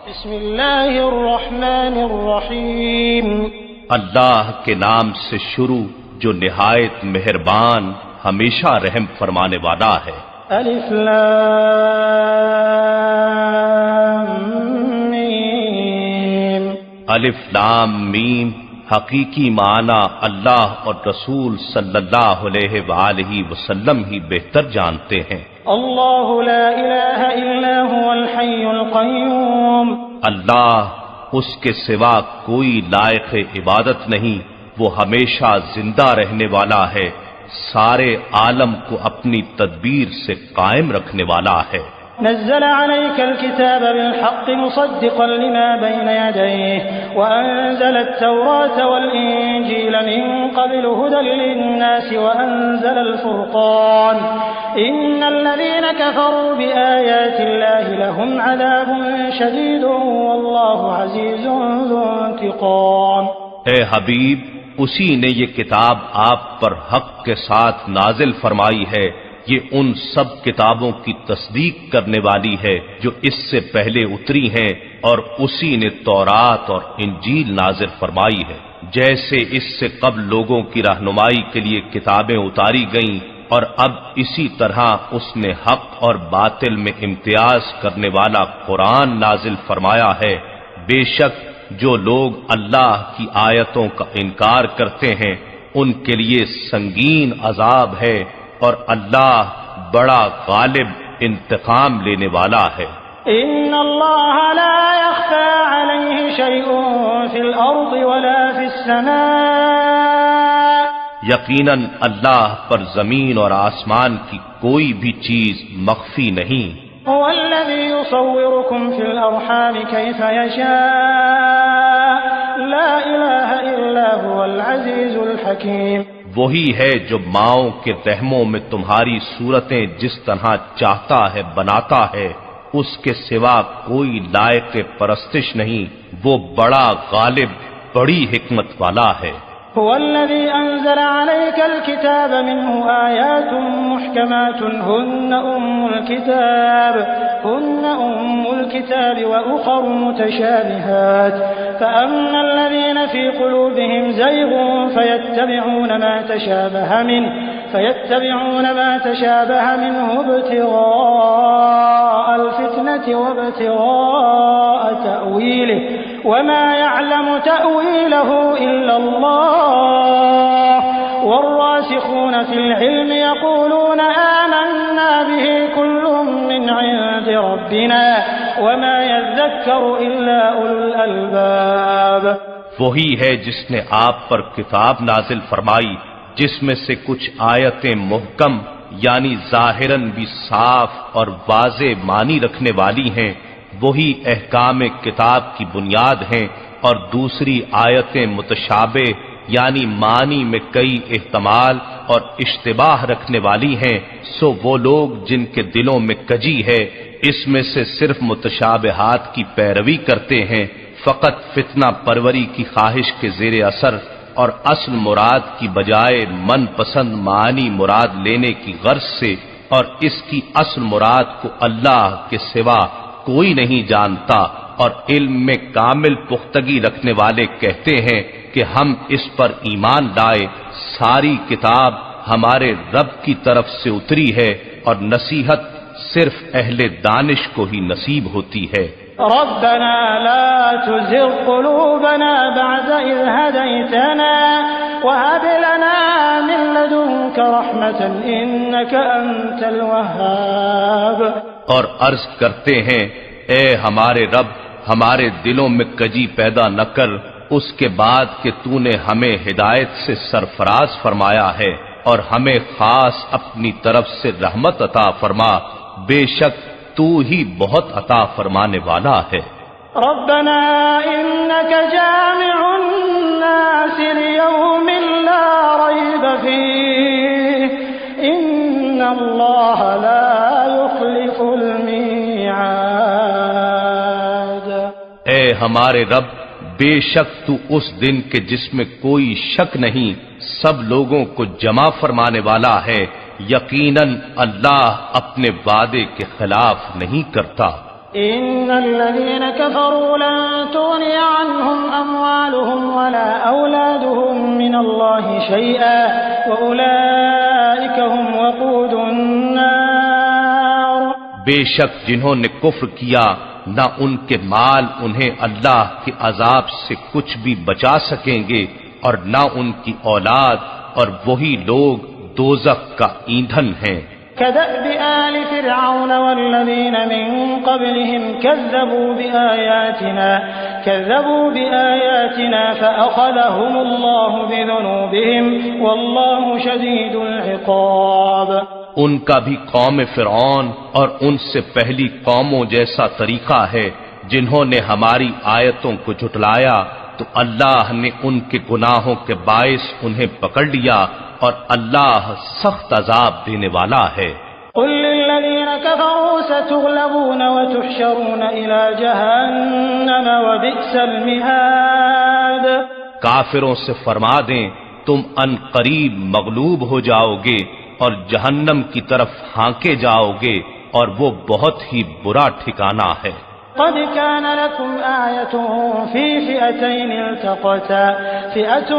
بسم اللہ الرحمن الرحیم اللہ کے نام سے شروع جو نہایت مہربان ہمیشہ رحم فرمانے والا ہے۔ الف لام میم۔ الف لام میم حقیقی معنی اللہ اور رسول صلی اللہ علیہ وآلہ وسلم ہی بہتر جانتے ہیں۔ اللہ لا الہ الا هو الحی القیوم۔ اللہ اس کے سوا کوئی لائق عبادت نہیں، وہ ہمیشہ زندہ رہنے والا ہے، سارے عالم کو اپنی تدبیر سے قائم رکھنے والا ہے۔ نزل عليك الكتاب بالحق مصدقا لما بين يديه وأنزل التوراة والإنجيل من قبل هدى للناس وأنزل الفرقان إن الذين كفروا بآيات الله لهم عذاب شديد والله عزيز ذو انتقام۔ اے حبیب، اسی نے یہ کتاب آپ پر حق کے ساتھ نازل فرمائی ہے، یہ ان سب کتابوں کی تصدیق کرنے والی ہے جو اس سے پہلے اتری ہیں، اور اسی نے تورات اور انجیل نازل فرمائی ہے، جیسے اس سے قبل لوگوں کی رہنمائی کے لیے کتابیں اتاری گئیں، اور اب اسی طرح اس نے حق اور باطل میں امتیاز کرنے والا قرآن نازل فرمایا ہے۔ بے شک جو لوگ اللہ کی آیتوں کا انکار کرتے ہیں ان کے لیے سنگین عذاب ہے، اور اللہ بڑا غالب انتقام لینے والا ہے۔ ان اللہ لا يخفى عليه شيء في الارض ولا في السماء۔ یقیناً اللہ پر زمین اور آسمان کی کوئی بھی چیز مخفی نہیں۔ هو الذي يصوركم في الارحام كيف يشاء لا اله الا هو العزيز الحكيم۔ وہی ہے جو ماؤں کے رحموں میں تمہاری صورتیں جس طرح چاہتا ہے بناتا ہے، اس کے سوا کوئی لائق پرستش نہیں، وہ بڑا غالب بڑی حکمت والا ہے۔ هو الذي أنزل عليك الكتاب منه آيات محكمات هن أم الكتاب وأخر متشابهات فأما الذين في قلوبهم زيغ فيتبعون ما تشابه منه ابتغاء الفتنة وابتغاء تأويله وما يعلم تأويله إلا الله والراسخون في العلم يقولون آمنا به كل من عند ربنا وما يذكر إلا أولو الألباب۔ وہی ہے جس نے آپ پر کتاب نازل فرمائی جس میں سے کچھ آیتیں محکم یعنی ظاہراً بھی صاف اور واضح معنی رکھنے والی ہیں، وہی احکام کتاب کی بنیاد ہیں، اور دوسری آیتیں متشابہ یعنی معنی میں کئی احتمال اور اشتباہ رکھنے والی ہیں۔ سو وہ لوگ جن کے دلوں میں کجی ہے اس میں سے صرف متشابہات کی پیروی کرتے ہیں، فقط فتنہ پروری کی خواہش کے زیر اثر، اور اصل مراد کی بجائے من پسند معنی مراد لینے کی غرض سے، اور اس کی اصل مراد کو اللہ کے سوا کوئی نہیں جانتا، اور علم میں کامل پختگی رکھنے والے کہتے ہیں کہ ہم اس پر ایمان لائے، ساری کتاب ہمارے رب کی طرف سے اتری ہے، اور نصیحت صرف اہل دانش کو ہی نصیب ہوتی ہے۔ ربنا لا تزغ قلوبنا بعد إذ هديتنا وهب لنا من لدنك رحمة إنك أنت الوهاب۔ اور عرض کرتے ہیں اے ہمارے رب، ہمارے دلوں میں کجی پیدا نہ کر اس کے بعد کہ تو نے ہمیں ہدایت سے سرفراز فرمایا ہے، اور ہمیں خاص اپنی طرف سے رحمت عطا فرما، بے شک تو ہی بہت عطا فرمانے والا ہے۔ ربنا إنك جامع الناس ليوم لا ريب فيه إن الله لا يخلف الميعاد۔ اے ہمارے رب، بے شک تو اس دن کے جس میں کوئی شک نہیں سب لوگوں کو جمع فرمانے والا ہے، یقیناً اللہ اپنے وعدے کے خلاف نہیں کرتا۔ إن الذين كفروا لن تغني عنهم أموالهم ولا أولادهم من الله شيئا وأولئك هم وقود النار. بے شک جنہوں نے کفر کیا نہ ان کے مال انہیں اللہ کے عذاب سے کچھ بھی بچا سکیں گے اور نہ ان کی اولاد، اور وہی لوگ دوزخ کا ایندھن ہیں. كدأب آل فرعون والذين من قبلهم كذبوا بآياتنا فأخذهم الله بذنوبهم والله شديد العقاب. ان کا بھی قوم فرعون اور ان سے پہلی قوموں جیسا طریقہ ہے، جنہوں نے ہماری آیتوں کو جھٹلایا تو اللہ نے ان کے گناہوں کے باعث انہیں پکڑ لیا، اور اللہ سخت عذاب دینے والا ہے. قل للذین کفروا ستغلبون وتحشرون الى جہنم وبئس المہاد. کافروں سے فرما دیں تم ان قریب مغلوب ہو جاؤ گے اور جہنم کی طرف ہانکے جاؤ گے، اور وہ بہت ہی برا ٹھکانہ ہے. قد كان لكم آية في فئتين التقتا فئة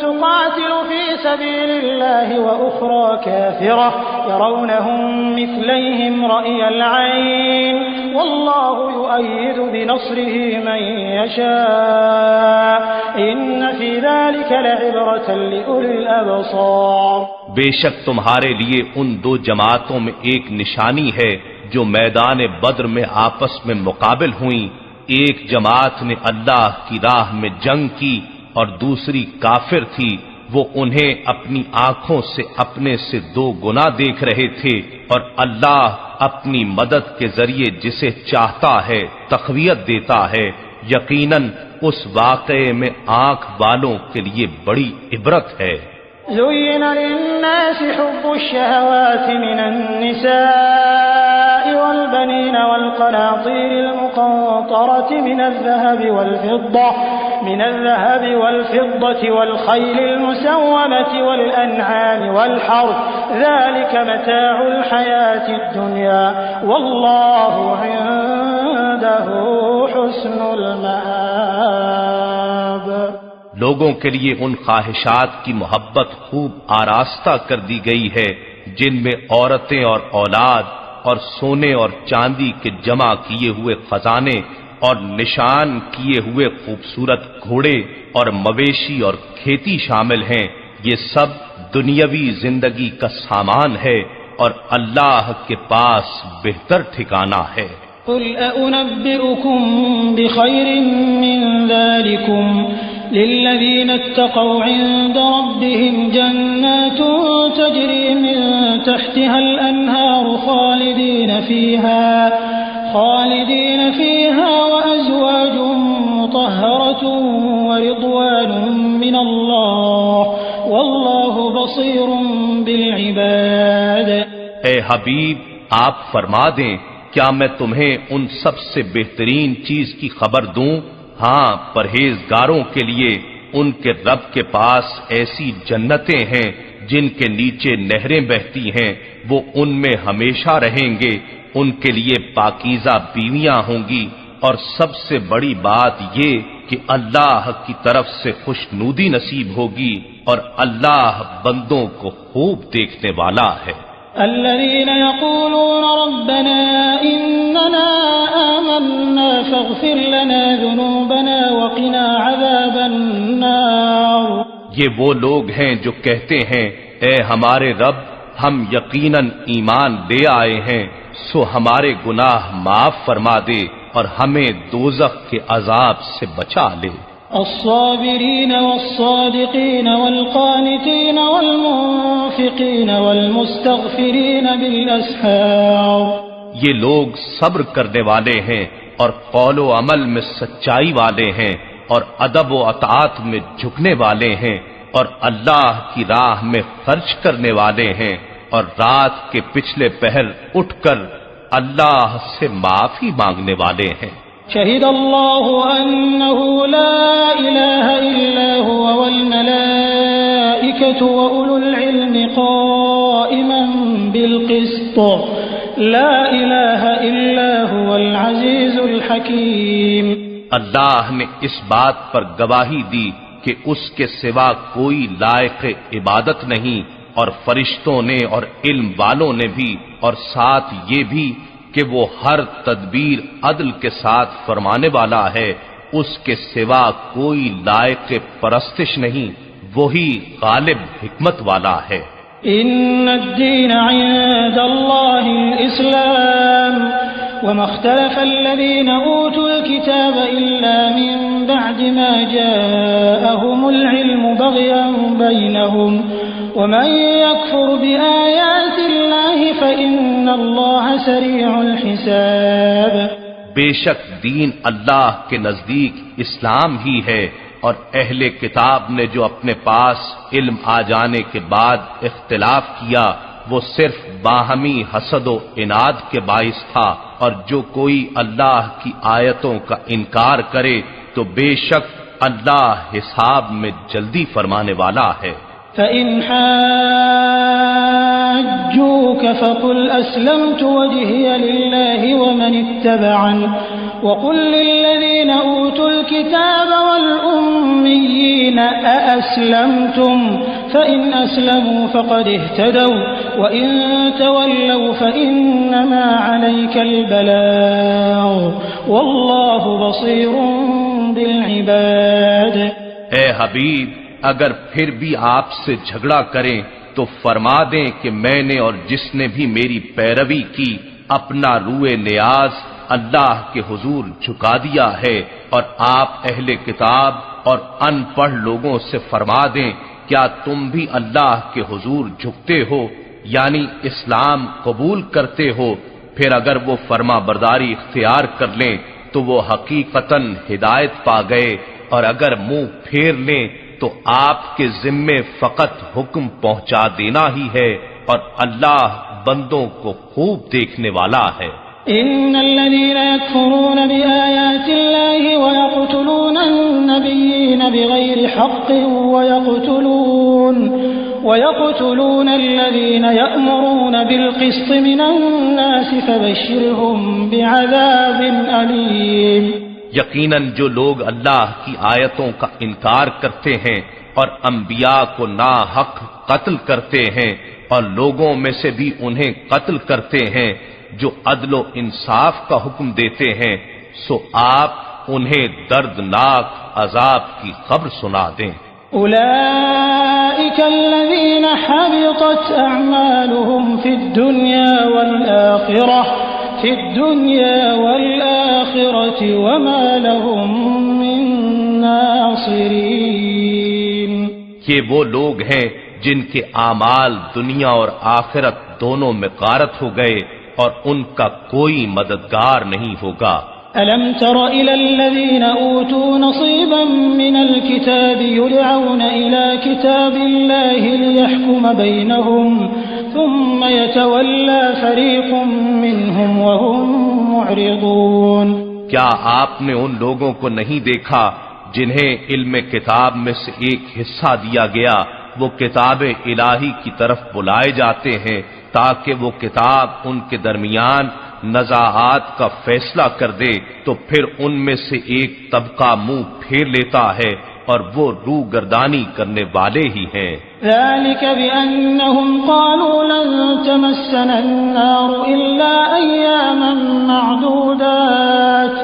تقاتل في سبيل الله وأخرى كافرة يرونهم مثليهم رأي العين والله يؤيد بنصره من يشاء إن في ذلك لعبرة لأولي الأبصار. بے شک تمہارے لیے ان دو جماعتوں میں ایک نشانی ہے جو میدان بدر میں آپس میں مقابل ہوئیں. ایک جماعت نے اللہ کی راہ میں جنگ کی اور دوسری کافر تھی. وہ انہیں اپنی آنکھوں سے اپنے سے 2 گنا دیکھ رہے تھے، اور اللہ اپنی مدد کے ذریعے جسے چاہتا ہے تقویت دیتا ہے. یقیناً اس واقعے میں آنکھ والوں کے لیے بڑی عبرت ہے. زين للناس حب الشهوات من النساء والبنين والقناطير المقنطرة من الذهب والفضة والخيل المسومة والأنعام والحرث ذلك متاع الحياة الدنيا والله عنده حسن المآب. لوگوں کے لیے ان خواہشات کی محبت خوب آراستہ کر دی گئی ہے جن میں عورتیں اور اولاد اور سونے اور چاندی کے جمع کیے ہوئے خزانے اور نشان کیے ہوئے خوبصورت گھوڑے اور مویشی اور کھیتی شامل ہیں. یہ سب دنیاوی زندگی کا سامان ہے اور اللہ کے پاس بہتر ٹھکانہ ہے. قل أنبئكم بخير من ذلكم للذين اتقوا عند ربهم جنات تجري من تحتها الأنهار خالدين فيها وأزواج مطهرة ورضوان من الله والله بصير بالعباد. اے حبیب آپ فرما دیں کیا میں تمہیں ان سب سے بہترین چیز کی خبر دوں؟ ہاں، پرہیزگاروں کے لیے ان کے رب کے پاس ایسی جنتیں ہیں جن کے نیچے نہریں بہتی ہیں، وہ ان میں ہمیشہ رہیں گے. ان کے لیے پاکیزہ بیویاں ہوں گی، اور سب سے بڑی بات یہ کہ اللہ کی طرف سے خوشنودی نصیب ہوگی، اور اللہ بندوں کو خوب دیکھنے والا ہے. الذين يقولون ربنا إننا آمنا فاغفر لنا ذنوبنا وقنا عذاب النار. یہ وہ لوگ ہیں جو کہتے ہیں اے ہمارے رب ہم یقیناً ایمان لے آئے ہیں، سو ہمارے گناہ معاف فرما دے اور ہمیں دوزخ کے عذاب سے بچا لے. الصابرين والصادقين والقانتين والمنفقين والمستغفرين بالأسحار. یہ لوگ صبر کرنے والے ہیں اور قول و عمل میں سچائی والے ہیں اور ادب و اطاعت میں جھکنے والے ہیں اور اللہ کی راہ میں خرچ کرنے والے ہیں اور رات کے پچھلے پہر اٹھ کر اللہ سے معافی مانگنے والے ہیں. شهد الله أنه لا إله إلا هو والملائكة وأولو العلم قائما بالقسط لا الہ الا هو العزیز الحکیم۔ اللہ نے اس بات پر گواہی دی کہ اس کے سوا کوئی لائق عبادت نہیں، اور فرشتوں نے اور علم والوں نے بھی، اور ساتھ یہ بھی کہ وہ ہر تدبیر عدل کے ساتھ فرمانے والا ہے، اس کے سوا کوئی لائق پرستش نہیں، وہی غالب حکمت والا ہے۔ ان الدین عند اللہ الاسلام وما اختلف الذين اوتوا الكتاب الا من بعد ما جاءهم العلم بغيا بينهم ومن يكفر بآيات الله فإن الله سريع الحساب۔ بے شک دین اللہ کے نزدیک اسلام ہی ہے، اور اہل کتاب نے جو اپنے پاس علم آ جانے کے بعد اختلاف کیا وہ صرف باہمی حسد و عناد کے باعث تھا، اور جو کوئی اللہ کی آیتوں کا انکار کرے تو بے شک اللہ حساب میں جلدی فرمانے والا ہے۔ فَإِنْ حَاجُّوكَ فَقُلْ أَسْلَمْتُ وَجْهِيَ لِلَّهِ وَمَنِ اتَّبَعَنِ وَقُلْ لِلَّذِينَ أُوتُوا الْكِتَابَ وَالْأُمِّيِّينَ أَأَسْلَمْتُمْ فَإِنْ أَسْلَمُوا فَقَدِ اهْتَدَوْا وَإِنْ تَوَلَّوْا فَإِنَّمَا عَلَيْكَ الْبَلَاغُ وَاللَّهُ بَصِيرٌ بِالْعِبَادِ۔ اے حبیب، اگر پھر بھی آپ سے جھگڑا کریں تو فرما دیں کہ میں نے اور جس نے بھی میری پیروی کی اپنا روئے نیاز اللہ کے حضور جھکا دیا ہے، اور آپ اہل کتاب اور ان پڑھ لوگوں سے فرما دیں کیا تم بھی اللہ کے حضور جھکتے ہو، یعنی اسلام قبول کرتے ہو؟ پھر اگر وہ فرما برداری اختیار کر لیں تو وہ حقیقتاً ہدایت پا گئے، اور اگر منہ پھیر لیں تو آپ کے ذمے فقط حکم پہنچا دینا ہی ہے، اور اللہ بندوں کو خوب دیکھنے والا ہے۔ ان الذين يكفرون بآيات الله ويقتلون النبيين بغير حق ويقتلون الذين يأمرون بالقسط من الناس فبشرهم بعذاب أليم۔ یقیناً جو لوگ اللہ کی آیتوں کا انکار کرتے ہیں اور انبیاء کو ناحق قتل کرتے ہیں، اور لوگوں میں سے بھی انہیں قتل کرتے ہیں جو عدل و انصاف کا حکم دیتے ہیں، سو آپ انہیں دردناک عذاب کی خبر سنا دیں۔ اولئک الذین حبطت اعمالهم فی الدنیا والآخرة وما لهم من ناصرین۔ یہ وہ لوگ ہیں جن کے اعمال دنیا اور آخرت دونوں میں غارت ہو گئے، اور ان کا کوئی مددگار نہیں ہوگا۔ ألم تر إلى الذين أوتوا نصيبا من الكتاب يدعون إلى كتاب الله ليحكم بينهم ثم يتولى فريق منهم وهم معرضون۔ کیا آپ نے ان لوگوں کو نہیں دیکھا جنہیں علم کتاب میں سے ایک حصہ دیا گیا، وہ کتاب الہی کی طرف بلائے جاتے ہیں تاکہ وہ کتاب ان کے درمیان نزاعات کا فیصلہ کر دے، تو پھر ان میں سے ایک طبقہ منہ پھیر لیتا ہے اور وہ روح گردانی کرنے والے ہی ہیں۔ ذلك بأنهم قالوا لن تمسنا النار إلا أياما معدودات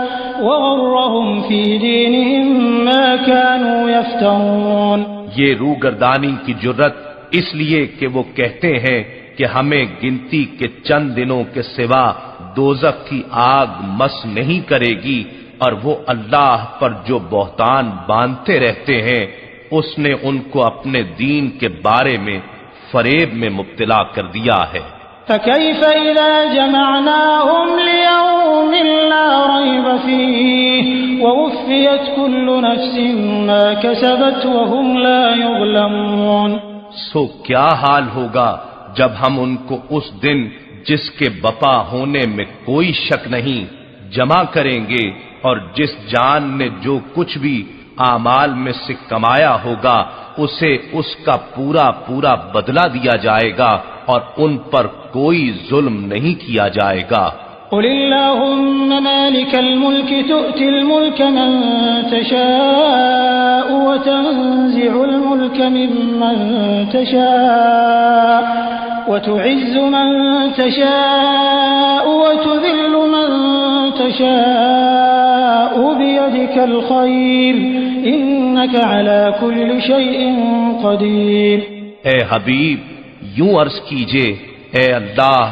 وغرهم في دينهم ما كانوا يفترون۔ یہ روح گردانی کی جرت اس لیے کہ وہ کہتے ہیں کہ ہمیں گنتی کے چند دنوں کے سوا دوزخ کی آگ مس نہیں کرے گی، اور وہ اللہ پر جو بہتان باندھتے رہتے ہیں اس نے ان کو اپنے دین کے بارے میں فریب میں مبتلا کر دیا ہے۔ فَكَيْفَ إِذَا جَمَعْنَاهُمْ لِيَوْمٍ لَا رَيْبَ فِيهِ وَوُفِّيَتْ كُلُّ نَفْسٍ مَا كَسَبَتْ وَهُمْ لَا يُظْلَمُونَ۔ سو کیا حال ہوگا جب ہم ان کو اس دن جس کے بپا ہونے میں کوئی شک نہیں جمع کریں گے، اور جس جان نے جو کچھ بھی اعمال میں سے کمایا ہوگا اسے اس کا پورا پورا بدلہ دیا جائے گا اور ان پر کوئی ظلم نہیں کیا جائے گا۔ قل اللهم مالك الملك تؤتي الملك من تشاء وتنزع الملك ممن تشاء وتعز من تشاء وتذل من تشاء بيدك الخير إنك على كل شيء قدير۔ اے حبیب یوں عرض کیجئے، اے اللہ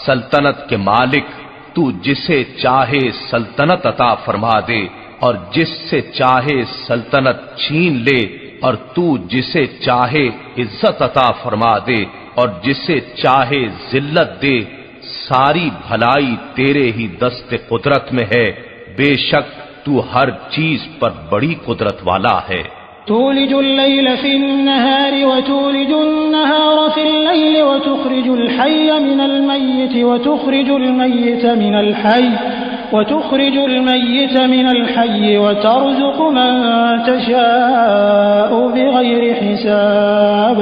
سلطنت کے مالک، تو جسے چاہے سلطنت عطا فرما دے اور جس سے چاہے سلطنت چھین لے، اور تو جسے چاہے عزت عطا فرما دے اور جسے چاہے ذلت دے۔ ساری بھلائی تیرے ہی دست قدرت میں ہے، بے شک تو ہر چیز پر بڑی قدرت والا ہے۔ تولج الليل في النهار وتولج النهار في الليل وتخرج الحي من الميت وتخرج الميت من الحي وترزق من تشاء بغير حساب۔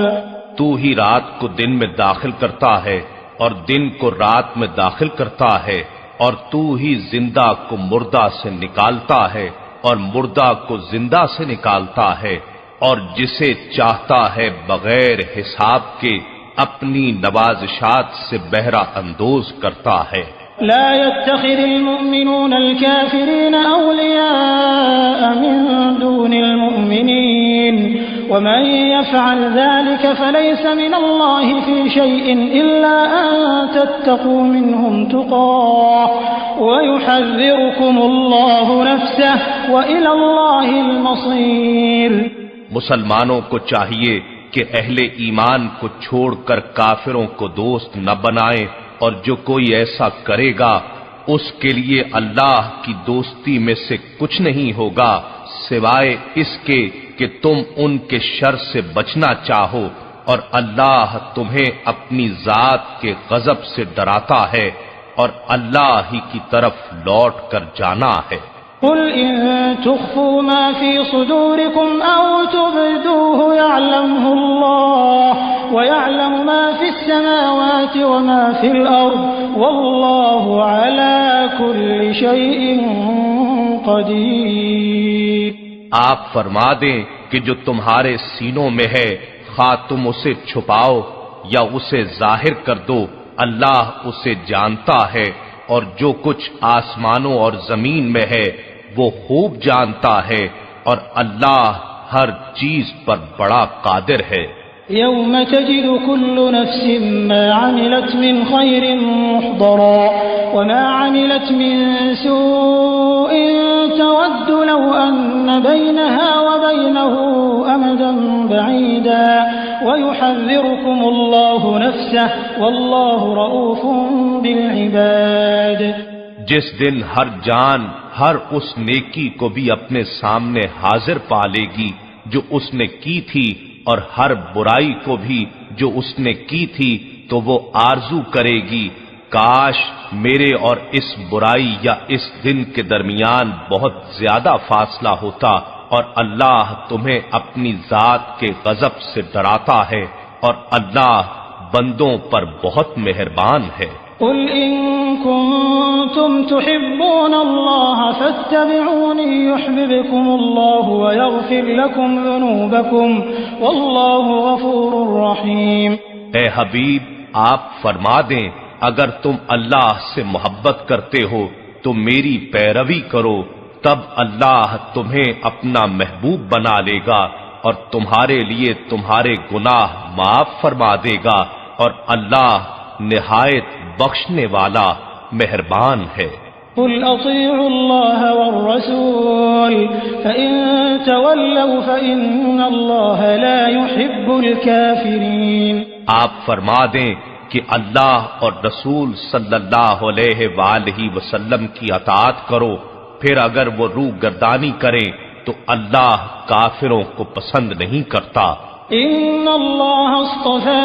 تو ہی رات کو دن میں داخل کرتا ہے اور دن کو رات میں داخل کرتا ہے، اور تو ہی زندہ کو مردہ سے نکالتا ہے اور مردہ کو زندہ سے نکالتا ہے، اور جسے چاہتا ہے بغیر حساب کے اپنی نوازشات سے بہرہ اندوز کرتا ہے۔ لا يتخذ المؤمنون الكافرين أولياء من دون المؤمنين ومن يفعل ذلك فليس من الله في شيء إلا أن تتقوا منهم تقاه ويحذركم الله نفسه وإلى الله المصير۔ مسلمانوں کو چاہیے کہ اہل ایمان کو چھوڑ کر کافروں کو دوست نہ بنائیں، اور جو کوئی ایسا کرے گا اس کے لیے اللہ کی دوستی میں سے کچھ نہیں ہوگا سوائے اس کے کہ تم ان کے شر سے بچنا چاہو، اور اللہ تمہیں اپنی ذات کے غضب سے ڈراتا ہے اور اللہ ہی کی طرف لوٹ کر جانا ہے۔ قل إن تخفوا ما في صدوركم أو تبدوه يعلمه الله ويعلم ما في السماوات وما في الأرض والله على كل شيء قدير۔ آپ فرما دیں کہ جو تمہارے سینوں میں ہے خواہ تم اسے چھپاؤ یا اسے ظاہر کر دو، اللہ اسے جانتا ہے، اور جو کچھ آسمانوں اور زمین میں ہے وہ خوب جانتا ہے، اور اللہ ہر چیز پر بڑا قادر ہے۔ يوم تجد كل نفس ما عملت من خير محضرا وما عملت من سوء تود لو أن بينها وبينه أمدا بعيدا ويحذركم الله نفسه والله رؤوف بالعباد۔ جس دن ہر جان ہر اس نیکی کو بھی اپنے سامنے حاضر پا لے گی جو اس نے کی تھی، اور ہر برائی کو بھی جو اس نے کی تھی، تو وہ آرزو کرے گی کاش میرے اور اس برائی یا اس دن کے درمیان بہت زیادہ فاصلہ ہوتا، اور اللہ تمہیں اپنی ذات کے غضب سے ڈراتا ہے، اور اللہ بندوں پر بہت مہربان ہے۔ قل إن كنتم تحبون الله فاتبعوني يحببكم الله ويغفر لكم ذنوبكم والله غفور رحيم۔ اے حبیب آپ فرما دیں اگر تم اللہ سے محبت کرتے ہو تو میری پیروی کرو، تب اللہ تمہیں اپنا محبوب بنا لے گا اور تمہارے لیے تمہارے گناہ معاف فرما دے گا، اور اللہ نہایت بخشنے والا مہربان ہے۔ قل اطیعوا اللہ والرسول فإن تولوا فإن اللہ لا يحب الكافرین۔ آپ فرما دیں کہ اللہ اور رسول صلی اللہ علیہ وآلہ وسلم کی اطاعت کرو، پھر اگر وہ روح گردانی کریں تو اللہ کافروں کو پسند نہیں کرتا۔ ان اللہ اصطفى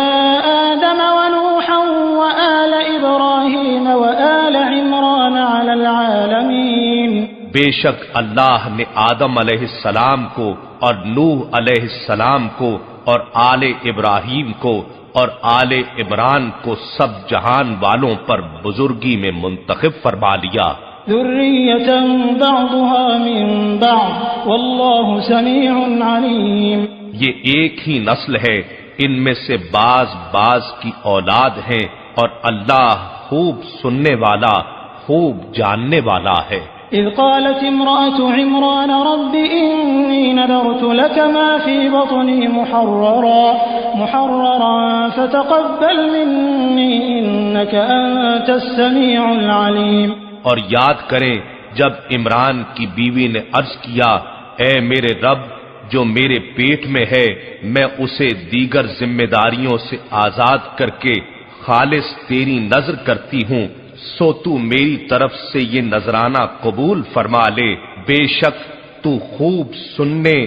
آدم ونوحا وآل ابراہیم وآل عمران على العالمین۔ بے شک اللہ نے آدم علیہ السلام کو اور نوح علیہ السلام کو اور آل ابراہیم کو اور آل عمران کو سب جہان والوں پر بزرگی میں منتخب فرما لیا۔ ذریۃ بعضها من بعض واللہ سمیع علیم۔ یہ ایک ہی نسل ہے، ان میں سے بعض کی اولاد ہیں، اور اللہ خوب سننے والا، خوب جاننے والا ہے۔ اذ قالت امرأة عمران رب انی نذرت لك ما في بطني محررا فتقبل مني انك انت السميع العليم۔ اور یاد کریں جب عمران کی بیوی نے عرض کیا، اے میرے رب، جو میرے پیٹ میں ہے میں اسے دیگر ذمہ داریوں سے آزاد کر کے خالص تیری نذر کرتی ہوں، سو تو میری طرف سے یہ نذرانہ قبول فرما لے، بے شک تو خوب سننے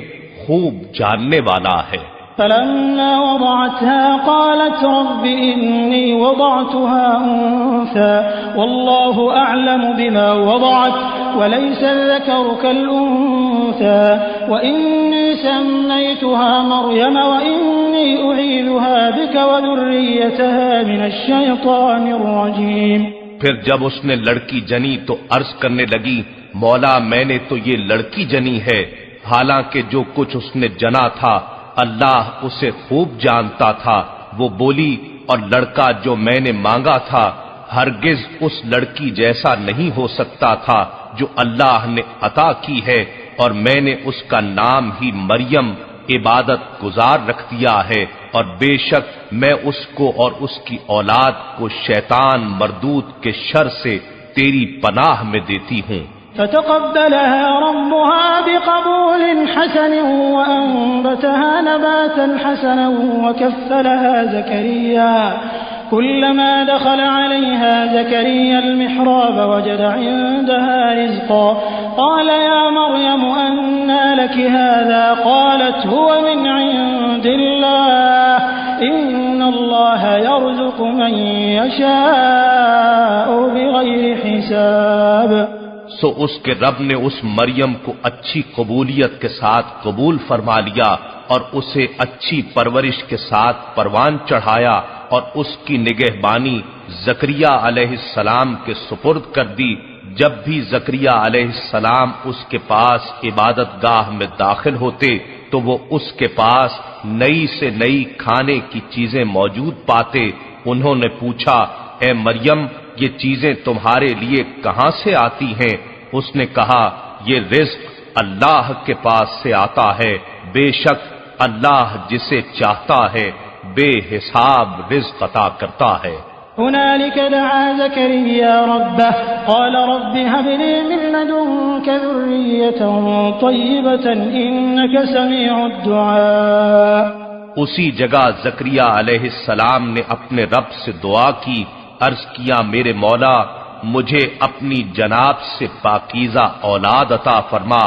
خوب جاننے والا ہے۔ فلما وضعتها قالت رب إني وضعتها أنثى والله أعلم بما وضعت وليس الذكر كالأنثى وإني سميتها مريم وإني أعيذها بك وذريتها من الشيطان الرجيم۔ پھر جب اس نے لڑکی جنی تو عرض کرنے لگی، مولا میں نے تو یہ لڑکی جنی ہے، حالانکہ جو کچھ اس نے جنا تھا اللہ اسے خوب جانتا تھا۔ وہ بولی، اور لڑکا جو میں نے مانگا تھا ہرگز اس لڑکی جیسا نہیں ہو سکتا تھا جو اللہ نے عطا کی ہے، اور میں نے اس کا نام ہی مریم عبادت گزار رکھ دیا ہے، اور بے شک میں اس کو اور اس کی اولاد کو شیطان مردود کے شر سے تیری پناہ میں دیتی ہوں۔ فتقبلها ربها بقبول حسن وأنبتها نباتا حسنا وكفلها زكريا كلما دخل عليها زكريا المحراب وجد عندها رزقا قال يا مريم أنى لك هذا قالت هو من عند الله إن الله يرزق من يشاء بغير حساب۔ سو اس کے رب نے اس مریم کو اچھی قبولیت کے ساتھ قبول فرما لیا اور اسے اچھی پرورش کے ساتھ پروان چڑھایا، اور اس کی نگہبانی زکریا علیہ السلام کے سپرد کر دی۔ جب بھی زکریا علیہ السلام اس کے پاس عبادت گاہ میں داخل ہوتے تو وہ اس کے پاس نئی سے نئی کھانے کی چیزیں موجود پاتے۔ انہوں نے پوچھا، اے مریم، یہ چیزیں تمہارے لیے کہاں سے آتی ہیں؟ اس نے کہا، یہ رزق اللہ کے پاس سے آتا ہے، بے شک اللہ جسے چاہتا ہے بے حساب رزق عطا کرتا ہے۔ هنالك دعا زكريا ربه قال رب هب لي من لدنك ذرية طيبة إنك سميع الدعاء۔ اسی جگہ زکریا علیہ السلام نے اپنے رب سے دعا کی، عرض کیا، میرے مولا مجھے اپنی جناب سے پاکیزہ اولاد عطا فرما،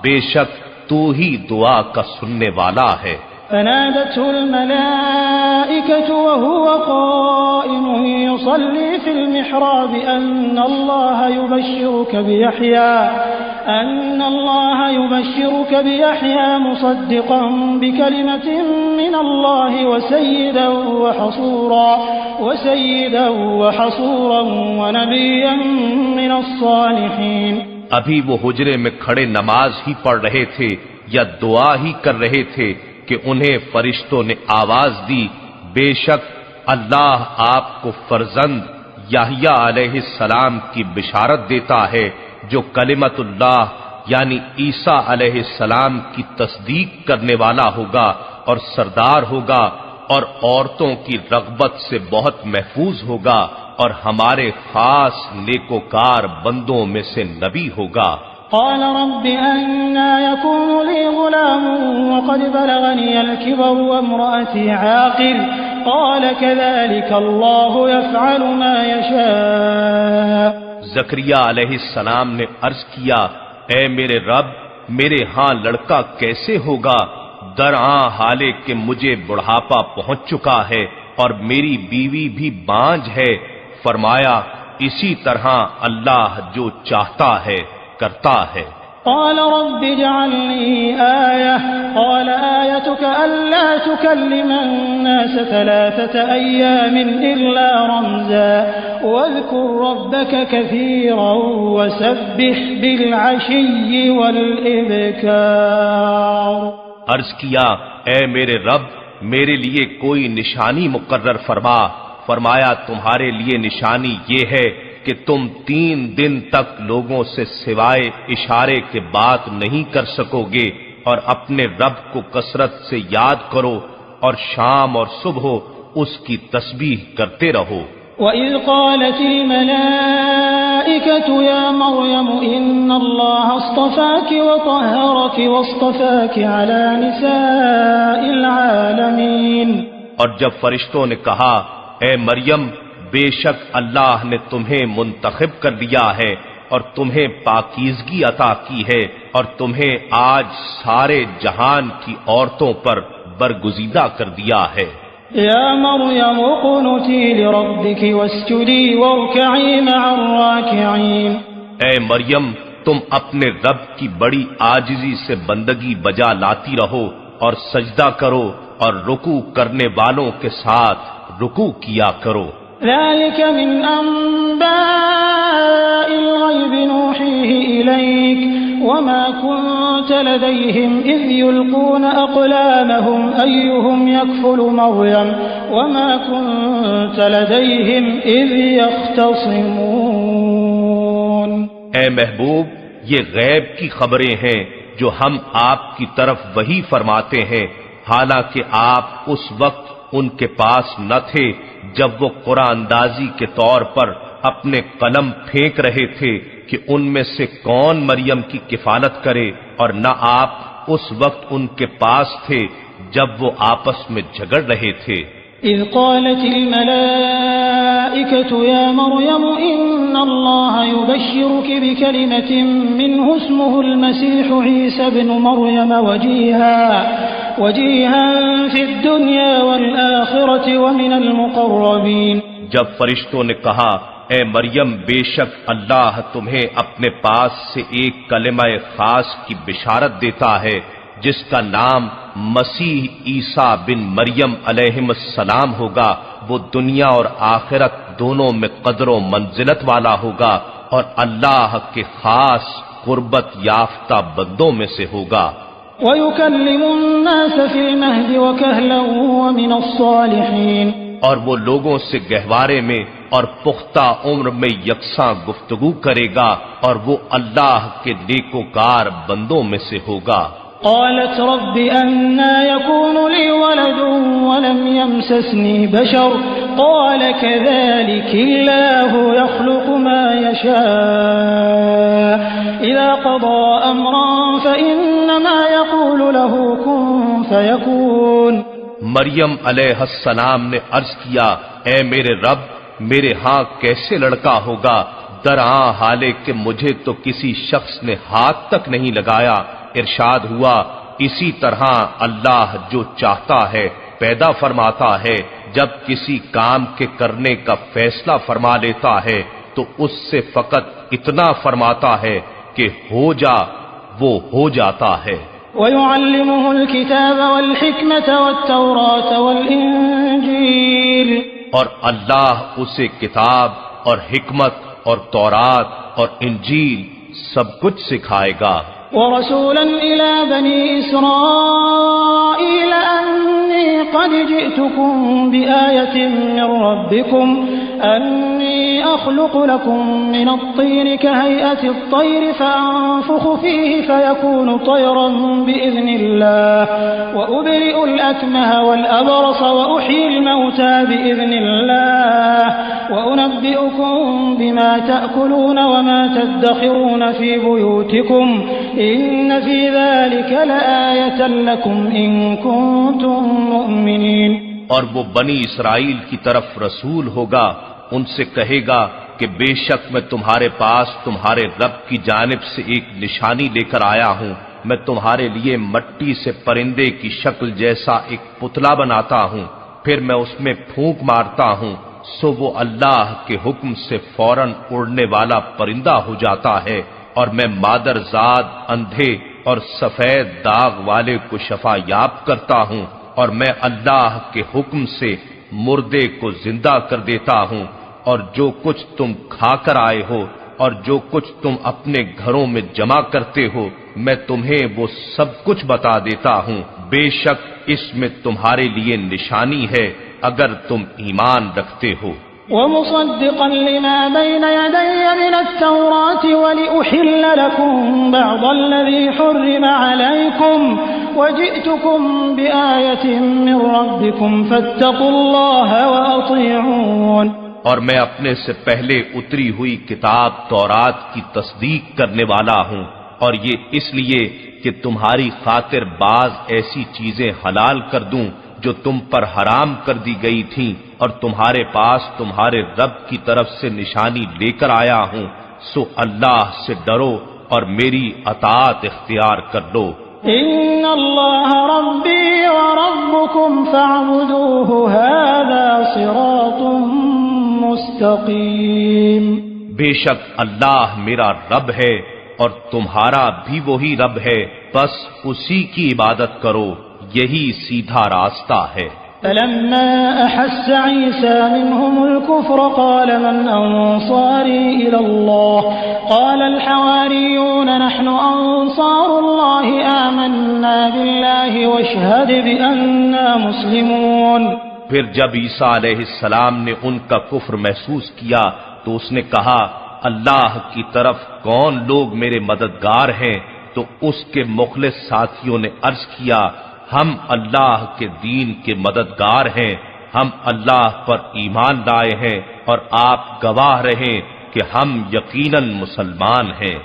بے شک تو ہی دعا کا سننے والا ہے۔ فنادته الملائكة وهو قائم يصلي في المحراب أن الله يبشرك بيحيى مصدقا بكلمة من الله وسيدا وحصورا ونبيا من الصالحين۔ ابھی وہ حجرے میں کھڑے نماز ہی پڑھ رہے تھے یا دعا ہی کر رہے تھے کہ انہیں فرشتوں نے آواز دی، بے شک اللہ آپ کو فرزند یحییٰ علیہ السلام کی بشارت دیتا ہے جو کلمت اللہ یعنی عیسیٰ علیہ السلام کی تصدیق کرنے والا ہوگا اور سردار ہوگا اور عورتوں کی رغبت سے بہت محفوظ ہوگا اور ہمارے خاص نیکوکار بندوں میں سے نبی ہوگا۔ قال رب أنى يكون لي غلام وقد بلغني الكبر وامرأتي عاقر قال كذلك الله يفعل ما يشاء۔ زکریا علیہ السلام نے عرض کیا، اے میرے رب، میرے ہاں لڑکا کیسے ہوگا، درآں حالے کہ مجھے بڑھاپا پہنچ چکا ہے اور میری بیوی بھی بانجھ ہے۔ فرمایا، اسی طرح اللہ جو چاہتا ہے کرتا ہے۔ قال رب اجعل لي آية قال آيتك ألا تكلم الناس 3 أيام إلا رمزا واذكر ربك كثيرا وسبح بالعشي والإبكار۔ عرض کیا اے میرے رب میرے لیے کوئی نشانی مقرر فرما۔ فرمایا تمہارے لیے نشانی یہ ہے کہ تم 3 دن تک لوگوں سے سوائے اشارے کے بات نہیں کر سکو گے، اور اپنے رب کو کثرت سے یاد کرو اور شام اور صبح اس کی تسبیح کرتے رہو۔ وَإِذْ قَالَتِ الْمَلَائِكَةُ يَا مَرْيَمُ إِنَّ اللَّهَ اصْطَفَاكِ وَطَهَّرَكِ وَاصْطَفَاكِ عَلَى نِسَاءِ الْعَالَمِينَ۔ اور جب فرشتوں نے کہا اے مریم بے شک اللہ نے تمہیں منتخب کر لیا ہے اور تمہیں پاکیزگی عطا کی ہے اور تمہیں آج سارے جہان کی عورتوں پر برگزیدہ کر دیا ہے۔ یا مریم اقنتی لربک واسجدی وارکعی مع الراکعین۔ اے مریم تم اپنے رب کی بڑی عاجزی سے بندگی بجا لاتی رہو اور سجدہ کرو اور رکوع کرنے والوں کے ساتھ رکوع کیا کرو۔ ذلك من أنباء الغيب نوحيه إليك وما كنت لديهم إذ يلقون أقلامهم أيهم يكفل مريم وما كنت لديهم إذ يختصمون۔ اے محبوب یہ غیب کی خبریں ہیں جو ہم آپ کی طرف وحی فرماتے ہیں، حالانکہ آپ اس وقت ان کے پاس نہ تھے جب وہ قرآن اندازی کے طور پر اپنے قلم پھینک رہے تھے کہ ان میں سے کون مریم کی کفالت کرے، اور نہ آپ اس وقت ان کے پاس تھے جب وہ آپس میں جھگڑ رہے تھے۔ اذ قالت الملائكة يا مريم إن الله يبشرك بكلمة منه اسمه المسيح عيسى بن مريم وجيها في الدنيا والآخرة ومن المقربين۔ جب فرشتوں نے کہا اے مریم بے شک اللہ تمہیں اپنے پاس سے ایک کلمہ خاص کی بشارت دیتا ہے جس کا نام مسیح عیسیٰ بن مریم علیہ السلام ہوگا، وہ دنیا اور آخرت دونوں میں قدر و منزلت والا ہوگا اور اللہ کے خاص قربت یافتہ بندوں میں سے ہوگا۔ وَيُكَلِّمُ النَّاسَ فِي الْمَهْدِ وَكَهْلًا وَمِنَ الصَّالِحِينَ۔ اور وہ لوگوں سے گہوارے میں اور پختہ عمر میں یکساں گفتگو کرے گا اور وہ اللہ کے نیکوکار بندوں میں سے ہوگا۔ قالت رب أنا يكون لي ولد ولم يمسسني بشر قال كذلك الله يخلق ما يشاء إذا قضى أمرا فإنما يقول له كن فيكون۔ مریم علیہ السلام نے عرض کیا اے میرے رب میرے ہاں کیسے لڑکا ہوگا، درآں حالے کہ مجھے تو کسی شخص نے ہاتھ تک نہیں لگایا۔ ارشاد ہوا اسی طرح اللہ جو چاہتا ہے پیدا فرماتا ہے، جب کسی کام کے کرنے کا فیصلہ فرما لیتا ہے تو اس سے فقط اتنا فرماتا ہے کہ ہو جا، وہ ہو جاتا ہے۔ وَيُعَلِّمُهُ الْكِتَابَ وَالْحِكْمَةَ وَالتَّوْرَاةَ وَالْإِنْجِيلَ۔ اور اللہ اسے کتاب اور حکمت اور تورات اور انجیل سب کچھ سکھائے گا۔ وَرَسُولًا إِلَى بَنِي إِسْرَائِيلَ أَنِّي قَدْ جِئْتُكُمْ بِآيَةٍ مِّن رَّبِّكُمْ أَنِّي أَخْلُقُ لَكُم مِّنَ الطِّينِ كَهَيْئَةِ الطَّيْرِ فَأَنفُخُ فِيهِ فَيَكُونُ طَيْرًا بِإِذْنِ اللَّهِ وَأُبْرِئُ الْأَكْمَهَ وَالْأَبْرَصَ وَأُحْيِي الْمَوْتَىٰ بِإِذْنِ اللَّهِ وَأُنَبِّئُكُم بِمَا تَأْكُلُونَ وَمَا تَدَّخِرُونَ فِي بُيُوتِكُمْ إِنَّ فِي ذَلِكَ لَآيَةً لَكُمْ إِن كُنتُم مُّؤْمِنِينَ۔ اور وہ بنی اسرائیل کی طرف رسول ہوگا، ان سے کہے گا کہ بے شک میں تمہارے پاس تمہارے رب کی جانب سے ایک نشانی لے کر آیا ہوں، میں تمہارے لیے مٹی سے پرندے کی شکل جیسا ایک پتلا بناتا ہوں، پھر میں اس میں پھونک مارتا ہوں، سو وہ اللہ کے حکم سے فوراً اڑنے والا پرندہ ہو جاتا ہے، اور میں مادر زاد اندھے اور سفید داغ والے کو شفا یاب کرتا ہوں، اور میں اللہ کے حکم سے مردے کو زندہ کر دیتا ہوں، اور جو کچھ تم کھا کر آئے ہو اور جو کچھ تم اپنے گھروں میں جمع کرتے ہو میں تمہیں وہ سب کچھ بتا دیتا ہوں۔ بے شک اس میں تمہارے لیے نشانی ہے اگر تم ایمان رکھتے ہو۔ ومصدقا لما بين يدي من التوراة ولأحل لكم بعض الذي حرم عليكم وجئتكم بآية من ربكم فاتقوا الله وأطيعون۔ اور میں اپنے سے پہلے اتری ہوئی کتاب تورات کی تصدیق کرنے والا ہوں، اور یہ اس لیے کہ تمہاری خاطر بعض ایسی چیزیں حلال کر دوں جو تم پر حرام کر دی گئی تھیں، اور تمہارے پاس تمہارے رب کی طرف سے نشانی لے کر آیا ہوں، سو اللہ سے ڈرو اور میری اطاعت اختیار کر لو۔ ان اللہ ربی وربکم فاعبدوه هذا صراط مستقیم۔ بے شک اللہ میرا رب ہے اور تمہارا بھی وہی رب ہے، بس اسی کی عبادت کرو، یہی سیدھا راستہ ہے۔ فلما أحس عيسى منهم الكفر قال من أنصاري إلى الله قال الحواريون نحن أنصار الله آمنا بالله واشهد بأننا مسلمون۔ پھر جب عیسیٰ علیہ السلام نے ان کا کفر محسوس کیا تو اس نے کہا اللہ کی طرف کون لوگ میرے مددگار ہیں، تو اس کے مخلص ساتھیوں نے عرض کیا ہم اللہ کے دین کے مددگار ہیں، ہم اللہ پر ایمان لائے ہیں اور آپ گواہ رہیں کہ ہم یقیناً مسلمان ہیں۔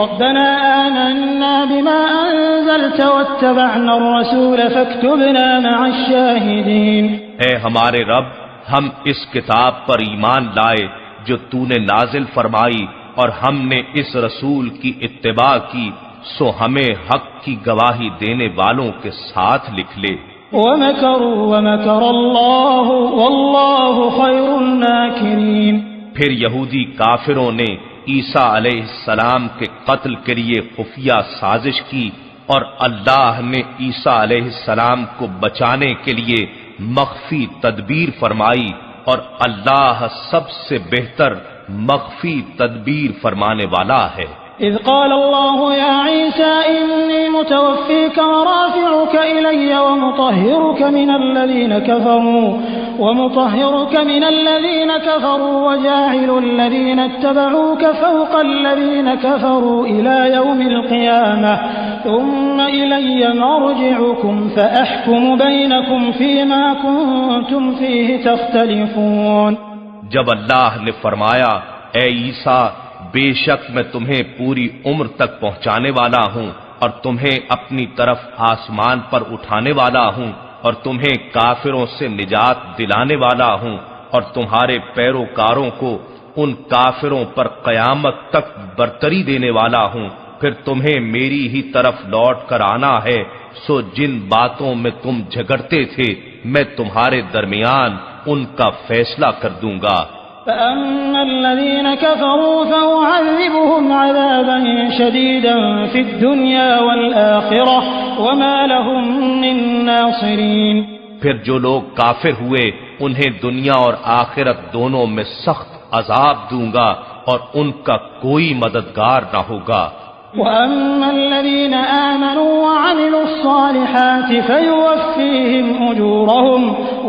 ربنا آمنا بما أنزلت واتبعنا الرسول فاكتبنا مع الشاهدين۔ اے ہمارے رب ہم اس کتاب پر ایمان لائے جو تو نے نازل فرمائی اور ہم نے اس رسول کی اتباع کی، سو ہمیں حق کی گواہی دینے والوں کے ساتھ لکھ لے۔ وَمَكَرُوا وَمَكَرَ اللَّهُ وَاللَّهُ خَيْرُ النَّاكِرِينَ۔ پھر یہودی کافروں نے عیسیٰ علیہ السلام کے قتل کے لیے خفیہ سازش کی، اور اللہ نے عیسیٰ علیہ السلام کو بچانے کے لیے مخفی تدبیر فرمائی، اور اللہ سب سے بہتر مخفی تدبیر فرمانے والا ہے۔ اذ قال الله يا عيسى إني متوفيك ورافعك إلي ومطهرك من الذين كفروا وجاعل الذين اتبعوك فوق الذين كفروا إلى يوم القيامة ثم إلي مرجعكم فأحكم بينكم فيما كنتم فيه تختلفون۔ جب اللہ نے فرمایا اے عیسیٰ بے شک میں تمہیں پوری عمر تک پہنچانے والا ہوں اور تمہیں اپنی طرف آسمان پر اٹھانے والا ہوں اور تمہیں کافروں سے نجات دلانے والا ہوں اور تمہارے پیروکاروں کو ان کافروں پر قیامت تک برتری دینے والا ہوں، پھر تمہیں میری ہی طرف لوٹ کر آنا ہے، سو جن باتوں میں تم جھگڑتے تھے میں تمہارے درمیان ان کا فیصلہ کر دوں گا۔ فأما الذين كفروا فأعذبهم عذابا شديدا في الدنيا والآخرة وما لهم من ناصرين۔ پھر جو لوگ کافر ہوئے انہیں دنیا اور آخرت دونوں میں سخت عذاب دوں گا اور ان کا کوئی مددگار نہ ہوگا۔ وأما الذين آمنوا وعملوا الصالحات فيوفيهم أجورهم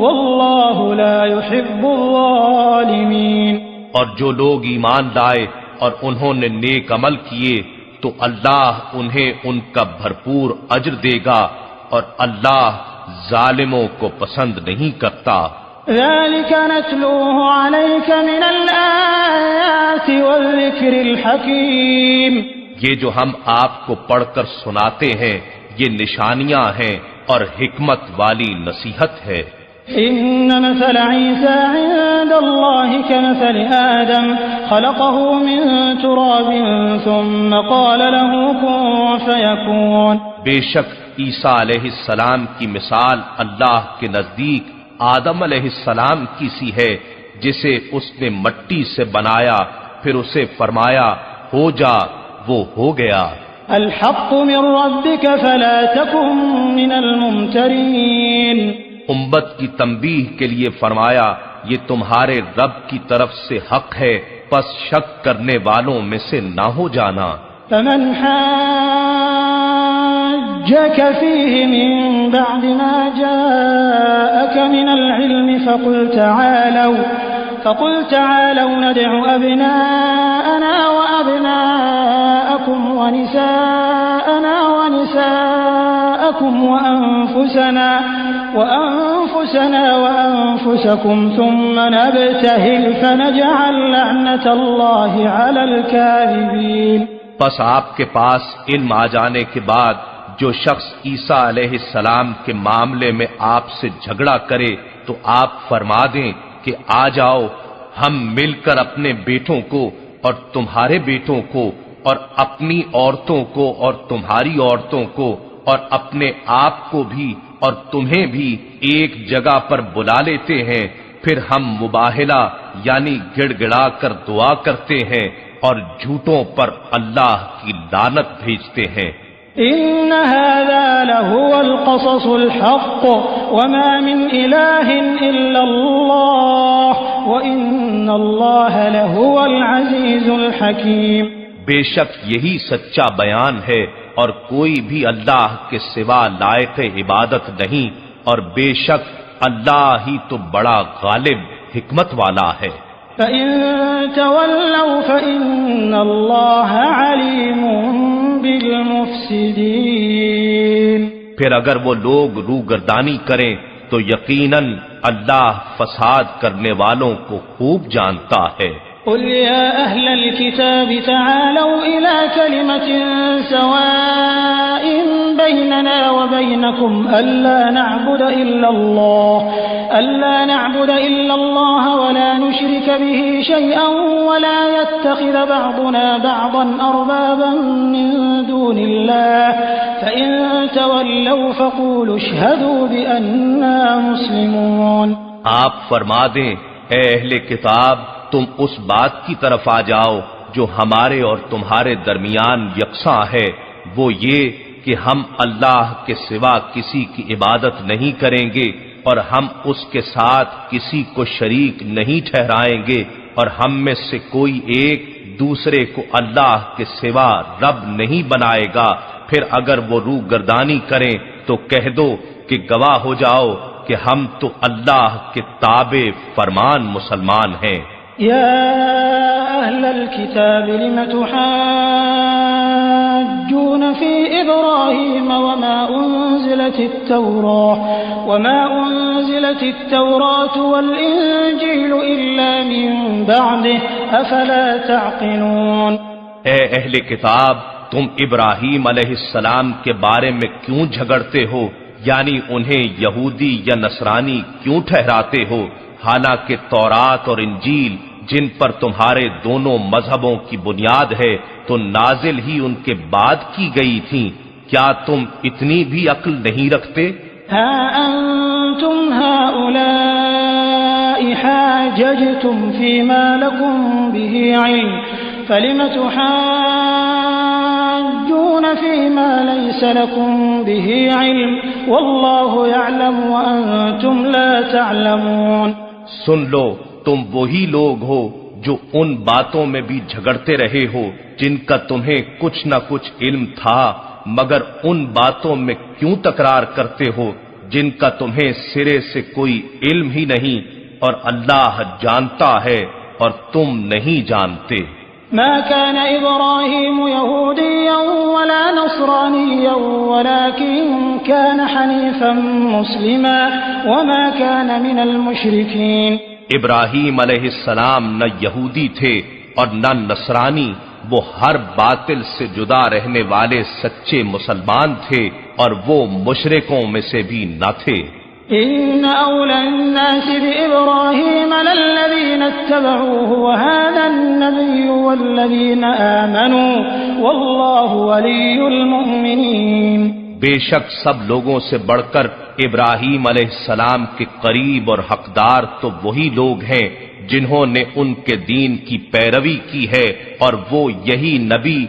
والله لا يحب الظالمين۔ اور جو لوگ ایمان لائے اور انہوں نے نیک عمل کیے تو اللہ انہیں ان کا بھرپور اجر دے گا اور اللہ ظالموں کو پسند نہیں کرتا۔ ذلك نتلوه عليك من الآيات والذكر الحكيم۔ یہ جو ہم آپ کو پڑھ کر سناتے ہیں یہ نشانیاں ہیں اور حکمت والی نصیحت ہے۔ ان مثل عیسیٰ عند اللہ كمثل آدم خلقه من تراب ثم قال له كن فيكون۔ بے شک عیسیٰ علیہ السلام کی مثال اللہ کے نزدیک آدم علیہ السلام کی سی ہے، جسے اس نے مٹی سے بنایا پھر اسے فرمایا ہو جا، وہ ہو گیا۔ الحق من ربك فلا تكن من الممترين۔ امت کی تنبیہ کے لیے فرمایا یہ تمہارے رب کی طرف سے حق ہے، پس شک کرنے والوں میں سے نہ ہو جانا۔ فمن حاجك فيه من بعد ما جاءك من العلم فقل تعالوا ندع أبناءنا وأبناءكم ونساءنا ونساءكم وأنفسنا وأنفسكم ثم نبتهل فنجعل لعنة الله على الكاذبين۔ پس آپ کے پاس علم آ جانے کے بعد جو شخص عیسیٰ علیہ السلام کے معاملے میں آپ سے جھگڑا کرے تو آپ فرما دیں کہ آ جاؤ، ہم مل کر اپنے بیٹوں کو اور تمہارے بیٹوں کو اور اپنی عورتوں کو اور تمہاری عورتوں کو اور اپنے آپ کو بھی اور تمہیں بھی ایک جگہ پر بلا لیتے ہیں، پھر ہم مباہلہ یعنی گڑ گڑا کر دعا کرتے ہیں اور جھوٹوں پر اللہ کی لعنت بھیجتے ہیں۔ إن هذا لهو القصص الحق وما من إله إلا الله وإن الله لهو العزيز الحكيم۔ بے شک یہی سچا بیان ہے اور کوئی بھی اللہ کے سوا لائق عبادت نہیں، اور بے شک اللہ ہی تو بڑا غالب حکمت والا ہے۔ فإن تولوا فإن الله عليم بالمفسدين۔ پھر اگر وہ لوگ روگردانی کریں تو یقیناً اللہ فساد کرنے والوں کو خوب جانتا ہے۔ قل يا أهل الكتاب تعالوا إلى كلمة سواء بيننا وبينكم ألا نعبد إلا الله ولا نشرك به شيئا ولا يتخذ بعضنا بعضا أربابا من دون الله فإن تولوا فقولوا اشهدوا بأننا مسلمون۔ آپ فرما دیں اے اہل کتاب تم اس بات کی طرف آ جاؤ جو ہمارے اور تمہارے درمیان یکساں ہے، وہ یہ کہ ہم اللہ کے سوا کسی کی عبادت نہیں کریں گے اور ہم اس کے ساتھ کسی کو شریک نہیں ٹھہرائیں گے، اور ہم میں سے کوئی ایک دوسرے کو اللہ کے سوا رب نہیں بنائے گا۔ پھر اگر وہ روگردانی کریں تو کہہ دو کہ گواہ ہو جاؤ کہ ہم تو اللہ کے تابع فرمان مسلمان ہیں۔ يا أهل الكتاب لم تحاجون في إبراهيم وما أنزلت التوراة والإنجيل إلا من بعده أفلا تعقلون۔ اے اہل کتاب تم ابراہیم علیہ السلام کے بارے میں کیوں جھگڑتے ہو، یعنی انہیں یہودی یا نصرانی کیوں ٹھہراتے ہو، حالانکہ تورات اور انجیل جن پر تمہارے دونوں مذہبوں کی بنیاد ہے تو نازل ہی ان کے بعد کی گئی تھیں، کیا تم اتنی بھی عقل نہیں رکھتے؟ ها أنتم هؤلاء حاججتم فيما لكم به علم فلم تحاجون فيما ليس لكم به علم والله يعلم وأنتم لا تعلمون۔ سن لو تم وہی لوگ ہو جو ان باتوں میں بھی جھگڑتے رہے ہو جن کا تمہیں کچھ نہ کچھ علم تھا، مگر ان باتوں میں کیوں تکرار کرتے ہو جن کا تمہیں سرے سے کوئی علم ہی نہیں، اور اللہ جانتا ہے اور تم نہیں جانتے۔ ما كان إبراهيم يهوديا ولا نصرانيا ولكن كان حنيفا مسلما وما كان من المشركين۔ ابراہیم علیہ السلام نہ یہودی تھے اور نہ نصرانی، وہ ہر باطل سے جدا رہنے والے سچے مسلمان تھے اور وہ مشرکوں میں سے بھی نہ تھے۔ إن أولى الناس بإبراهيم للذين اتبعوه وهذا النبي والذين آمنوا والله ولي المؤمنين۔ بے شک سب لوگوں سے بڑھ کر ابراہیم علیہ السلام کے قریب اور حقدار تو وہی لوگ ہیں جنہوں نے ان کے دین کی پیروی کی ہے، اور وہ یہی نبی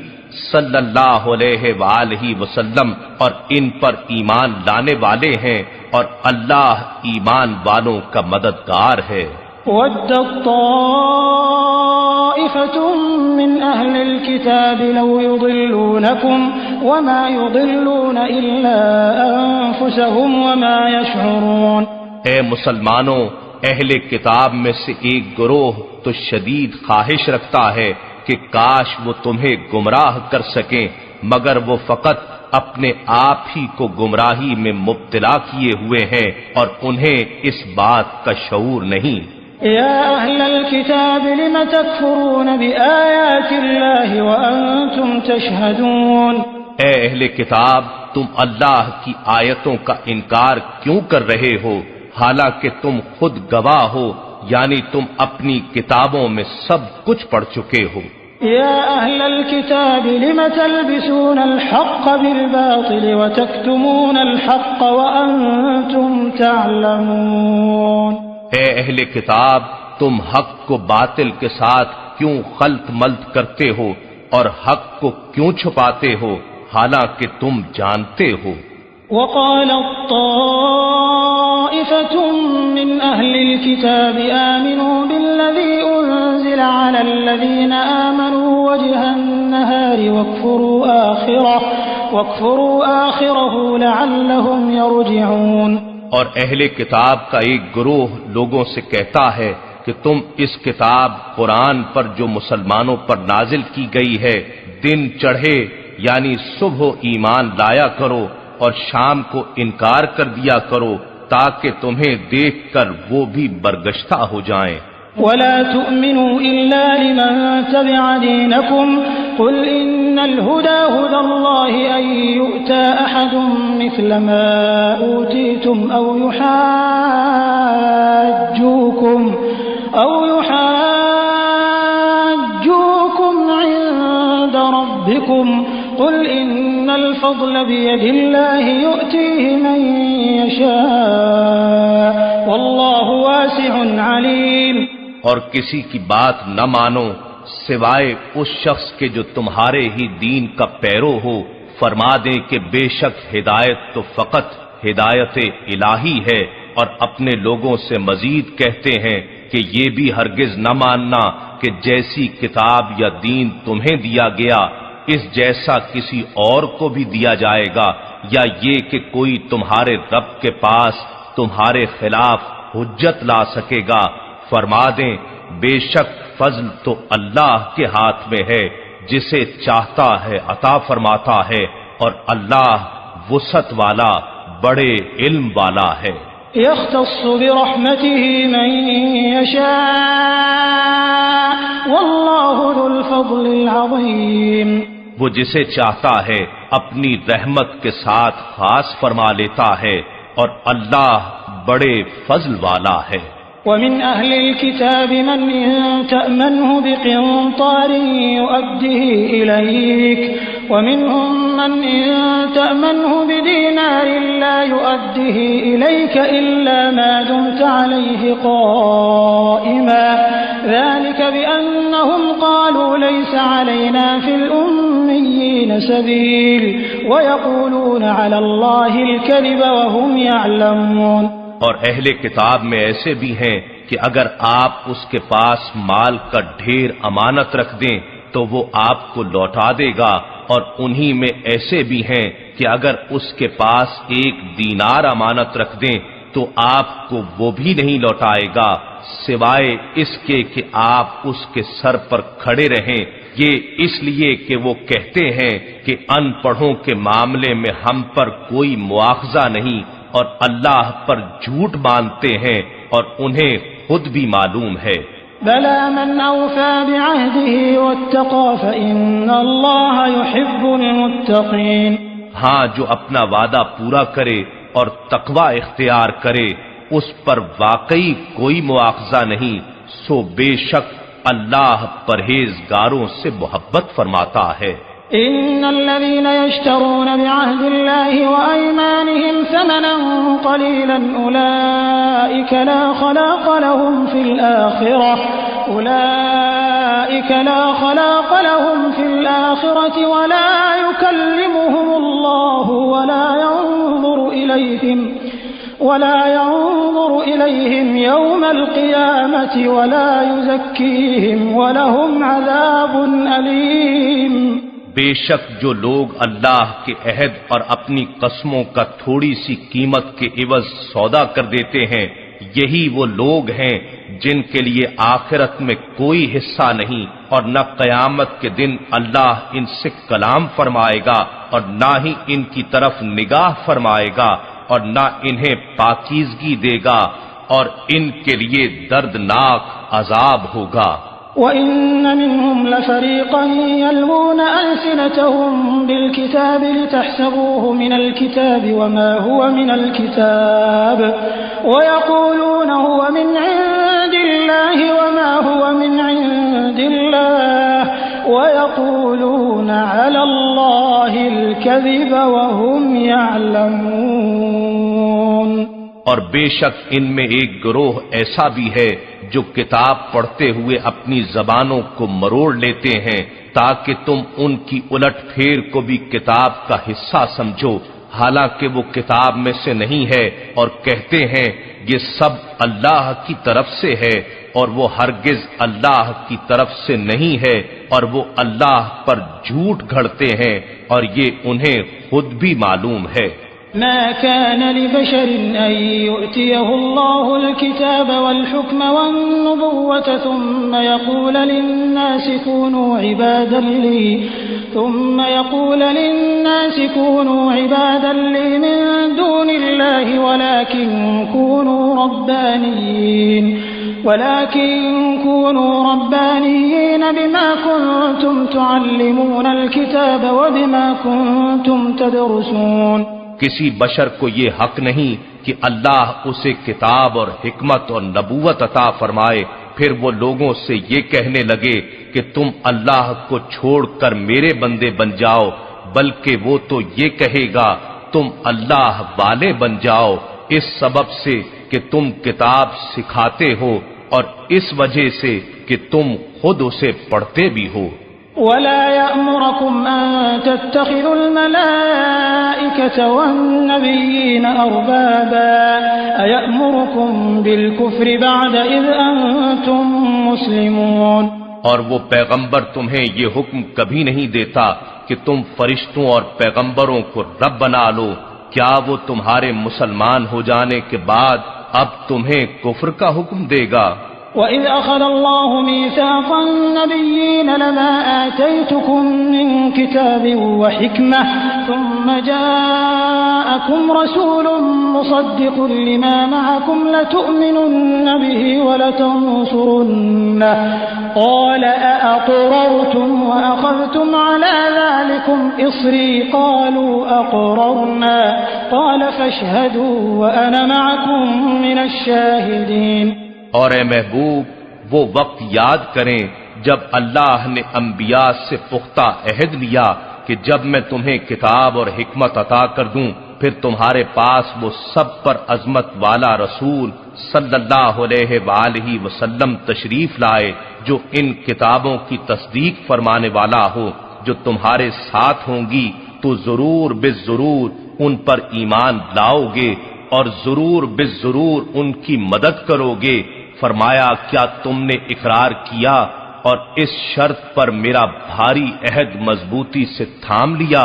صلی اللہ علیہ وآلہ وسلم اور ان پر ایمان لانے والے ہیں، اور اللہ ایمان والوں کا مددگار ہے۔ وَدَّت طَّائِفَةٌ مِّنْ أَهْلِ الْكِتَابِ لَوْ يُضِلُّونَكُمْ وَمَا يُضِلُّونَ إِلَّا أَنفُسَهُمْ وَمَا يَشْعُرُونَ۔ اے مسلمانوں، اہل کتاب میں سے ایک گروہ تو شدید خواہش رکھتا ہے کہ کاش وہ تمہیں گمراہ کر سکیں، مگر وہ فقط اپنے آپ ہی کو گمراہی میں مبتلا کیے ہوئے ہیں اور انہیں اس بات کا شعور نہیں۔ یا اہل الکتاب لم تکفرون بآیات اللہ وانتم تشہدون۔ اے اہل کتاب، تم اللہ کی آیتوں کا انکار کیوں کر رہے ہو حالانکہ تم خود گواہ ہو، یعنی تم اپنی کتابوں میں سب کچھ پڑھ چکے ہو۔ یا اہل الکتاب لم تلبسون الحق بالباطل وتکتمون الحق وانتم تعلمون۔ اے اہل کتاب، تم حق کو باطل کے ساتھ کیوں خلط ملط کرتے ہو اور حق کو کیوں چھپاتے ہو حالانکہ تم جانتے ہو۔ وقالت طائفة من أهل الكتاب آمنوا بالذي أنزل على الذين آمنوا وجه النهار واكفروا آخره لعلهم يرجعون۔ اور اہل کتاب کا ایک گروہ لوگوں سے کہتا ہے کہ تم اس کتاب قرآن پر جو مسلمانوں پر نازل کی گئی ہے دن چڑھے یعنی صبح ایمان لایا کرو اور شام کو انکار کر دیا کرو تاکہ تمہیں دیکھ کر وہ بھی برگشتہ ہو جائیں۔ ولا تؤمنوا إلا لمن تبع دينكم قل إن الهدى هدى الله أن يؤتى أحد مثل ما أوتيتم أو يحاجوكم عند ربكم قل إن الفضل بيد الله يؤتيه من يشاء والله واسع عليم۔ اور کسی کی بات نہ مانو سوائے اس شخص کے جو تمہارے ہی دین کا پیرو ہو، فرما دیں کہ بے شک ہدایت تو فقط ہدایت الہی ہے، اور اپنے لوگوں سے مزید کہتے ہیں کہ یہ بھی ہرگز نہ ماننا کہ جیسی کتاب یا دین تمہیں دیا گیا اس جیسا کسی اور کو بھی دیا جائے گا، یا یہ کہ کوئی تمہارے رب کے پاس تمہارے خلاف حجت لا سکے گا۔ فرما دیں بے شک فضل تو اللہ کے ہاتھ میں ہے، جسے چاہتا ہے عطا فرماتا ہے، اور اللہ وسعت والا بڑے علم والا ہے۔ يختص برحمته من يشاء والله ذو الفضل العظيم۔ وہ جسے چاہتا ہے اپنی رحمت کے ساتھ خاص فرما لیتا ہے، اور اللہ بڑے فضل والا ہے۔ ومن أهل الكتاب من إن تأمنه بقنطار يؤده إليك ومنهم من إن تأمنه بدينار لا يؤده إليك إلا ما دمت عليه قائما ذلك بأنهم قالوا ليس علينا في الأميين سبيل ويقولون على الله الكذب وهم يعلمون۔ اور اہل کتاب میں ایسے بھی ہیں کہ اگر آپ اس کے پاس مال کا ڈھیر امانت رکھ دیں تو وہ آپ کو لوٹا دے گا، اور انہی میں ایسے بھی ہیں کہ اگر اس کے پاس 1 دینار امانت رکھ دیں تو آپ کو وہ بھی نہیں لوٹائے گا سوائے اس کے کہ آپ اس کے سر پر کھڑے رہیں، یہ اس لیے کہ وہ کہتے ہیں کہ ان پڑھوں کے معاملے میں ہم پر کوئی مواخذہ نہیں، اور اللہ پر جھوٹ مانتے ہیں اور انہیں خود بھی معلوم ہے۔ بلى من أوفى بعهده واتقى فإن الله يحب المتقين۔ ہاں، جو اپنا وعدہ پورا کرے اور تقوی اختیار کرے اس پر واقعی کوئی مواخذہ نہیں، سو بے شک اللہ پرہیزگاروں سے محبت فرماتا ہے۔ إن الذين يشترون بعهد الله وأيمانهم ثمنا قليلا أولئك لا خلاق لهم في الآخرة أولئك لا خلاق لهم في الآخرة ولا يكلمهم الله ولا ينظر إليهم يوم القيامة ولا يزكيهم ولهم عذاب أليم۔ بے شک جو لوگ اللہ کے عہد اور اپنی قسموں کا تھوڑی سی قیمت کے عوض سودا کر دیتے ہیں، یہی وہ لوگ ہیں جن کے لیے آخرت میں کوئی حصہ نہیں، اور نہ قیامت کے دن اللہ ان سے کلام فرمائے گا اور نہ ہی ان کی طرف نگاہ فرمائے گا اور نہ انہیں پاکیزگی دے گا، اور ان کے لیے دردناک عذاب ہوگا۔ وَإِنَّ مِنْهُمْ لَفَرِيقًا يَلْوُونَ أَلْسِنَتَهُم بِالْكِتَابِ لِتَحْسَبُوهُ مِنَ الْكِتَابِ وَمَا هُوَ مِنَ الْكِتَابِ وَيَقُولُونَ هُوَ مِنْ عِندِ اللَّهِ وَمَا هُوَ مِنْ عِندِ اللَّهِ وَيَقُولُونَ عَلَى اللَّهِ الْكَذِبَ وَهُمْ يَعْلَمُونَ۔ اور بے شک ان میں ایک گروہ ایسا بھی ہے جو کتاب پڑھتے ہوئے اپنی زبانوں کو مروڑ لیتے ہیں تاکہ تم ان کی الٹ پھیر کو بھی کتاب کا حصہ سمجھو، حالانکہ وہ کتاب میں سے نہیں ہے، اور کہتے ہیں یہ سب اللہ کی طرف سے ہے، اور وہ ہرگز اللہ کی طرف سے نہیں ہے، اور وہ اللہ پر جھوٹ گھڑتے ہیں اور یہ انہیں خود بھی معلوم ہے۔ ما كان لبشر أن يؤتيه الله الكتاب والحكم والنبوة ثم يقول للناس كونوا عبادا لي من دون الله ولكن كونوا ربانيين بما كنتم تعلمون الكتاب وبما كنتم تدرسون۔ کسی بشر کو یہ حق نہیں کہ اللہ اسے کتاب اور حکمت اور نبوت عطا فرمائے پھر وہ لوگوں سے یہ کہنے لگے کہ تم اللہ کو چھوڑ کر میرے بندے بن جاؤ، بلکہ وہ تو یہ کہے گا تم اللہ والے بن جاؤ، اس سبب سے کہ تم کتاب سکھاتے ہو اور اس وجہ سے کہ تم خود اسے پڑھتے بھی ہو۔ ولا يأمركم أن تتخذوا الملائكة والنبيين أربابا أيأمركم بالكفر بعد إذ أنتم مسلمون۔ اور وہ پیغمبر تمہیں یہ حکم کبھی نہیں دیتا کہ تم فرشتوں اور پیغمبروں کو رب بنا لو، کیا وہ تمہارے مسلمان ہو جانے کے بعد اب تمہیں کفر کا حکم دے گا؟ وَإِذْ أَخَذَ اللَّهُ مِيثَاقَ النَّبِيِّينَ لَمَا آتَيْتُكُم مِّن كِتَابٍ وَحِكْمَةٍ ثُمَّ جَاءَكُمْ رَسُولٌ مُّصَدِّقٌ لِّمَا مَعَكُمْ لَتُؤْمِنُنَّ بِهِ وَلَتَنصُرُنَّهُ قَالَ أَأَقْرَرْتُمْ وَأَخَذْتُمْ عَلَىٰ ذَلِكُمْ إِصْرِي قَالُوا أَقْرَرْنَا قَالَ فَاشْهَدُوا وَأَنَا مَعَكُم مِّنَ الشَّاهِدِينَ۔ اور اے محبوب وہ وقت یاد کریں جب اللہ نے انبیاء سے پختہ عہد لیا کہ جب میں تمہیں کتاب اور حکمت عطا کر دوں پھر تمہارے پاس وہ سب پر عظمت والا رسول صلی اللہ علیہ وآلہ وسلم تشریف لائے جو ان کتابوں کی تصدیق فرمانے والا ہو جو تمہارے ساتھ ہوں گی، تو ضرور بالضرور ان پر ایمان لاؤ گے اور ضرور بالضرور ان کی مدد کرو گے۔ فرمایا کیا تم نے اقرار کیا اور اس شرط پر میرا بھاری عہد مضبوطی سے تھام لیا؟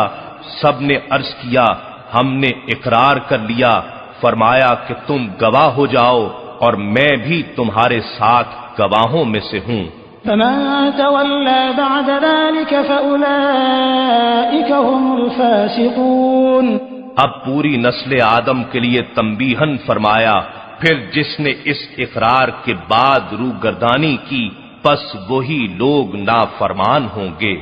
سب نے عرض کیا ہم نے اقرار کر لیا۔ فرمایا کہ تم گواہ ہو جاؤ اور میں بھی تمہارے ساتھ گواہوں میں سے ہوں۔ فمن تولى بعد ذلك فأولئك هم الفاسقون۔ اب پوری نسل آدم کے لیے تنبیہن فرمایا پھر جس نے اس اقرار کے بعد روگردانی کی پس وہی لوگ نافرمان ہوں گے۔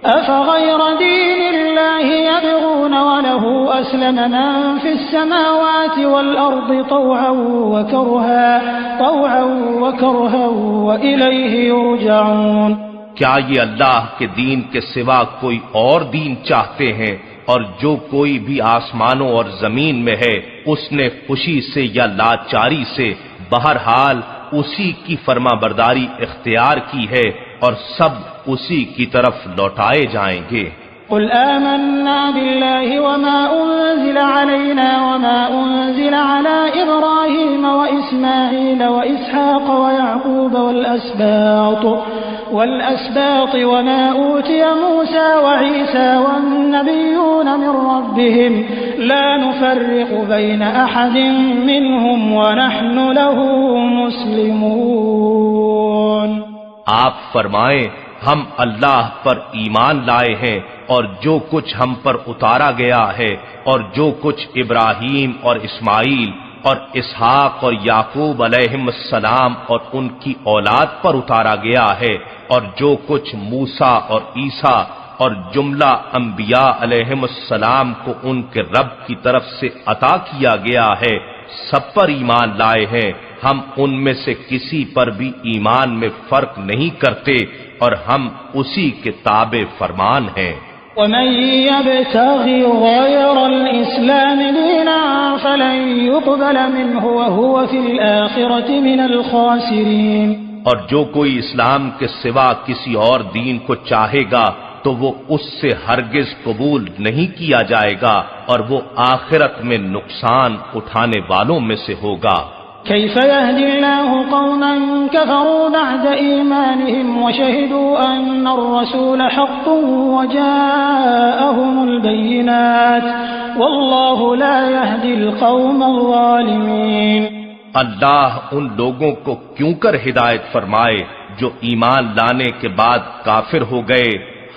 أفغير دين الله يبغون وله أسلم من في السماوات والأرض طوعا وكرها وإليه يرجعون۔ کیا یہ اللہ کے دین کے سوا کوئی اور دین چاہتے ہیں؟ اور جو کوئی بھی آسمانوں اور زمین میں ہے اس نے خوشی سے یا لاچاری سے بہرحال اسی کی فرما برداری اختیار کی ہے اور سب اسی کی طرف لوٹائے جائیں گے۔ قل آمنا بالله وما أنزل علينا وما أنزل على إبراهيم وإسماعيل وإسحاق ويعقوب والأسباط وما أوتي موسى وعيسى والنبيون من ربهم لا نفرق بين أحد منهم ونحن له مسلمون۔ آپ فرمائیں ہم اللہ پر ایمان لائے ہیں اور جو کچھ ہم پر اتارا گیا ہے اور جو کچھ ابراہیم اور اسماعیل اور اسحاق اور یعقوب علیہم السلام اور ان کی اولاد پر اتارا گیا ہے اور جو کچھ موسیٰ اور عیسیٰ اور جملہ انبیاء علیہم السلام کو ان کے رب کی طرف سے عطا کیا گیا ہے، سب پر ایمان لائے ہیں۔ ہم ان میں سے کسی پر بھی ایمان میں فرق نہیں کرتے اور ہم اسی کے تابع فرمان ہیں۔ ومن يبتغ غير الإسلام دينا فلن يقبل منه وهو في الآخرة من الخاسرين۔ اور جو کوئی اسلام کے سوا کسی اور دین کو چاہے گا تو وہ اس سے ہرگز قبول نہیں کیا جائے گا اور وہ آخرت میں نقصان اٹھانے والوں میں سے ہوگا۔ كيف يهدي الله قوما كفروا بعد إيمانهم وشهدوا أن الرسول حق وجاءهم البينات والله لا يهدي القوم الظالمين۔ اللہ ان لوگوں کو کیوں کر ہدایت فرمائے جو ایمان لانے کے بعد کافر ہو گئے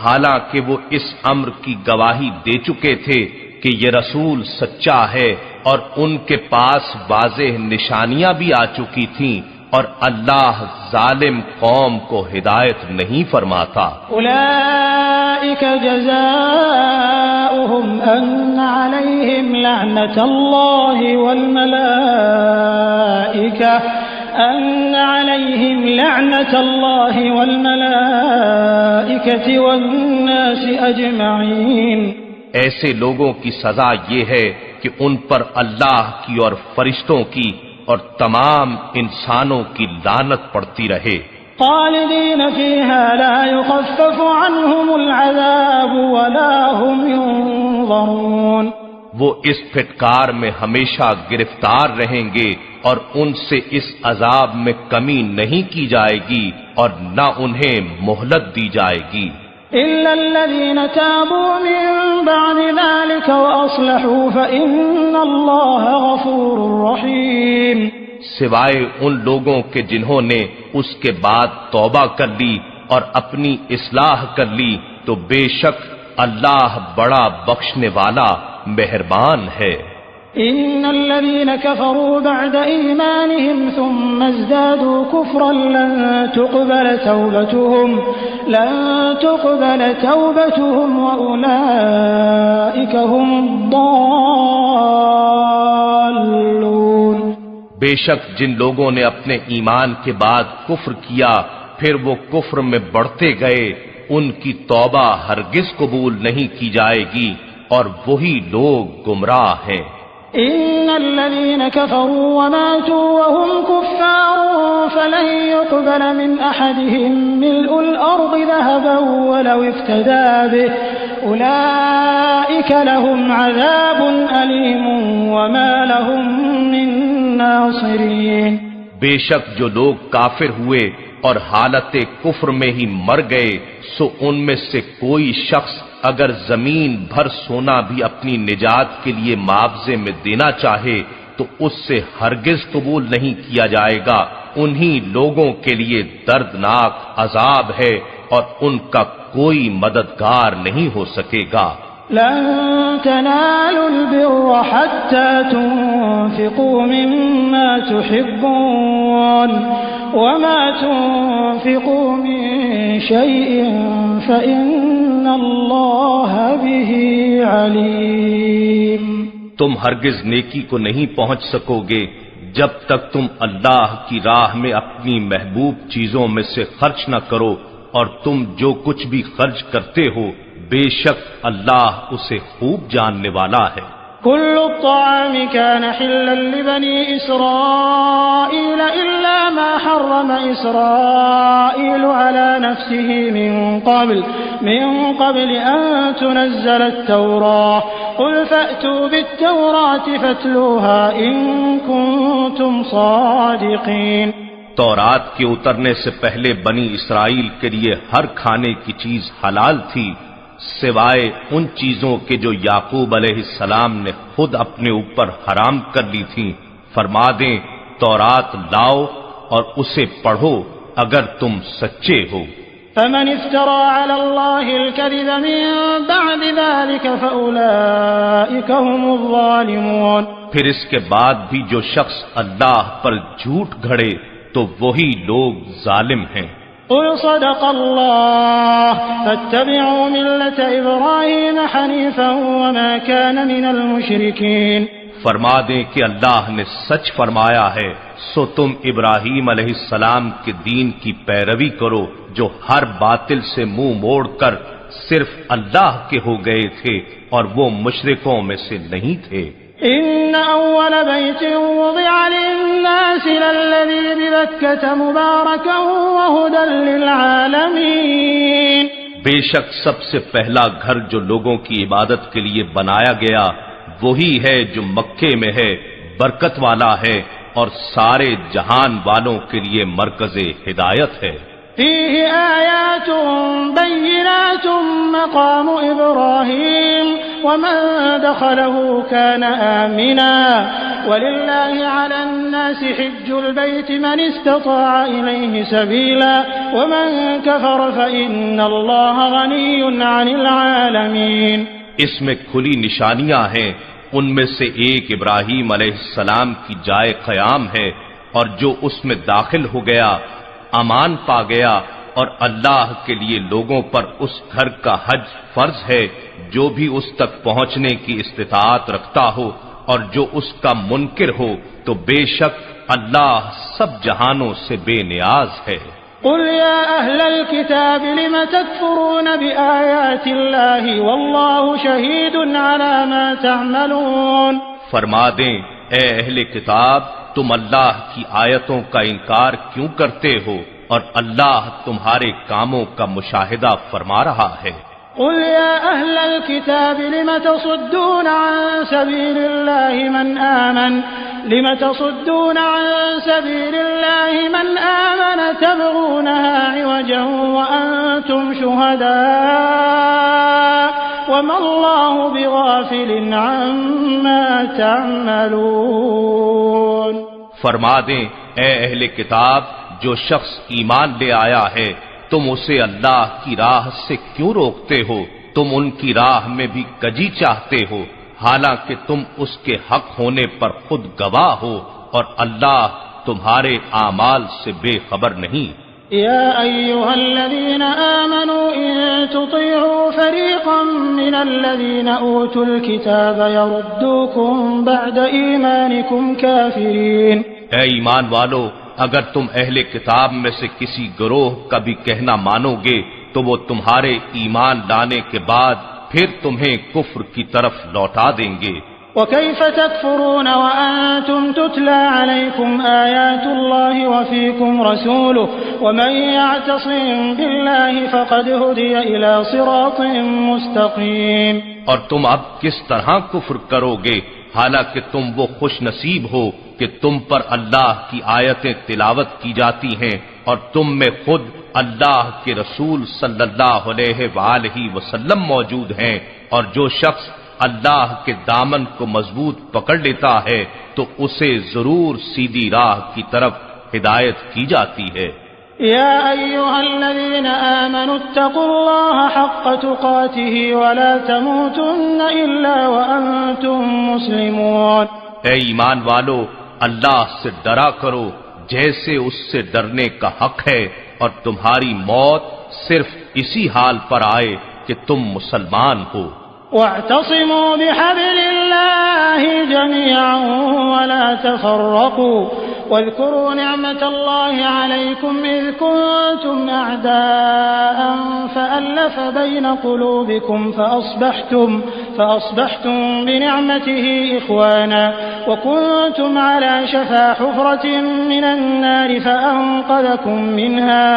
حالانکہ وہ اس امر کی گواہی دے چکے تھے کہ یہ رسول سچا ہے اور ان کے پاس واضح نشانیاں بھی آ چکی تھیں اور اللہ ظالم قوم کو ہدایت نہیں فرماتا۔ اولئک جزاؤہم ان علیہم لعنت اللہ والملائکۃ والناس اجمعین۔ ایسے لوگوں کی سزا یہ ہے کہ ان پر اللہ کی اور فرشتوں کی اور تمام انسانوں کی لعنت پڑتی رہے۔ خالدین فیہا لا یخفف عنہم العذاب ولا هم ینظرون۔ وہ اس پھٹکار میں ہمیشہ گرفتار رہیں گے اور ان سے اس عذاب میں کمی نہیں کی جائے گی اور نہ انہیں مہلت دی جائے گی۔ إلا الذين تابوا من بعد ذلك وأصلحوا فإن الله غفور رحيم۔ سوائے ان لوگوں کے جنہوں نے اس کے بعد توبہ کر لی اور اپنی اصلاح کر لی تو بے شک اللہ بڑا بخشنے والا مہربان ہے۔ إن الذين كفروا بعد إيمانهم ثم ازدادوا كفرا لن تقبل توبتهم وأولئك هم الضالون۔ بے شک جن لوگوں نے اپنے ایمان کے بعد کفر کیا پھر وہ کفر میں بڑھتے گئے ان کی توبہ ہرگز قبول نہیں کی جائے گی اور وہی لوگ گمراہ ہیں۔ إن الذين كفروا وماتوا وهم كفار فلن يقبل من أحدهم ملء الأرض ذهبا ولو افتدى به أولئك لهم عذاب أليم وما لهم من ناصرين۔ بے شک جو لوگ کافر ہوئے اور حالت کفر میں ہی مر گئے سو ان میں سے کوئی شخص اگر زمین بھر سونا بھی اپنی نجات کے لیے معاوضے میں دینا چاہے تو اس سے ہرگز قبول نہیں کیا جائے گا۔ انہی لوگوں کے لیے دردناک عذاب ہے اور ان کا کوئی مددگار نہیں ہو سکے گا۔ لن تنالوا البر حتى تنفقوا مما تحبون وما تنفقوا من شيء فإن الله به عليم۔ تم ہرگز نیکی کو نہیں پہنچ سکو گے جب تک تم اللہ کی راہ میں اپنی محبوب چیزوں میں سے خرچ نہ کرو اور تم جو کچھ بھی خرچ کرتے ہو بے شک اللہ اسے خوب جاننے والا ہے۔ كل الطعام كان حلا لبني إسرائيل إلا ما حرم إسرائيل على نفسه من قبل أن تنزل التوراة قل فأتوا بالتوراة فاتلوها إن كنتم صادقين۔ تورات کے اترنے سے پہلے بنی اسرائیل کے لیے ہر کھانے کی چیز حلال تھی سوائے ان چیزوں کے جو یعقوب علیہ السلام نے خود اپنے اوپر حرام کر لی تھیں۔ فرما دیں تورات لاؤ اور اسے پڑھو اگر تم سچے ہو۔ فمن افترى على الله الكذب من بعد ذلك فأولئك هم الظالمون۔ پھر اس کے بعد بھی جو شخص اللہ پر جھوٹ گھڑے تو وہی لوگ ظالم ہیں۔ قل صدق الله فاتبعوا ملة إبراهيم حنيفا وما كان من المشركين۔ فرما دیں کہ اللہ نے سچ فرمایا ہے سو تم ابراہیم علیہ السلام کے دین کی پیروی کرو جو ہر باطل سے منہ موڑ کر صرف اللہ کے ہو گئے تھے اور وہ مشرکوں میں سے نہیں تھے۔ إن أول بيت وضع للناس للذي ببكة مباركا وهدى للعالمين۔ بے شک سب سے پہلا گھر جو لوگوں کی عبادت کے لیے بنایا گیا وہی ہے جو مکے میں ہے، برکت والا ہے اور سارے جہان والوں کے لیے مرکز ہدایت ہے۔ فيه آيات بينات مقام إبراهيم ومن دخله كان آمنا ولله على الناس حج البيت من استطاع إليه سبيلا ومن كفر فإن الله غني عن العالمين۔ اس میں کھلی نشانیاں ہیں، ان میں سے ایک ابراہیم علیہ السلام کی جائے قیام ہے، اور جو اس میں داخل ہو گیا امان پا گیا، اور اللہ کے لیے لوگوں پر اس گھر کا حج فرض ہے جو بھی اس تک پہنچنے کی استطاعت رکھتا ہو، اور جو اس کا منکر ہو تو بے شک اللہ سب جہانوں سے بے نیاز ہے۔ قل يا أهل الكتاب لم تكفرون بآيات الله والله شهيد على ما تعملون۔ فرما دیں اے اہل کتاب تم اللہ کی آیتوں کا انکار کیوں کرتے ہو اور اللہ تمہارے کاموں کا مشاہدہ فرما رہا ہے۔ قل يا أهل الكتاب لم تصدون عن سبيل الله من آمن تبغونها عوجا وأنتم شهداء وما الله بغافل عما تعملون۔ فرما دیں اے اہل کتاب جو شخص ایمان لے آیا ہے تم اسے اللہ کی راہ سے کیوں روکتے ہو؟ تم ان کی راہ میں بھی کجی چاہتے ہو، حالانکہ تم اس کے حق ہونے پر خود گواہ ہو اور اللہ تمہارے اعمال سے بے خبر نہیں۔ يا أيها الذين آمنوا إن تطيعوا فريقا من الذين أوتوا الكتاب يردوكم بعد إيمانكم كافرين۔ اے ایمان والو اگر تم اہل کتاب میں سے کسی گروہ کا بھی کہنا مانو گے تو وہ تمہارے ایمان لانے کے بعد پھر تمہیں کفر کی طرف لوٹا دیں گے۔ وكيف تكفرون وأنتم تتلى عليكم آيات الله وفيكم رسوله ومن يعتصم بالله فقد هدي إلى صراط مستقيم۔ اور تم اب کس طرح کفر کرو گے حالانکہ تم وہ خوش نصیب ہو کہ تم پر اللہ کی آیتیں تلاوت کی جاتی ہیں اور تم میں خود اللہ کے رسول صلی اللہ علیہ وآلہ وسلم موجود ہیں، اور جو شخص اللہ کے دامن کو مضبوط پکڑ لیتا ہے تو اسے ضرور سیدھی راہ کی طرف ہدایت کی جاتی ہے۔ يا أيها الذين آمنوا اتقوا الله حق تقاته ولا تموتن إلا وأنتم مسلمون۔ اے ایمان والو اللہ سے ڈرا کرو جیسے اس سے ڈرنے کا حق ہے، اور تمہاری موت صرف اسی حال پر آئے کہ تم مسلمان ہو۔ واعتصموا بحبل الله جميعا ولا تفرقوا واذكروا نعمة الله عليكم إذ كنتم أعداء فألف بين قلوبكم فأصبحتم بنعمته إخوانا وكنتم على شفا حفرة من النار فأنقذكم منها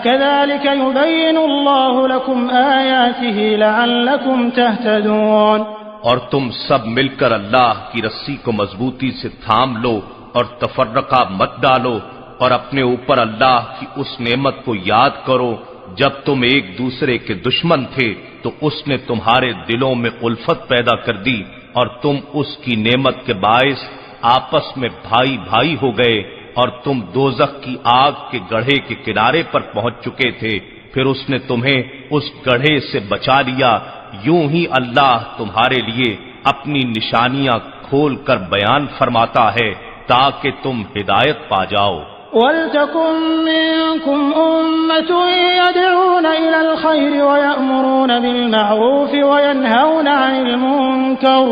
كذلك يبين الله لكم آياته لعلكم تهتدون۔ اور تم سب مل کر اللہ کی رسی کو مضبوطی سے تھام لو اور تفرقہ مت ڈالو، اور اپنے اوپر اللہ کی اس نعمت کو یاد کرو جب تم ایک دوسرے کے دشمن تھے تو اس نے تمہارے دلوں میں الفت پیدا کر دی اور تم اس کی نعمت کے باعث آپس میں بھائی بھائی ہو گئے، اور تم دوزخ کی آگ کے گڑھے کے کنارے پر پہنچ چکے تھے، پھر اس نے تمہیں اس گڑھے سے بچا لیا۔ یوں ہی اللہ تمہارے لیے اپنی نشانیاں کھول کر بیان فرماتا ہے تاکہ تم ہدایت پا جاؤ۔ وَلْتَكُن مِّنكُمْ أُمَّةٌ يَدْعُونَ إِلَى الْخَيْرِ وَيَأْمُرُونَ بِالْمَعْرُوفِ وَيَنْهَوْنَ عَنِ الْمُنكَرِ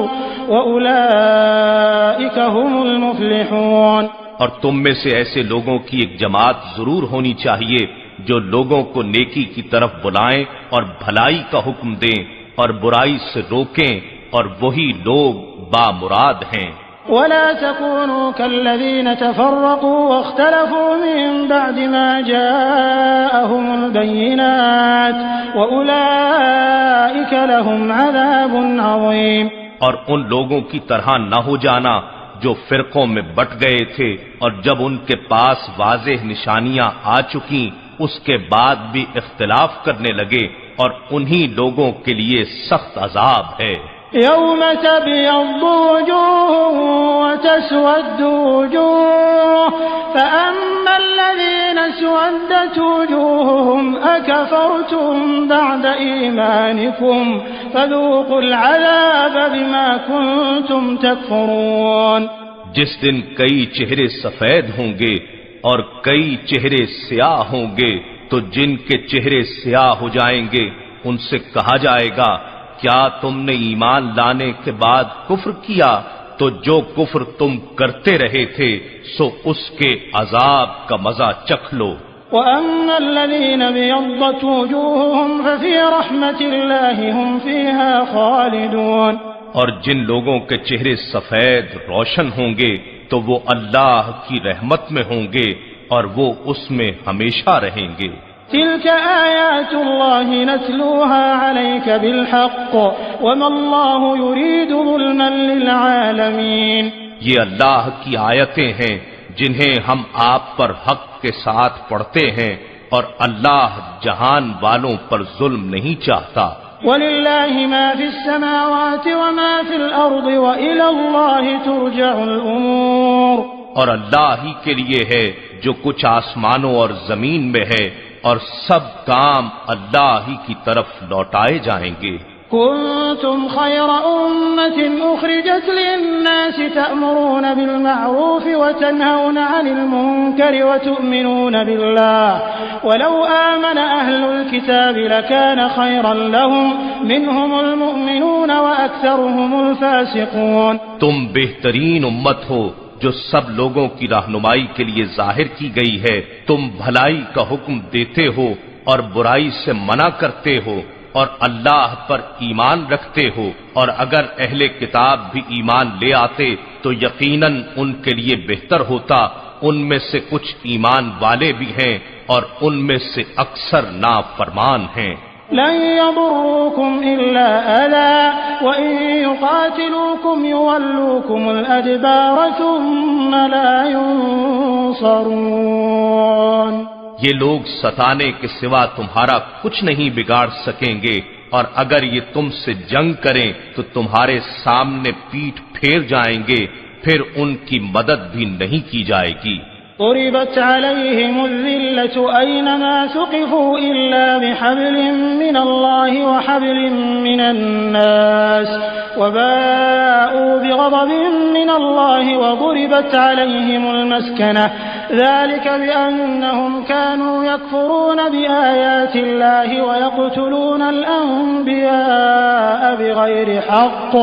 وَأُولَئِكَ هُمُ الْمُفْلِحُونَ۔ اور تم میں سے ایسے لوگوں کی ایک جماعت ضرور ہونی چاہیے جو لوگوں کو نیکی کی طرف بلائیں اور بھلائی کا حکم دیں اور برائی سے روکیں، اور وہی لوگ بامراد ہیں۔ ولا تكونوا كالذين تفرقوا واختلفوا من بعد ما جاءهم البينات وأولئك لهم عذاب عظيم۔ اور ان لوگوں کی طرح نہ ہو جانا جو فرقوں میں بٹ گئے تھے اور جب ان کے پاس واضح نشانیاں آ چکیں اس کے بعد بھی اختلاف کرنے لگے، اور انہی لوگوں کے لیے سخت عذاب ہے۔ يوم تبيض وجوه وتسود وجوه فأما الذين اسودت وجوههم أكفرتم بعد إيمانكم فذوقوا العذاب بما كنتم تكفرون۔ جس دن کئی چہرے سفید ہوں گے اور کئی چہرے سیاہ ہوں گے تو جن کے چہرے سیاہ ہو جائیں گے ان سے کہا جائے گا کیا تم نے ایمان لانے کے بعد کفر کیا؟ تو جو کفر تم کرتے رہے تھے سو اس کے عذاب کا مزہ چکھ لو۔ وَأَمَّا الَّذِينَ بِيَضَّتْ وُجُوهُهُمْ فَفِي رَحْمَةِ اللَّهِ هُمْ فِيهَا خَالِدُونَ۔ اور جن لوگوں کے چہرے سفید روشن ہوں گے تو وہ اللہ کی رحمت میں ہوں گے اور وہ اس میں ہمیشہ رہیں گے۔ تلك آيات الله نتلوها عليك بالحق وما الله يريد ظلما للعالمين۔ یہ اللہ کی آیتیں ہیں جنہیں ہم آپ پر حق کے ساتھ پڑھتے ہیں اور اللہ جہان والوں پر ظلم نہیں چاہتا۔ وَلِلَّهِ مَا فِي السَّمَاوَاتِ وَمَا فِي الْأَرْضِ وَإِلَى اللَّهِ تُرْجَعُ الْأُمُورُ۔ اور اللہ ہی کے لیے ہے جو کچھ آسمانوں اور زمین میں ہے، اور سب کام اللہ ہی کی طرف لوٹائے جائیں گے۔ كنتم خير أمة أخرجت للناس تأمرون بالمعروف وتنهون عن المنكر وتؤمنون بالله ولو آمن أهل الكتاب لكان خيرا لهم منهم المؤمنون وأكثرهم الفاسقون۔ تم بہترین امت ہو جو سب لوگوں کی رہنمائی کے لیے ظاہر کی گئی ہے، تم بھلائی کا حکم دیتے ہو اور برائی سے منع کرتے ہو اور اللہ پر ایمان رکھتے ہو، اور اگر اہل کتاب بھی ایمان لے آتے تو یقیناً ان کے لیے بہتر ہوتا۔ ان میں سے کچھ ایمان والے بھی ہیں اور ان میں سے اکثر نافرمان ہیں۔ لن يضروكم إلا أذى وإن يقاتلوكم يولوكم الأدبار ثم لا ينصرون۔ یہ لوگ ستانے کے سوا تمہارا کچھ نہیں بگاڑ سکیں گے، اور اگر یہ تم سے جنگ کریں تو تمہارے سامنے پیٹھ پھیر جائیں گے، پھر ان کی مدد بھی نہیں کی جائے گی۔ ضربت عليهم الذلة أينما ثقفوا إلا بحبل من الله وحبل من الناس وباءوا بغضب من الله وضربت عليهم المسكنة ذلك بأنهم كانوا يكفرون بآيات الله ويقتلون الأنبياء بغير حق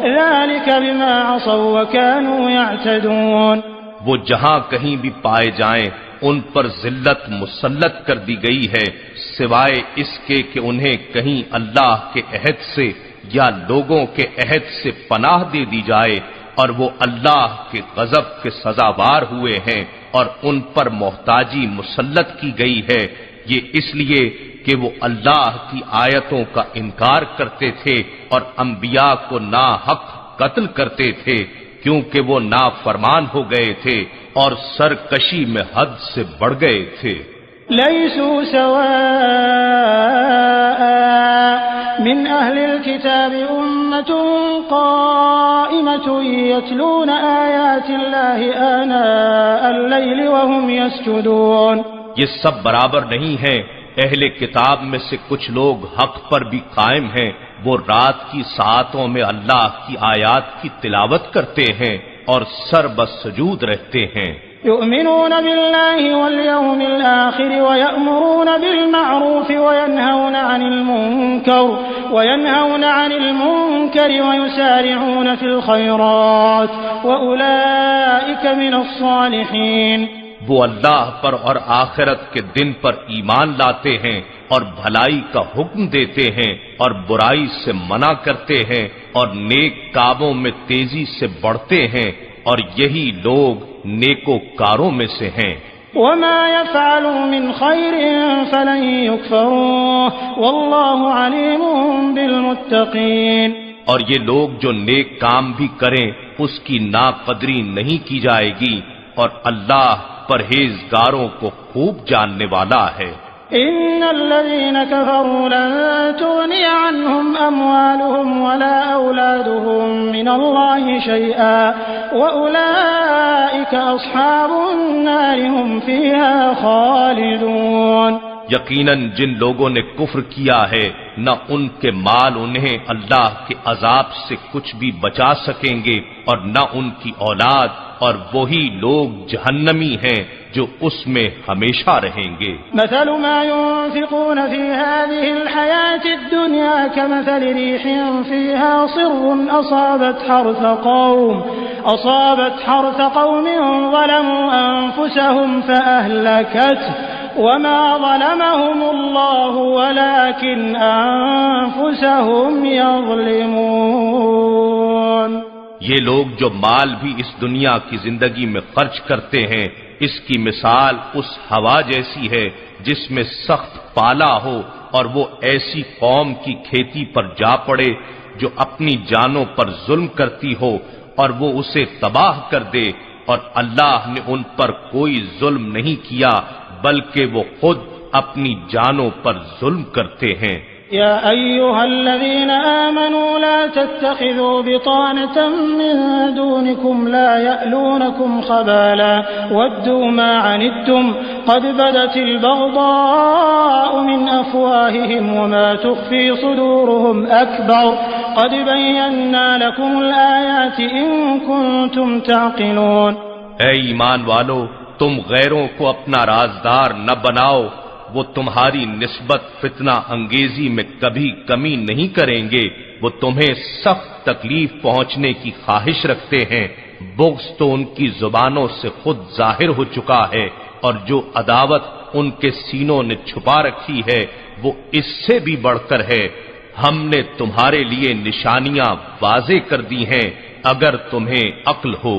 ذلك بما عصوا وكانوا يعتدون۔ وہ جہاں کہیں بھی پائے جائیں ان پر ذلت مسلط کر دی گئی ہے، سوائے اس کے کہ انہیں کہیں اللہ کے عہد سے یا لوگوں کے عہد سے پناہ دے دی جائے، اور وہ اللہ کے غضب کے سزاوار ہوئے ہیں، اور ان پر محتاجی مسلط کی گئی ہے، یہ اس لیے کہ وہ اللہ کی آیتوں کا انکار کرتے تھے اور انبیاء کو ناحق قتل کرتے تھے، کیونکہ وہ نافرمان ہو گئے تھے اور سرکشی میں حد سے بڑھ گئے تھے۔ ليسوا سواء من أهل الكتاب أمة قائمة يتلون آيات الله آناء الليل وهم يسجدون۔ یہ سب برابر نہیں ہیں، اہل کتاب میں سے کچھ لوگ حق پر بھی قائم ہیں، وہ رات کی ساعتوں میں اللہ کی آیات کی تلاوت کرتے ہیں اور سر بسجود رہتے ہیں۔ يؤمنون بالله واليوم الآخر ويأمرون بالمعروف وينهون عن المنكر ويسارعون في الخيرات وأولئك من الصالحين۔ وہ اللہ پر اور آخرت کے دن پر ایمان لاتے ہیں اور بھلائی کا حکم دیتے ہیں اور برائی سے منع کرتے ہیں اور نیک کاموں میں تیزی سے بڑھتے ہیں، اور یہی لوگ نیکوکاروں میں سے ہیں۔ وما يفعلوا من خير فلن يكفروه والله عليم بالمتقين۔ اور یہ لوگ جو نیک کام بھی کریں اس کی ناقدری نہیں کی جائے گی، اور اللہ پرہیزگاروں کو خوب جاننے والا ہے۔ ان الذين كفروا لن تغني عنهم اموالهم ولا اولادهم من الله شيئا واولئك اصحاب النار هم فيها خالدون۔ یقیناً جن لوگوں نے کفر کیا ہے نہ ان کے مال انہیں اللہ کے عذاب سے کچھ بھی بچا سکیں گے اور نہ ان کی اولاد، اور وہی لوگ جہنمی ہیں جو اس میں ہمیشہ رہیں گے۔ مثل ما ينفقون في هذه الحياة الدنيا كمثل ريح فيها صر أصابت حرث قوم ظلموا أنفسهم فأهلكته وما ظلمهم الله ولكن أنفسهم يظلمون۔ یہ لوگ جو مال بھی اس دنیا کی زندگی میں خرچ کرتے ہیں، اس کی مثال اس ہوا جیسی ہے جس میں سخت پالا ہو اور وہ ایسی قوم کی کھیتی پر جا پڑے جو اپنی جانوں پر ظلم کرتی ہو اور وہ اسے تباہ کر دے، اور اللہ نے ان پر کوئی ظلم نہیں کیا بلکہ وہ خود اپنی جانوں پر ظلم کرتے ہیں۔ يا أيها الذين آمنوا لا تتخذوا بطانة من دونكم لا يألونكم خبالا ودوا ما عنتم قد بدت البغضاء من أفواههم وما تخفي صدورهم أكبر قد بينا لكم الآيات إن كنتم تعقلون۔ اے ایمان والو، تم غیروں کو اپنا رازدار نہ بناؤ، وہ تمہاری نسبت فتنہ انگیزی میں کبھی کمی نہیں کریں گے، وہ تمہیں سخت تکلیف پہنچنے کی خواہش رکھتے ہیں، بغض تو ان کی زبانوں سے خود ظاہر ہو چکا ہے، اور جو عداوت ان کے سینوں نے چھپا رکھی ہے وہ اس سے بھی بڑھ کر ہے۔ ہم نے تمہارے لیے نشانیاں واضح کر دی ہیں اگر تمہیں عقل ہو۔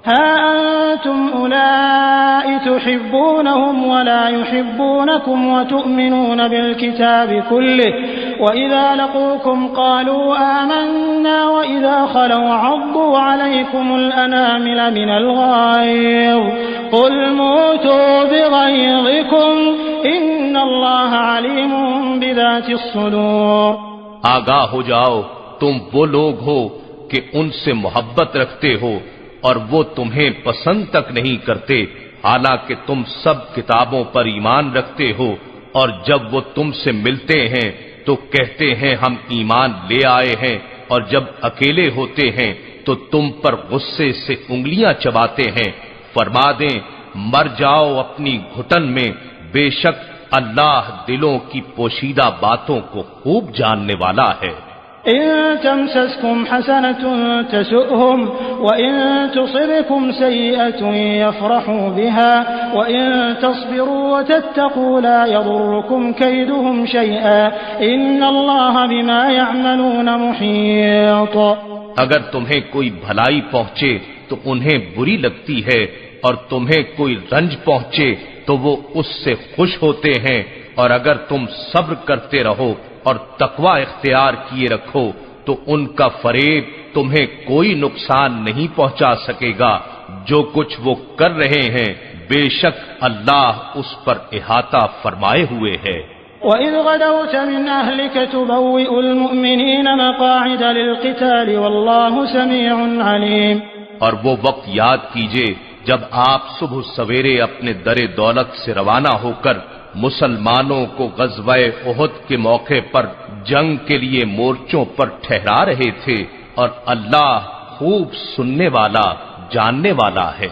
ها أنتم أولئك تحبونهم ولا يحبونكم وتؤمنون بالكتاب كله وإذا لقوكم قالوا آمنا وإذا خلوا عضوا عليكم الأنامل من الغيظ قل موتوا بغيظكم إن الله عليم بذات الصدور۔ آگاہ ہو جاؤ، تم وہ لوگ ہو کہ ان سے محبت رکھتے ہو اور وہ تمہیں پسند تک نہیں کرتے، حالانکہ تم سب کتابوں پر ایمان رکھتے ہو، اور جب وہ تم سے ملتے ہیں تو کہتے ہیں ہم ایمان لے آئے ہیں، اور جب اکیلے ہوتے ہیں تو تم پر غصے سے انگلیاں چباتے ہیں۔ فرما دیں مر جاؤ اپنی گھٹن میں، بے شک اللہ دلوں کی پوشیدہ باتوں کو خوب جاننے والا ہے۔ إن تمسسكم حسنة تسؤهم وإن تصبكم سيئة يفرحوا بها وإن تصبروا وتتقوا لا يضركم كيدهم شيئا إن الله بما يعملون محيط۔ اگر تمہیں کوئی بھلائی پہنچے تو انہیں بری لگتی ہے، اور تمہیں کوئی رنج پہنچے تو وہ اس سے خوش ہوتے ہیں، اور اگر تم صبر کرتے رہو اور تقوی اختیار کیے رکھو تو ان کا فریب تمہیں کوئی نقصان نہیں پہنچا سکے گا۔ جو کچھ وہ کر رہے ہیں بے شک اللہ اس پر احاطہ فرمائے ہوئے ہے۔ وَإِذْ غَدَوْتَ مِنْ أَهْلِكَ تُبَوِّئُ الْمُؤْمِنِينَ مَقَاعِدَ لِلْقِتَالِ وَاللَّهُ سَمِيعٌ عَلِيمٌ۔ اور وہ وقت یاد کیجئے جب آپ صبح سویرے اپنے در دولت سے روانہ ہو کر مسلمانوں کو غزوہ احد کے موقع پر جنگ کے لیے مورچوں پر ٹھہرا رہے تھے، اور اللہ خوب سننے والا جاننے والا ہے۔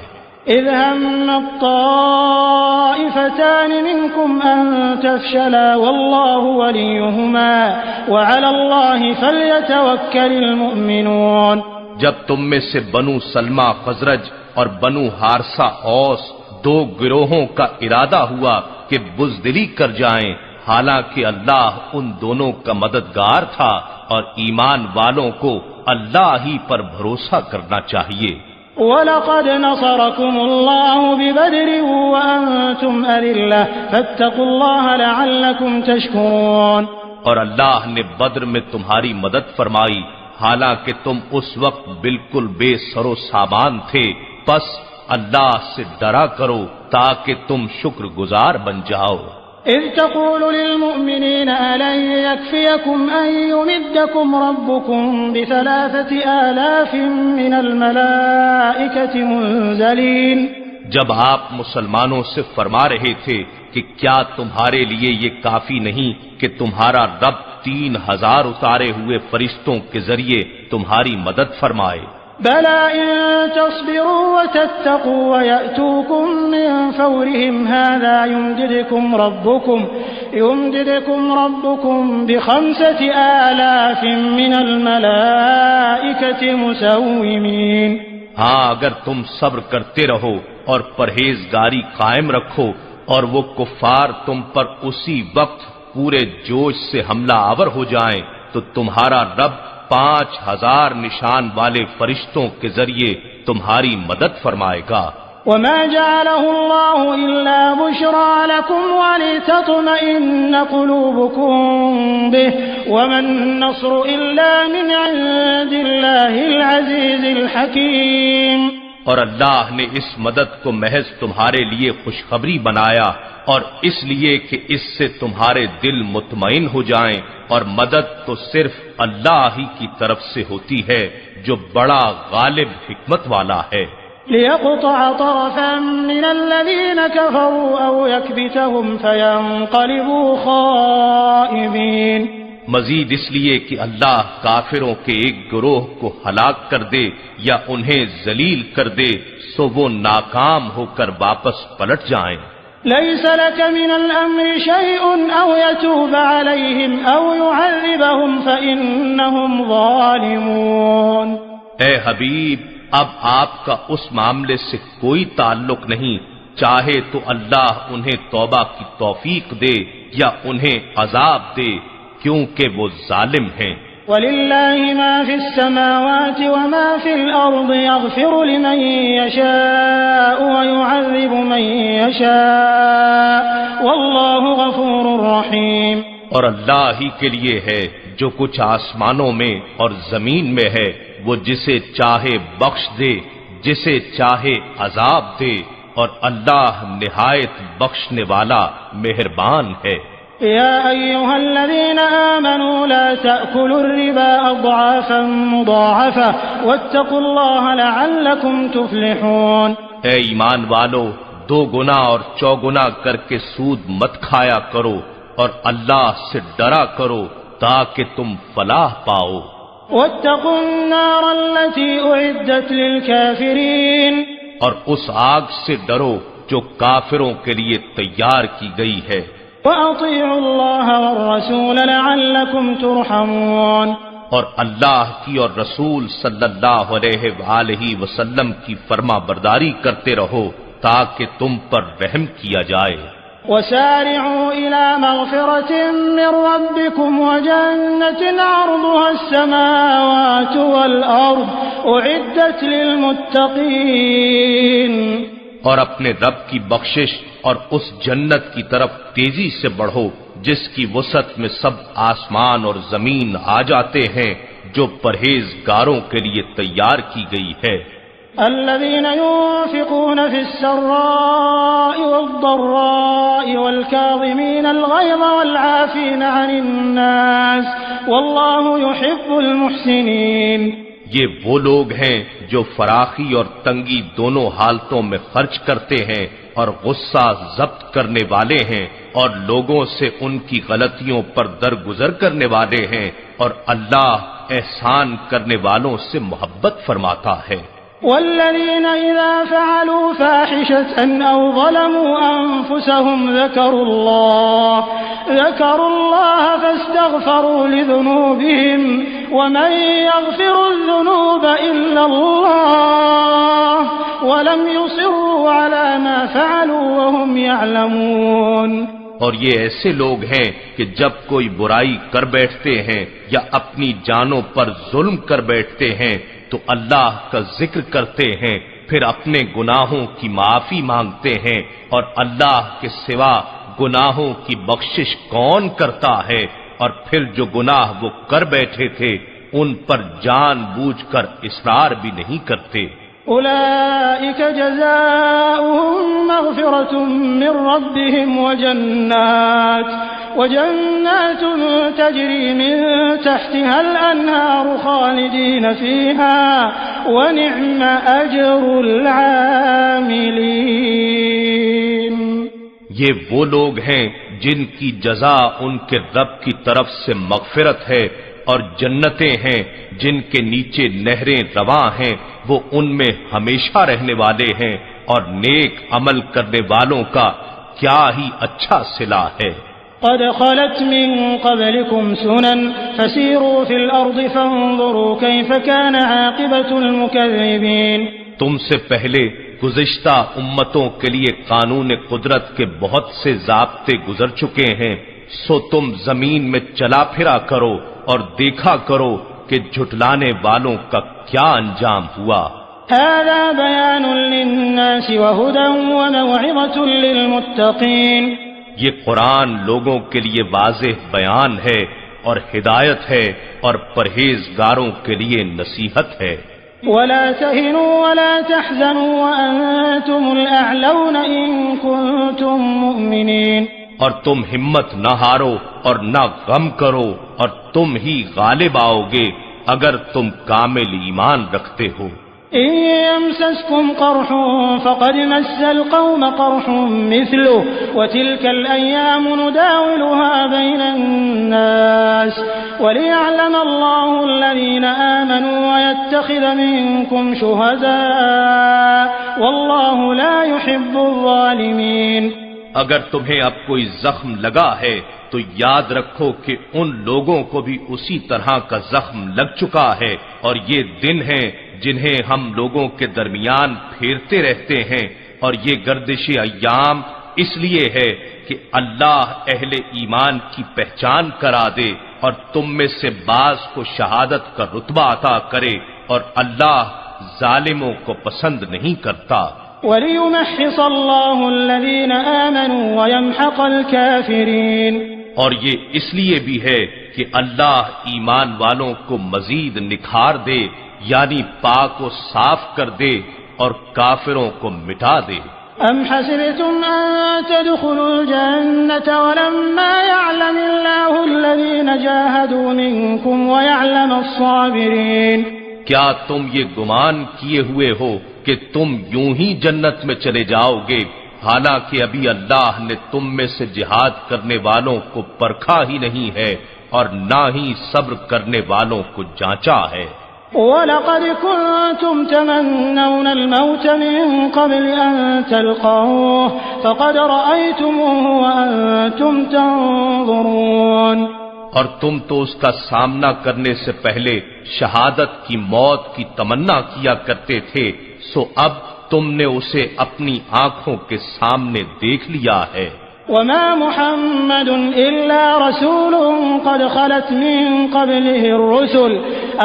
إِذْ هَمَّ الطَّائِفَتَانِ مِنْكُمْ أَن تَفْشَلَا وَاللَّهُ وَلِيُّهُمَا وَعَلَى اللَّهِ فَلْيَتَوَكَّلِ الْمُؤْمِنُونَ۔ جب تم میں سے بنو سلمہ خزرج اور بنو حارثہ اوس دو گروہوں کا ارادہ ہوا کہ بزدلی کر جائیں، حالانکہ اللہ ان دونوں کا مددگار تھا، اور ایمان والوں کو اللہ ہی پر بھروسہ کرنا چاہیے۔ وَلَقَدْ نَصَرَكُمُ اللَّهُ بِبَدْرٍ وَأَنْتُمْ أَذِلَّةٌ فَاتَّقُوا اللَّهَ لَعَلَّكُمْ تَشْكُرُونَ۔ اور اللہ نے بدر میں تمہاری مدد فرمائی حالانکہ تم اس وقت بالکل بے سر و سامان تھے، پس اللہ سے ڈرا کرو تاکہ تم شکر گزار بن جاؤ۔ إذ تقول للمؤمنين ألن يكفيكم أن يمدكم ربكم ب3,000 من الملائكة منزلين۔ جب آپ مسلمانوں سے فرما رہے تھے کہ کیا تمہارے لیے یہ کافی نہیں کہ تمہارا رب 3,000 اتارے ہوئے فرشتوں کے ذریعے تمہاری مدد فرمائے۔ بلى إن تصبروا وتتقوا ويأتوكم من فورهم هذا يمددكم ربكم ب5,000 من الملائكة مسومين۔ ہاں اگر تم صبر کرتے رہو اور پرہیزگاری قائم رکھو اور وہ کفار تم پر اسی وقت پورے جوش سے حملہ آور ہو جائیں تو تمہارا رب 5,000 نشان والے فرشتوں کے ذریعے تمہاری مدد فرمائے گا۔ وما جعله الله إلا بشرى لكم ولتطمئن قلوبكم به وما النصر إلا من عند الله العزيز الحكيم۔ اور اللہ نے اس مدد کو محض تمہارے لیے خوشخبری بنایا، اور اس لیے کہ اس سے تمہارے دل مطمئن ہو جائیں، اور مدد تو صرف اللہ ہی کی طرف سے ہوتی ہے جو بڑا غالب حکمت والا ہے۔ ليقطع طرفا من الذين كفروا أو يكبتهم فينقلبوا خائبين۔ مزید اس لیے کہ اللہ کافروں کے ایک گروہ کو ہلاک کر دے یا انہیں ذلیل کر دے سو وہ ناکام ہو کر واپس پلٹ جائیں۔ ليس لك من الأمر شيء أو يتوب عليهم أو يعذبهم فإنهم ظالمون۔ اے حبیب، اب آپ کا اس معاملے سے کوئی تعلق نہیں، چاہے تو اللہ انہیں توبہ کی توفیق دے یا انہیں عذاب دے، کیونکہ وہ ظالم ہیں۔ وَلِلَّهِ مَا فِي السَّمَاوَاتِ وَمَا فِي الْأَرْضِ يَغْفِرُ لِمَن يَشَاءُ وَيُعَذِّبُ مَن يَشَاءُ وَاللَّهُ غَفُورٌ رَّحِيمٌ۔ اور اللہ ہی کے لیے ہے جو کچھ آسمانوں میں اور زمین میں ہے، وہ جسے چاہے بخش دے، جسے چاہے عذاب دے، اور اللہ نہایت بخشنے والا مہربان ہے۔ يا أيها الذين آمنوا لا تأكلوا الربا أضعافا مضاعفة واتقوا الله لعلكم تفلحون۔ اے ایمان والو، 2 گنا اور چوگنا کر کے سود مت کھایا کرو، اور اللہ سے ڈرا کرو تاکہ تم فلاح پاؤ۔ واتقوا النار التي أعدت للكافرين۔ اور اس آگ سے ڈرو جو کافروں کے لیے تیار کی گئی ہے۔ وَأَطِيعُوا اللَّهَ وَالرَّسُولَ لَعَلَّكُمْ تُرْحَمُونَ۔ اور اللہ کی اور رسول صلی اللہ علیہ وآلہ وسلم کی فرما برداری کرتے رہو تاکہ تم پر رحم کیا جائے۔ وسارعوا إلى مغفرة من ربكم وجنة عرضها السماوات والأرض أعدت للمتقين، اور اپنے رب کی بخشش اور اس جنت کی طرف تیزی سے بڑھو جس کی وسعت میں سب آسمان اور زمین آ جاتے ہیں، جو پرہیزگاروں کے لیے تیار کی گئی ہے۔ الذين ينفقون في السراء والضراء والكاظمين الغيظ والعافين عن الناس والله يحب المحسنين، یہ وہ لوگ ہیں جو فراخی اور تنگی دونوں حالتوں میں خرچ کرتے ہیں اور غصہ ضبط کرنے والے ہیں اور لوگوں سے ان کی غلطیوں پر درگزر کرنے والے ہیں، اور اللہ احسان کرنے والوں سے محبت فرماتا ہے۔ والذين إذا فعلوا فاحشة أو ظلموا أنفسهم ذكروا الله فاستغفروا لذنوبهم ومن يغفر الذنوب إلا الله ولم يصروا على ما فعلوا وهم يعلمون، اور یہ ایسے لوگ ہیں کہ جب کوئی برائی کر بیٹھتے ہیں یا اپنی جانوں پر ظلم کر بیٹھتے ہیں تو اللہ کا ذکر کرتے ہیں، پھر اپنے گناہوں کی معافی مانگتے ہیں، اور اللہ کے سوا گناہوں کی بخشش کون کرتا ہے، اور پھر جو گناہ وہ کر بیٹھے تھے ان پر جان بوجھ کر اصرار بھی نہیں کرتے۔ أولئك جزاؤهم مغفرة من ربهم وجنات تجري من تحتها الأنهار خالدين فيها ونعم أجر العاملين۔ یہ وہ لوگ ہیں جن کی جزا ان کے رب کی طرف سے مغفرت ہے، اور جنتیں ہیں جن کے نیچے نہریں رواں ہیں، وہ ان میں ہمیشہ رہنے والے ہیں، اور نیک عمل کرنے والوں کا کیا ہی اچھا صلہ ہے۔ قد خلت من قبلكم سنن فسيروا في الأرض فانظروا كيف كان عاقبة المكذبين، تم سے پہلے گزشتہ امتوں کے لیے قانون قدرت کے بہت سے ضابطے گزر چکے ہیں، سو تم زمین میں چلا پھرا کرو اور دیکھا کرو کہ جھٹلانے والوں کا کیا انجام ہوا۔ هذا بيان للناس وهدى وموعظة للمتقين، یہ قرآن لوگوں کے لیے واضح بیان ہے اور ہدایت ہے اور پرہیزگاروں کے لیے نصیحت ہے۔ ولا تهنوا ولا تحزنوا وأنتم الأعلون إن كنتم مؤمنين، اور تم ہمت نہ ہارو اور نہ غم کرو، اور تم ہی غالب آؤ گے اگر تم کامل ایمان رکھتے ہو۔ إن يمسسكم قرح فقد مس القوم قرح مثله وتلك الأيام نداولها بين الناس وليعلم الله الذين آمنوا ويتخذ منكم شهداء والله لا يحب الظالمين۔ اگر تمہیں اب کوئی زخم لگا ہے تو یاد رکھو کہ ان لوگوں کو بھی اسی طرح کا زخم لگ چکا ہے، اور یہ دن ہیں جنہیں ہم لوگوں کے درمیان پھیرتے رہتے ہیں، اور یہ گردش ایام اس لیے ہے کہ اللہ اہل ایمان کی پہچان کرا دے اور تم میں سے بعض کو شہادت کا رتبہ عطا کرے، اور اللہ ظالموں کو پسند نہیں کرتا۔ وَلِيُمَحِّصَ اللَّهُ الَّذِينَ آمَنُوا وَيَمْحَقَ الْكَافِرِينَ، اور یہ اس لیے بھی ہے کہ اللہ ایمان والوں کو مزید نکھار دے، یعنی پاک و صاف کر دے اور کافروں کو مٹا دے۔ أَمْ حَسِبْتُمْ أَن تَدْخُلُوا الْجَنَّةَ وَلَمَّا يَعْلَمِ اللَّهُ الَّذِينَ جَاهَدُوا مِنكُمْ وَيَعْلَمَ الصَّابِرِينَ، کیا تم یہ گمان کیے ہوئے ہو کہ تم یوں ہی جنت میں چلے جاؤ گے، حالانکہ ابھی اللہ نے تم میں سے جہاد کرنے والوں کو پرکھا ہی نہیں ہے اور نہ ہی صبر کرنے والوں کو جانچا ہے۔ وَلَقَدْ كُنْتُمْ تَمَنَّوْنَ الْمَوْتَ مِنْ قَبْلِ أَنْ تَلْقَوْهُ فَقَدْ رَأَيْتُمُوهُ وَأَنْتُمْ تَنْظُرُونَ، اور تم تو اس کا سامنا کرنے سے پہلے شہادت کی موت کی تمنا کیا کرتے تھے، سو اب تم نے اسے اپنی آنکھوں کے سامنے دیکھ لیا ہے۔ وما محمد إلا رسول قد خلت من قبله الرسل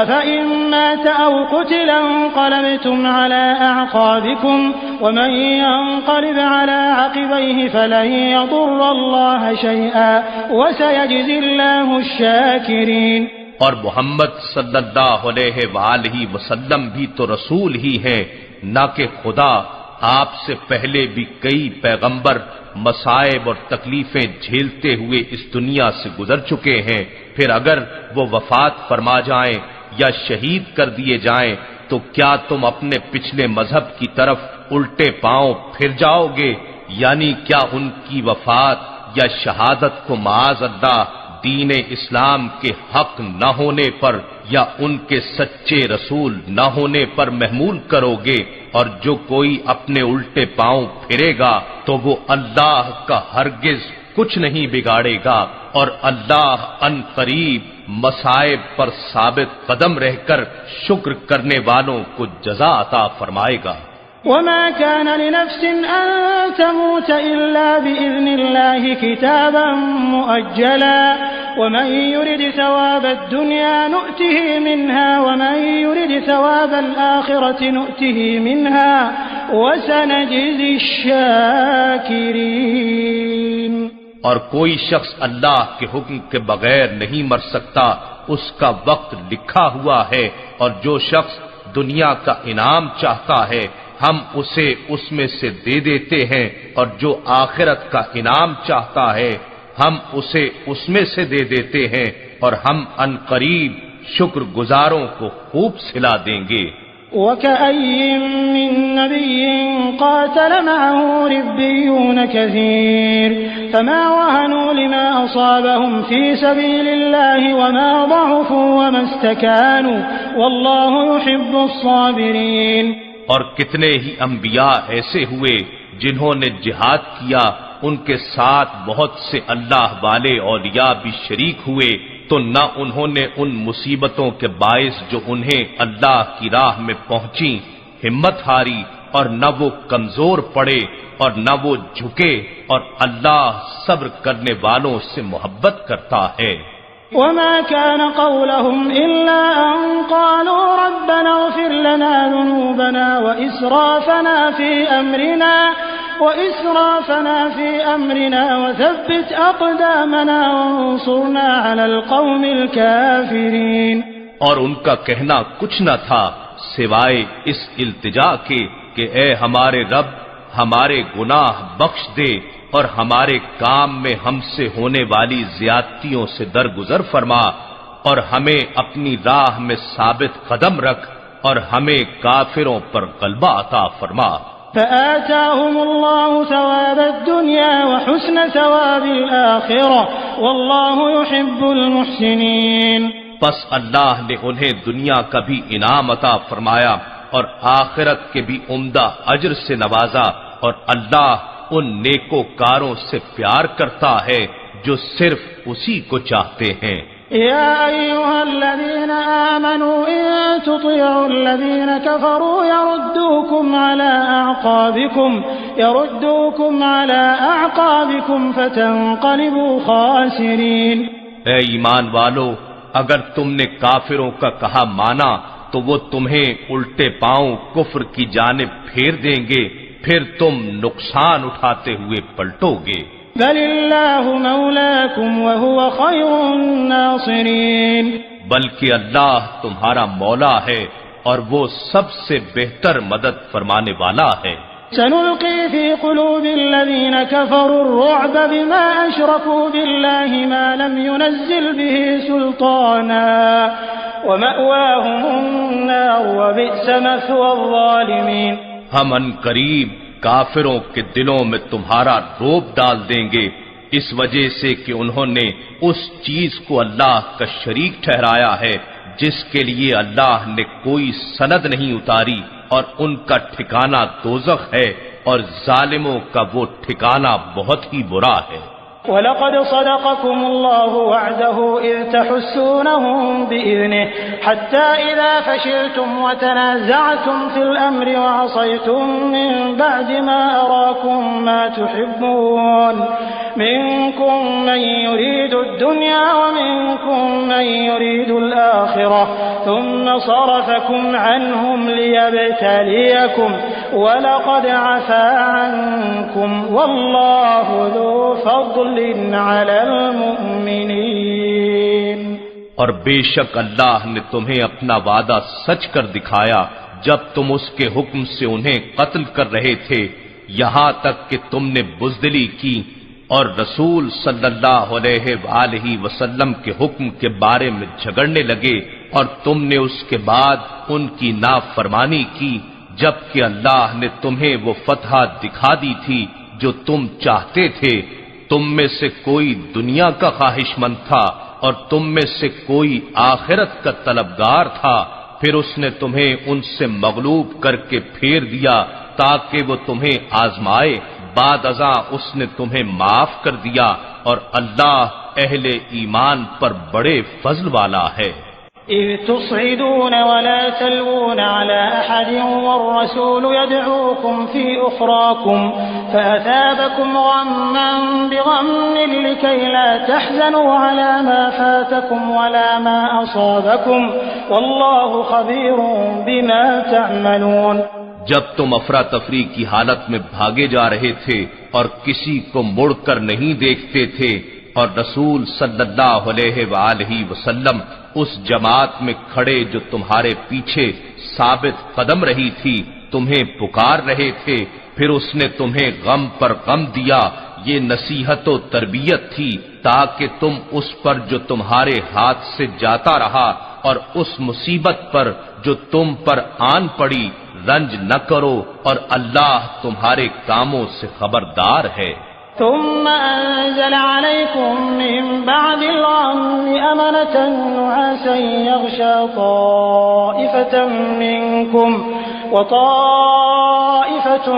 أفإن مات أو قتل انقلبتم على أعقابكم ومن ينقلب على عقبيه فلن يضر الله شيئا وسيجزي الله الشاكرين۔ اور محمد صلی اللہ علیہ وآلہ وسلم بھی تو رسول ہی ہیں، نہ کہ خدا۔ آپ سے پہلے بھی کئی پیغمبر مصائب اور تکلیفیں جھیلتے ہوئے اس دنیا سے گزر چکے ہیں، پھر اگر وہ وفات فرما جائیں یا شہید کر دیے جائیں تو کیا تم اپنے پچھلے مذہب کی طرف الٹے پاؤں پھر جاؤ گے؟ یعنی کیا ان کی وفات یا شہادت کو معاذ اللہ دین اسلام کے حق نہ ہونے پر یا ان کے سچے رسول نہ ہونے پر محمول کرو گے؟ اور جو کوئی اپنے الٹے پاؤں پھرے گا تو وہ اللہ کا ہرگز کچھ نہیں بگاڑے گا، اور اللہ ان قریب مصائب پر ثابت قدم رہ کر شکر کرنے والوں کو جزا عطا فرمائے گا۔ وما كان لنفس أن تموت إلا بإذن الله كتابا مؤجلا ومن يرد ثواب الدنيا نؤته منها ومن يرد ثواب الآخرة نؤته منها وسنجزي الشاكرين۔ اور کوئی شخص اللہ کے حکم کے بغیر نہیں مر سکتا، اس کا وقت لکھا ہوا ہے، اور جو شخص دنیا کا انعام چاہتا ہے ہم اسے اس میں سے دے دیتے ہیں، اور جو آخرت کا انعام چاہتا ہے ہم اسے اس میں سے دے دیتے ہیں، اور ہم ان قریب شکر گزاروں کو خوب صلہ دیں گے۔ وَكَأَيٍّ مِّن نَّبِيٍّ قَاتَلَ مَعَهُ رِبِّيُّونَ كَثِيرٌ فَمَا وَهَنُوا لِمَا أَصَابَهُمْ فِي سَبِيلِ اللَّهِ وَمَا ضَعُفُوا وَمَا اسْتَكَانُوا وَاللَّهُ يُحِبُّ الصَّابِرِينَ۔ اور کتنے ہی انبیاء ایسے ہوئے جنہوں نے جہاد کیا، ان کے ساتھ بہت سے اللہ والے اولیاء بھی شریک ہوئے، تو نہ انہوں نے ان مصیبتوں کے باعث جو انہیں اللہ کی راہ میں پہنچی ہمت ہاری، اور نہ وہ کمزور پڑے اور نہ وہ جھکے، اور اللہ صبر کرنے والوں سے محبت کرتا ہے۔ وما كان قولهم إلا أن قالوا ربنا اغفر لنا ذنوبنا وإسرافنا في أمرنا وثبت أقدامنا وانصرنا على القوم الكافرين۔ اور ان کا کہنا کچھ نہ تھا سوائے اس التجا کے کہ اے ہمارے رب ہمارے گناہ بخش دے اور ہمارے کام میں ہم سے ہونے والی زیادتیوں سے درگزر فرما، اور ہمیں اپنی راہ میں ثابت قدم رکھ، اور ہمیں کافروں پر غلبہ عطا فرما۔ فآتاهم الله ثواب الدنيا وحسن ثواب الآخرة والله يحب المحسنين۔ پس اللہ نے انہیں دنیا کا بھی انعام عطا فرمایا اور آخرت کے بھی عمدہ اجر سے نوازا، اور اللہ ان نیکوکاروں سے پیار کرتا ہے جو صرف اسی کو چاہتے ہیں۔ يا أيها الذين آمنوا إن تطيعوا الذين كفروا يردوكم على أعقابكم فتنقلبوا خاسرين۔ اے ایمان والو، اگر تم نے کافروں کا کہا مانا تو وہ تمہیں الٹے پاؤں کفر کی جانب پھیر دیں گے، پھر تم نقصان اٹھاتے ہوئے پلٹو گے۔ بل اللہ مولاکم وہو خیر الناصرین۔ بلکہ اللہ تمہارا مولا ہے اور وہ سب سے بہتر مدد فرمانے والا ہے۔ سنلقي في قلوب الذين كفروا الرعب بما أشركوا بالله ما لم ينزل به سلطانا ومأواهم النار وبئس مثوى الظالمين۔ ہم ان قریب کافروں کے دلوں میں تمہارا روب ڈال دیں گے، اس وجہ سے کہ انہوں نے اس چیز کو اللہ کا شریک ٹھہرایا ہے جس کے لیے اللہ نے کوئی سند نہیں اتاری، اور ان کا ٹھکانہ دوزخ ہے، اور ظالموں کا وہ ٹھکانہ بہت ہی برا ہے۔ وَلَقَدْ صَدَقَكُمُ اللَّهُ وَعْدَهُ إِذْ تَحُسُّونَهُم بِإِذْنِهِ حَتَّى إِذَا فَشِلْتُمْ وَتَنَازَعْتُمْ فِي الْأَمْرِ وَعَصَيْتُم مِّن بَعْدِ مَا أَرَاكُم مَّا تُحِبُّونَ مِنكُم مَّن يُرِيدُ الدُّنْيَا وَمِنكُم مَّن يُرِيدُ الْآخِرَةَ ثُمَّ صَرَفَكُمْ عَنْهُمْ لِيَبْتَلِيَكُمْ وَلَقَدْ عَفَا عَنكُمْ وَاللَّهُ ذُو فَضْلٍ عَلَى الْمُؤْمِنِينَ۔ اور بے شک اللہ نے تمہیں اپنا وعدہ سچ کر دکھایا جب تم اس کے حکم سے انہیں قتل کر رہے تھے، یہاں تک کہ تم نے بزدلی کی اور رسول صلی اللہ علیہ وآلہ وسلم کے حکم کے بارے میں جھگڑنے لگے، اور تم نے اس کے بعد ان کی نافرمانی کی، جبکہ اللہ نے تمہیں وہ فتح دکھا دی تھی جو تم چاہتے تھے۔ تم میں سے کوئی دنیا کا خواہش مند تھا اور تم میں سے کوئی آخرت کا طلبگار تھا، پھر اس نے تمہیں ان سے مغلوب کر کے پھیر دیا تاکہ وہ تمہیں آزمائے، بعد ازاں اس نے تمہیں معاف کر دیا، اور اللہ اہل ایمان پر بڑے فضل والا ہے۔ إذ تصعدون ولا تلوون على أحد والرسول يدعوكم في أخراكم فأثابكم غما بغم لكي لا تحزنوا على ما فاتكم ولا ما أصابكم والله خبير بما تعملون۔ جب تم افراتفری کی حالت میں بھاگے جا رہے تھے اور کسی کو مڑ کر نہیں دیکھتے تھے، اور رسول صلی اللہ علیہ وآلہ وسلم اس جماعت میں کھڑے جو تمہارے پیچھے ثابت قدم رہی تھی تمہیں پکار رہے تھے، پھر اس نے تمہیں غم پر غم دیا، یہ نصیحت و تربیت تھی تاکہ تم اس پر جو تمہارے ہاتھ سے جاتا رہا اور اس مصیبت پر جو تم پر آن پڑی رنج نہ کرو، اور اللہ تمہارے کاموں سے خبردار ہے۔ ثم أنزل عليكم من بعد الغم أمنة نعاسا يغشى طائفة منكم وطائفة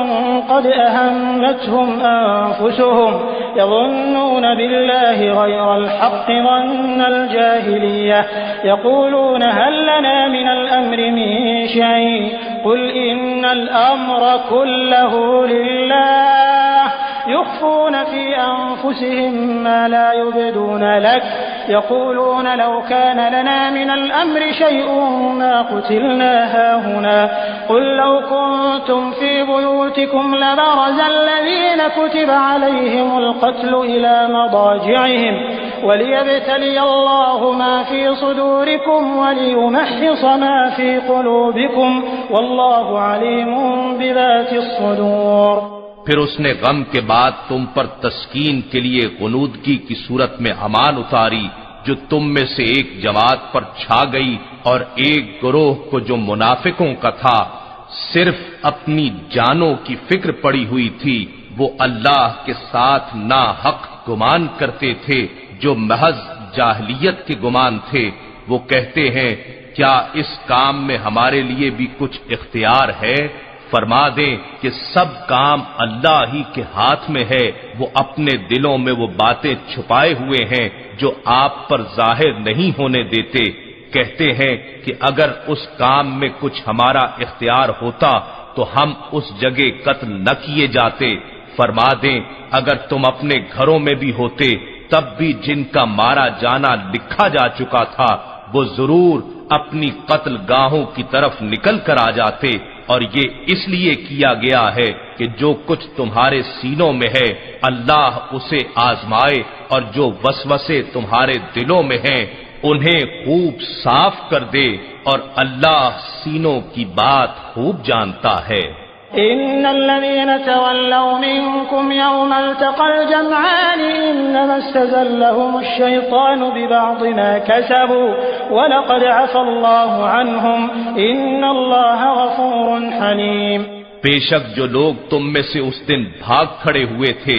قد أهمتهم أنفسهم يظنون بالله غير الحق ظن الجاهلية يقولون هل لنا من الأمر من شيء قل إن الأمر كله لله يخفون في أنفسهم ما لا يبدون لك يقولون لو كان لنا من الأمر شيء ما قتلنا هاهنا قل لو كنتم في بيوتكم لبرز الذين كتب عليهم القتل إلى مضاجعهم وليبتلي الله ما في صدوركم وليمحص ما في قلوبكم والله عليم بذات الصدور۔ پھر اس نے غم کے بعد تم پر تسکین کے لیے غنودگی کی صورت میں امان اتاری جو تم میں سے ایک جماعت پر چھا گئی، اور ایک گروہ کو جو منافقوں کا تھا صرف اپنی جانوں کی فکر پڑی ہوئی تھی، وہ اللہ کے ساتھ ناحق گمان کرتے تھے جو محض جاہلیت کے گمان تھے۔ وہ کہتے ہیں کیا اس کام میں ہمارے لیے بھی کچھ اختیار ہے؟ فرما دیں کہ سب کام اللہ ہی کے ہاتھ میں ہے، وہ اپنے دلوں میں وہ باتیں چھپائے ہوئے ہیں جو آپ پر ظاہر نہیں ہونے دیتے۔ کہتے ہیں کہ اگر اس کام میں کچھ ہمارا اختیار ہوتا تو ہم اس جگہ قتل نہ کیے جاتے۔ فرما دیں اگر تم اپنے گھروں میں بھی ہوتے تب بھی جن کا مارا جانا لکھا جا چکا تھا وہ ضرور اپنی قتل گاہوں کی طرف نکل کر آ جاتے، اور یہ اس لیے کیا گیا ہے کہ جو کچھ تمہارے سینوں میں ہے اللہ اسے آزمائے، اور جو وسوسے تمہارے دلوں میں ہیں انہیں خوب صاف کر دے، اور اللہ سینوں کی بات خوب جانتا ہے۔ إن الذين تولوا منكم يوم التقى الجمعان إنما استزلهم الشيطان ببعض ما كسبوا ولقد عفى الله عنهم إن الله غفور حليم۔ بے شک جو لوگ تم میں سے اس دن بھاگ کھڑے ہوئے تھے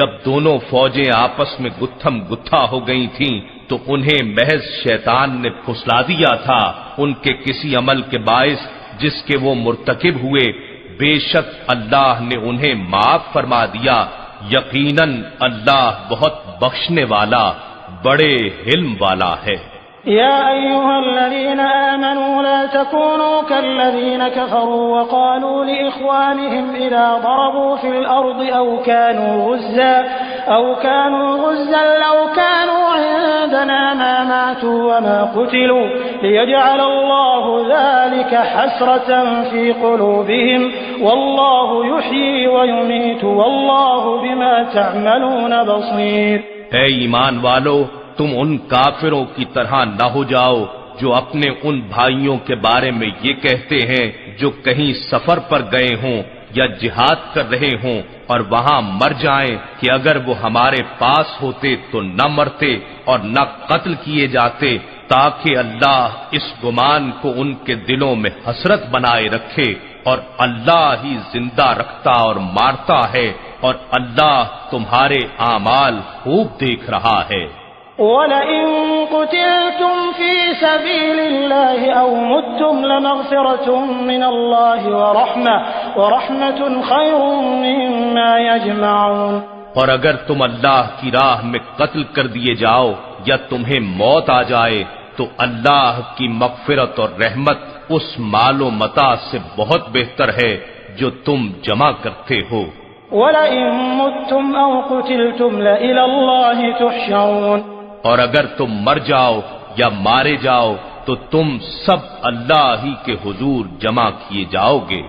جب دونوں فوجیں آپس میں گتھم گتھا ہو گئی تھیں تو انہیں محض شیطان نے پھسلا دیا تھا ان کے کسی عمل کے باعث جس کے وہ مرتکب ہوئے، بے شک اللہ نے انہیں معاف فرما دیا، یقیناً اللہ بہت بخشنے والا بڑے حلم والا ہے۔ يا أيها الذين آمنوا لا تكونوا كالذين كفروا وقالوا لإخوانهم إذا ضربوا في الأرض أو كانوا غزا لو كانوا عندنا ما ماتوا وما قتلوا ليجعل الله ذلك حسرة في قلوبهم والله يحيي ويميت والله بما تعملون بصير۔ اے ایمان والو، تم ان کافروں کی طرح نہ ہو جاؤ جو اپنے ان بھائیوں کے بارے میں یہ کہتے ہیں جو کہیں سفر پر گئے ہوں یا جہاد کر رہے ہوں اور وہاں مر جائیں کہ اگر وہ ہمارے پاس ہوتے تو نہ مرتے اور نہ قتل کیے جاتے، تاکہ اللہ اس گمان کو ان کے دلوں میں حسرت بنائے رکھے، اور اللہ ہی زندہ رکھتا اور مارتا ہے، اور اللہ تمہارے اعمال خوب دیکھ رہا ہے۔ وَلَئِن قُتِلْتُمْ فِي سَبِيلِ اللَّهِ أَوْ مُتُّمْ لَمَغْفِرَةٌ مِّنَ اللَّهِ وَرَحْمَةٌ خَيْرٌ مِّمَّا يَجْمَعُونَ۔ اور اگر تم اللہ کی راہ میں قتل کر دیے جاؤ یا تمہیں موت آ جائے تو اللہ کی مغفرت اور رحمت اس مال و متاع سے بہت بہتر ہے جو تم جمع کرتے ہو۔ وَلَئِن مُتُّمْ أَوْ قُتِلْتُمْ لَإِلَى اللَّهِ تُحْشَرُونَ۔ اور اگر تم مر جاؤ یا مارے جاؤ تو تم سب اللہ ہی کے حضور جمع کیے جاؤ گے۔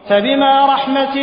فَبِمَا رَحْمَةٍ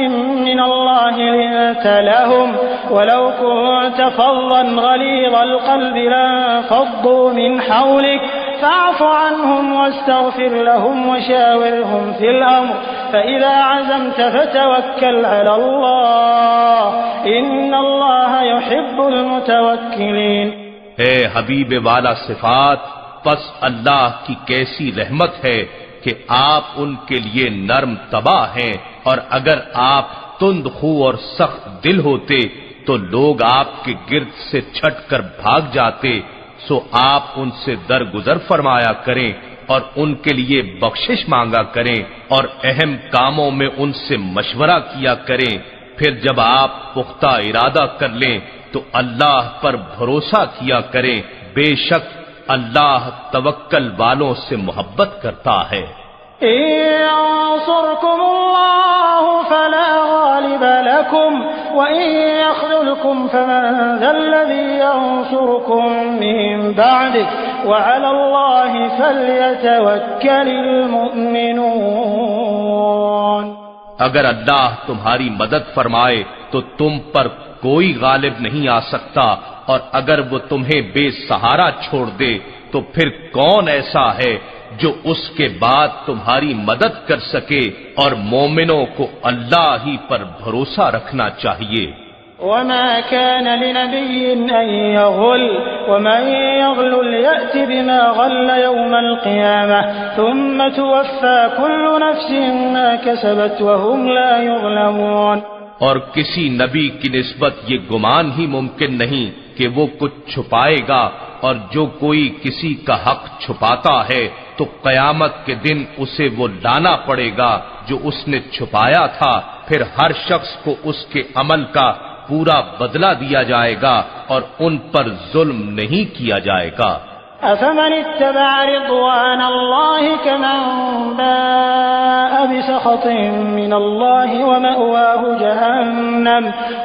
مِّنَ اللَّهِ لِنتَ لَهُمْ وَلَوْ كُنتَ فَظًّا غَلِيظَ الْقَلْبِ لَانفَضُّوا مِنْ حَوْلِكَ فَاعْفُ عَنْهُمْ وَاسْتَغْفِرْ لَهُمْ وَشَاوِرْهُمْ فِي الْأَمْرِ فَإِذَا عَزَمْتَ فَتَوَكَّلْ عَلَى اللَّهِ إِنَّ اللَّهَ يُحِبُّ الْمُتَوَكِّلِينَ۔ اے حبیب والا صفات، پس اللہ کی کیسی رحمت ہے کہ آپ ان کے لیے نرم طبع ہیں، اور اگر آپ تند خو اور سخت دل ہوتے تو لوگ آپ کے گرد سے چھٹ کر بھاگ جاتے، سو آپ ان سے درگزر فرمایا کریں اور ان کے لیے بخشش مانگا کریں اور اہم کاموں میں ان سے مشورہ کیا کریں، پھر جب آپ پختہ ارادہ کر لیں تو اللہ پر بھروسہ کیا کریں، بے شک اللہ توکل والوں سے محبت کرتا ہے۔ إِن يَنصُرْكُمُ اللَّهُ فَلَا غَالِبَ لَكُمْ وَإِن يَخْذُلْكُمْ فَمَن ذَا الَّذِي يَنصُرُكُم مِّن بَعْدِهِ وَعَلَى اللَّهِ فَلْيَتَوَكَّلِ الْمُؤْمِنُونَ۔ اگر اللہ تمہاری مدد فرمائے تو تم پر کوئی غالب نہیں آ سکتا، اور اگر وہ تمہیں بے سہارا چھوڑ دے تو پھر کون ایسا ہے جو اس کے بعد تمہاری مدد کر سکے، اور مومنوں کو اللہ ہی پر بھروسہ رکھنا چاہیے۔ وَمَا كَانَ لِنَبِيٍّ أَن يَغُلَّ وَمَن يَغْلُلْ يَأْتِ بِمَا غَلَّ يَوْمَ الْقِيَامَةِ ثُمَّ تُوَفَّى كُلُّ نَفْسٍ مَّا كَسَبَتْ وَهُمْ لَا يُظْلَمُونَ۔ اور کسی نبی کی نسبت یہ گمان ہی ممکن نہیں کہ وہ کچھ چھپائے گا، اور جو کوئی کسی کا حق چھپاتا ہے تو قیامت کے دن اسے وہ لانا پڑے گا جو اس نے چھپایا تھا، پھر ہر شخص کو اس کے عمل کا پورا بدلہ دیا جائے گا اور ان پر ظلم نہیں کیا جائے گا۔ أَفَمَنِ اتَّبَعَ رِضْوَانَ اللَّهِ كَمَن بَاءَ بِسَخَطٍ مِّنَ اللَّهِ وَمَأْوَاهُ جَهَنَّمُ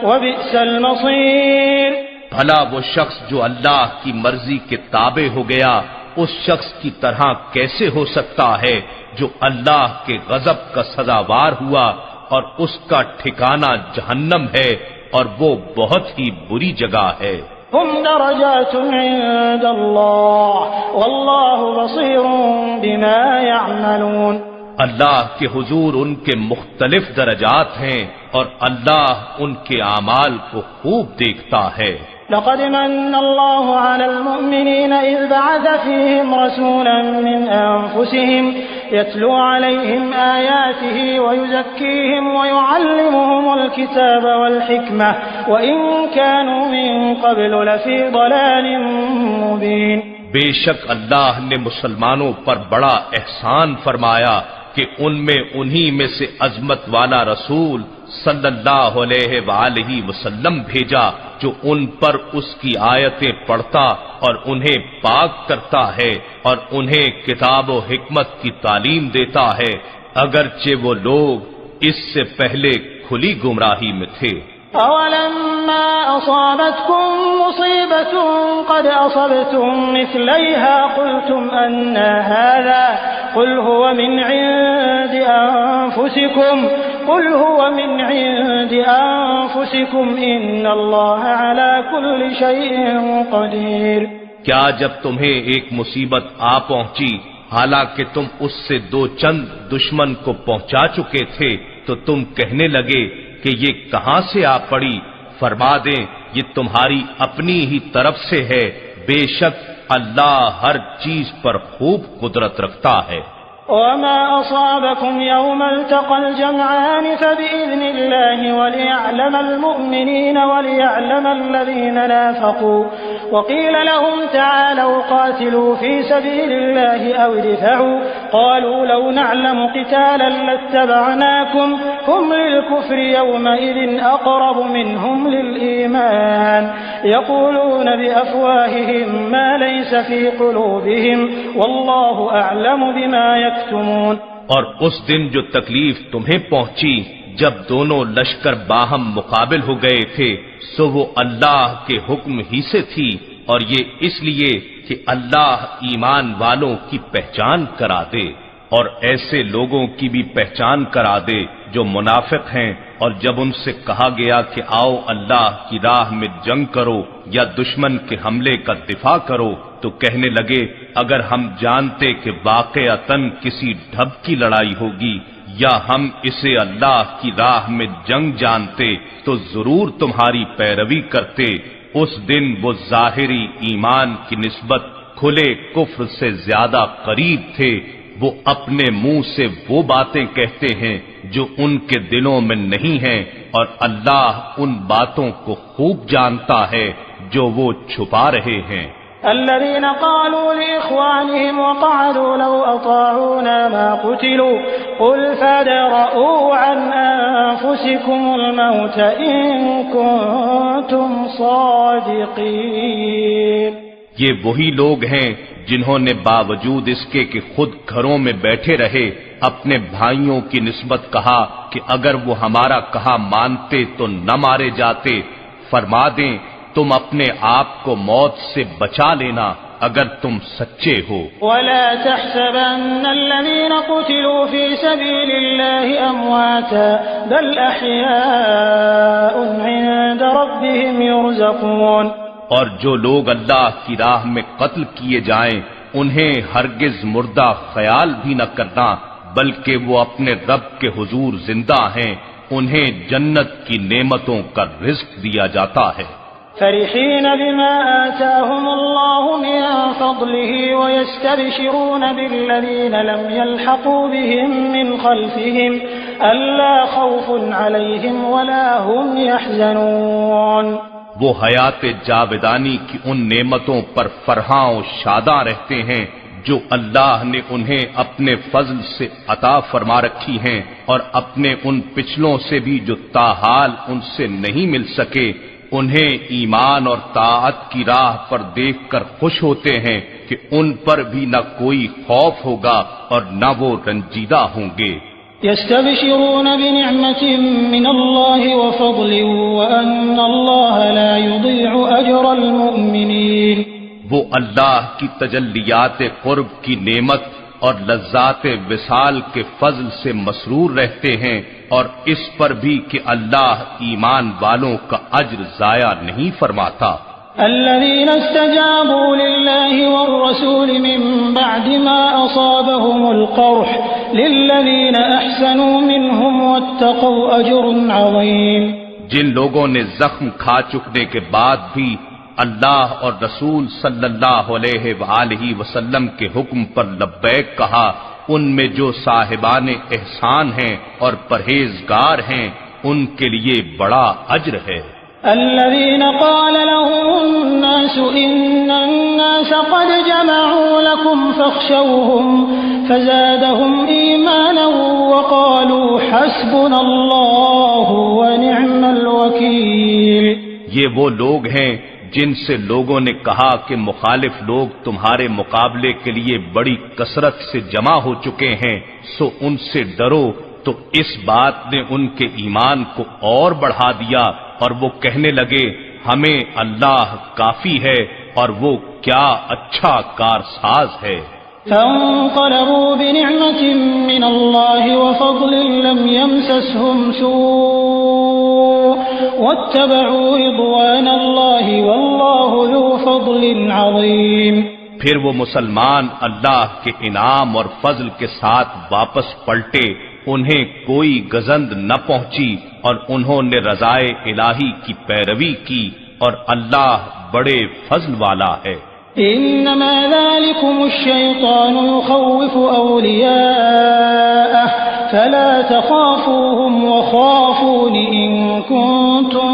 وَبِئْسَ الْمَصِيرُ۔ بھلا وہ شخص جو اللہ کی مرضی کے تابع ہو گیا اس شخص کی طرح کیسے ہو سکتا ہے جو اللہ کے غضب کا سزاوار ہوا، اور اس کا ٹھکانہ جہنم ہے اور وہ بہت ہی بری جگہ ہے۔ هم درجات عند الله والله بصير بما يعملون۔ اللہ کے حضور ان کے مختلف درجات ہیں اور اللہ ان کے اعمال کو خوب دیکھتا ہے۔ لقد من الله على المؤمنين إذ بعث فيهم رسولا من أنفسهم يتلو عليهم آياته ويزكيهم ويعلمهم الكتاب والحكمة وإن كانوا من قبل لفي ضلال مبين۔ بے شک اللہ نے مسلمانوں پر بڑا احسان فرمایا کہ ان میں انہی میں سے عظمت والا رسول صلی اللہ علیہ وآلہ وسلم بھیجا جو ان پر اس کی آیتیں پڑھتا اور انہیں پاک کرتا ہے اور انہیں کتاب و حکمت کی تعلیم دیتا ہے، اگرچہ وہ لوگ اس سے پہلے کھلی گمراہی میں تھے۔ أولما أصابتكم مصيبة قد أصبتم مثليها قلتم أن هذا قل هو من عند أنفسكم إن الله على كل شيء قدير۔ کیا جب تمہیں ایک مصیبت آ پہنچی حالانکہ تم اس سے دو چند دشمن کو پہنچا چکے تھے تو تم کہنے لگے کہ یہ کہاں سے آ پڑی؟ فرما دیں یہ تمہاری اپنی ہی طرف سے ہے، بے شک اللہ ہر چیز پر خوب قدرت رکھتا ہے۔ وما أصابكم يوم التقى الجمعان فبإذن الله وليعلم المؤمنين وليعلم الذين نافقوا وقيل لهم تعالوا قاتلوا في سبيل الله أو ادفعوا قالوا لو نعلم قتالا لاتبعناكم هم للكفر يومئذ أقرب منهم للإيمان يقولون بأفواههم ما ليس في قلوبهم والله أعلم بما يكتمون۔ اور اس دن جو تکلیف تمہیں پہنچی جب دونوں لشکر باہم مقابل ہو گئے تھے سو وہ اللہ کے حکم ہی سے تھی، اور یہ اس لیے کہ اللہ ایمان والوں کی پہچان کرا دے اور ایسے لوگوں کی بھی پہچان کرا دے جو منافق ہیں، اور جب ان سے کہا گیا کہ آؤ اللہ کی راہ میں جنگ کرو یا دشمن کے حملے کا دفاع کرو تو کہنے لگے اگر ہم جانتے کہ واقعتاً کسی ڈھب کی لڑائی ہوگی یا ہم اسے اللہ کی راہ میں جنگ جانتے تو ضرور تمہاری پیروی کرتے۔ اس دن وہ ظاہری ایمان کی نسبت کھلے کفر سے زیادہ قریب تھے، وہ اپنے منہ سے وہ باتیں کہتے ہیں جو ان کے دلوں میں نہیں ہیں، اور اللہ ان باتوں کو خوب جانتا ہے جو وہ چھپا رہے ہیں۔ الذين قالوا لإخوانهم وقعدوا لو أطاعونا ما قتلوا قل فادرءوا عن أنفسكم الموت إن كنتم صادقين۔ یہ وہی لوگ ہیں جنہوں نے باوجود اس کے کہ خود گھروں میں بیٹھے رہے اپنے بھائیوں کی نسبت کہا کہ اگر وہ ہمارا کہا مانتے تو نہ مارے جاتے۔ فرما دیں تم اپنے آپ کو موت سے بچا لینا اگر تم سچے ہو۔ ولا تحسبن الذين قتلوا في سبيل الله امواتا بل احياء عند ربهم يرزقون۔ اور جو لوگ اللہ کی راہ میں قتل کیے جائیں انہیں ہرگز مردہ خیال بھی نہ کرنا، بلکہ وہ اپنے رب کے حضور زندہ ہیں، انہیں جنت کی نعمتوں کا رزق دیا جاتا ہے۔ فرحين بما آتاهم الله من فضله ويستبشرون بالذين لم يلحقوا بهم من خلفهم ألا خوف عليهم ولا هم يحزنون۔ وہ حیات جاودانی کی ان نعمتوں پر فرحاں و شاداں رہتے ہیں جو اللہ نے انہیں اپنے فضل سے عطا فرما رکھی ہیں، اور اپنے ان پچھلوں سے بھی جو تاحال ان سے نہیں مل سکے انہیں ایمان اور طاعت کی راہ پر دیکھ کر خوش ہوتے ہیں کہ ان پر بھی نہ کوئی خوف ہوگا اور نہ وہ رنجیدہ ہوں گے۔ يستبشرون بنعمة من الله وفضل وأن الله لا يضيع أجر المؤمنين۔ وہ اللہ کی تجلیات قرب کی نعمت اور لذات وصال کے فضل سے مسرور رہتے ہیں، اور اس پر بھی کہ اللہ ایمان والوں کا اجر ضائع نہیں فرماتا۔ الذين استجابوا لله والرسول من بعد ما أصابهم القرح للذين أحسنوا منهم واتقوا أجر عظيم۔ جن لوگوں نے زخم کھا چکنے کے بعد بھی اللہ اور رسول صلی اللہ علیہ وآلہ وسلم کے حکم پر لبیک کہا، ان میں جو صاحبان احسان ہیں اور پرہیزگار ہیں ان کے لیے بڑا اجر ہے۔ الذين قال لهم الناس إن الناس قد جمعوا لكم فاخشوهم فزادهم إيمانا وقالوا حسبنا الله ونعم الوكيل. یہ وہ لوگ ہیں جن سے لوگوں نے کہا کہ مخالف لوگ تمہارے مقابلے کے لیے بڑی کثرت سے جمع ہو چکے ہیں، سو ان سے ڈرو. تو اس بات نے ان کے ایمان کو اور بڑھا دیا اور وہ کہنے لگے ہمیں اللہ کافی ہے اور وہ کیا اچھا کارساز ہے. فانقلبوا بنعمة من الله وفضل لم يمسسهم سوء واتبعوا رضوان الله والله ذو فضل عظيم. پھر وہ مسلمان اللہ کے انعام اور فضل کے ساتھ واپس پلٹے، انہیں کوئی گزند نہ پہنچی اور انہوں نے رضائے الہی کی پیروی کی اور اللہ بڑے فضل والا ہے. انما ذلكم الشيطان يخوف اولياءه فلا تخافوهم وخافون ان كنتم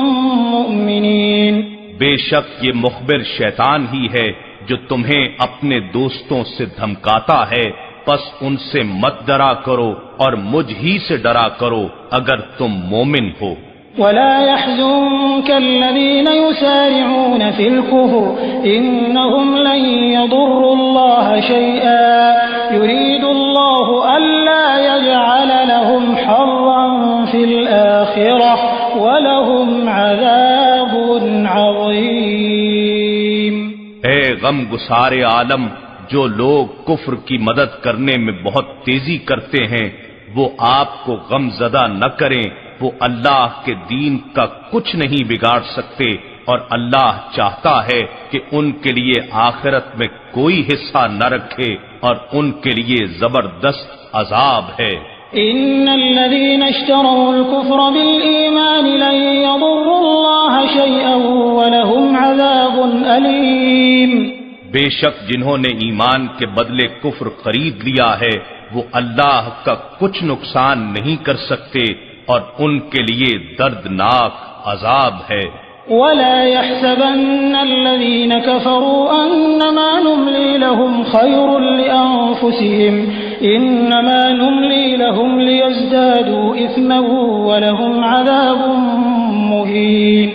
مؤمنين. بے شک یہ مخبر شیطان ہی ہے جو تمہیں اپنے دوستوں سے دھمکاتا ہے، پس ان سے مت ڈرا کرو اور مجھ ہی سے ڈرا کرو اگر تم مومن ہو. ولا يحزنك الذين يسارعون في الكفر إنهم لن يضروا الله شيئا يريد الله ألا يجعل لهم حظا في الآخرة ولهم عذاب عظيم. اے غم گسار عالم، جو لوگ کفر کی مدد کرنے میں بہت تیزی کرتے ہیں وہ آپ کو غم زدہ نہ کریں، وہ اللہ کے دین کا کچھ نہیں بگاڑ سکتے اور اللہ چاہتا ہے کہ ان کے لیے آخرت میں کوئی حصہ نہ رکھے اور ان کے لیے زبردست عذاب ہے. ان الذين اشتروا الكفر بالإيمان لن يضروا الله شيئا ولهم عذاب أليم. بے شک جنہوں نے ایمان کے بدلے کفر خرید لیا ہے وہ اللہ کا کچھ نقصان نہیں کر سکتے اور ان کے لیے دردناک عذاب ہے. ولا يحسبن الذين كفروا أنما نملي لهم خير لأنفسهم إنما نملي لهم ليزدادوا إثما ولهم عذاب مهين.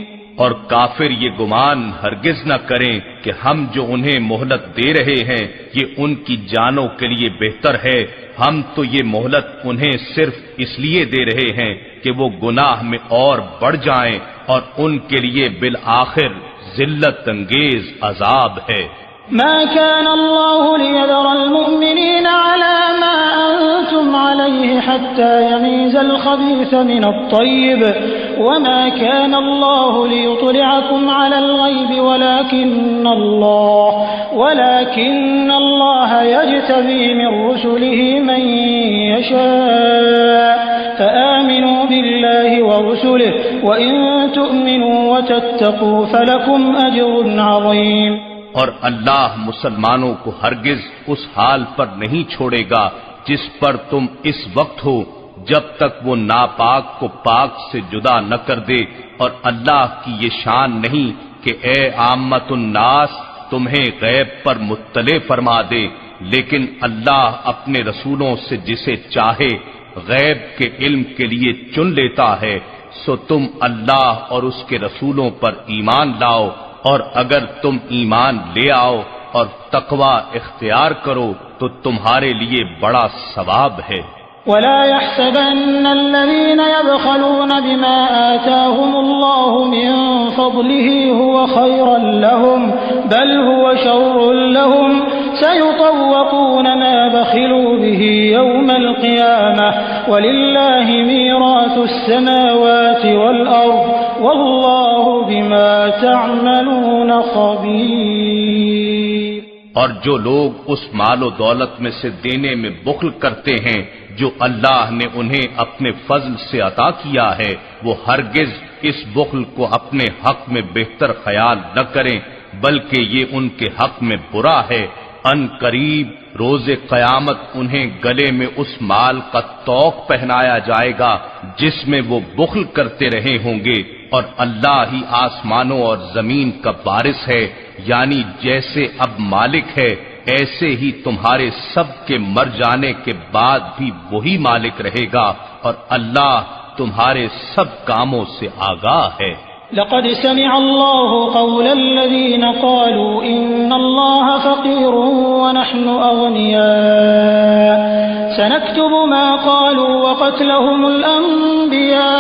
اور کافر یہ گمان ہرگز نہ کریں کہ ہم جو انہیں مہلت دے رہے ہیں یہ ان کی جانوں کے لیے بہتر ہے، ہم تو یہ مہلت انہیں صرف اس لیے دے رہے ہیں کہ وہ گناہ میں اور بڑھ جائیں اور ان کے لیے بالآخر ذلت انگیز عذاب ہے. ما كان الله ليذر المؤمنين على ما أنتم عليه حتى يميز الخبيث من الطيب وما كان الله ليطلعكم على الغيب ولكن الله يجتبي من رسله من يشاء فآمنوا بالله ورسله وإن تؤمنوا وتتقوا فلكم أجر عظيم. اور اللہ مسلمانوں کو ہرگز اس حال پر نہیں چھوڑے گا جس پر تم اس وقت ہو جب تک وہ ناپاک کو پاک سے جدا نہ کر دے، اور اللہ کی یہ شان نہیں کہ اے عامت الناس تمہیں غیب پر مطلع فرما دے، لیکن اللہ اپنے رسولوں سے جسے چاہے غیب کے علم کے لیے چن لیتا ہے. سو تم اللہ اور اس کے رسولوں پر ایمان لاؤ، اور اگر تم ایمان لے آؤ اور تقوی اختیار کرو تو تمہارے لیے بڑا ثواب ہے. ولا يحسبن الذين يبخلون بما آتاهم الله من فضله هو خيرا لهم بل هو شر لهم سيطوقون ما بخلوا به يوم القيامة ولله ميراث السماوات والأرض والله بما تعملون خبير. اور جو لوگ اس مال و دولت میں سے دینے میں بخل کرتے ہیں جو اللہ نے انہیں اپنے فضل سے عطا کیا ہے وہ ہرگز اس بخل کو اپنے حق میں بہتر خیال نہ کریں بلکہ یہ ان کے حق میں برا ہے. ان قریب روز قیامت انہیں گلے میں اس مال کا طوق پہنایا جائے گا جس میں وہ بخل کرتے رہے ہوں گے اور اللہ ہی آسمانوں اور زمین کا وارث ہے، یعنی جیسے اب مالک ہے ایسے ہی تمہارے سب کے مر جانے کے بعد بھی وہی مالک رہے گا، اور اللہ تمہارے سب کاموں سے آگاہ ہے۔ لقد سمع الله قول الذين قالوا إن الله فقير ونحن أغنياء سنكتب ما قالوا وقتلهم الأنبياء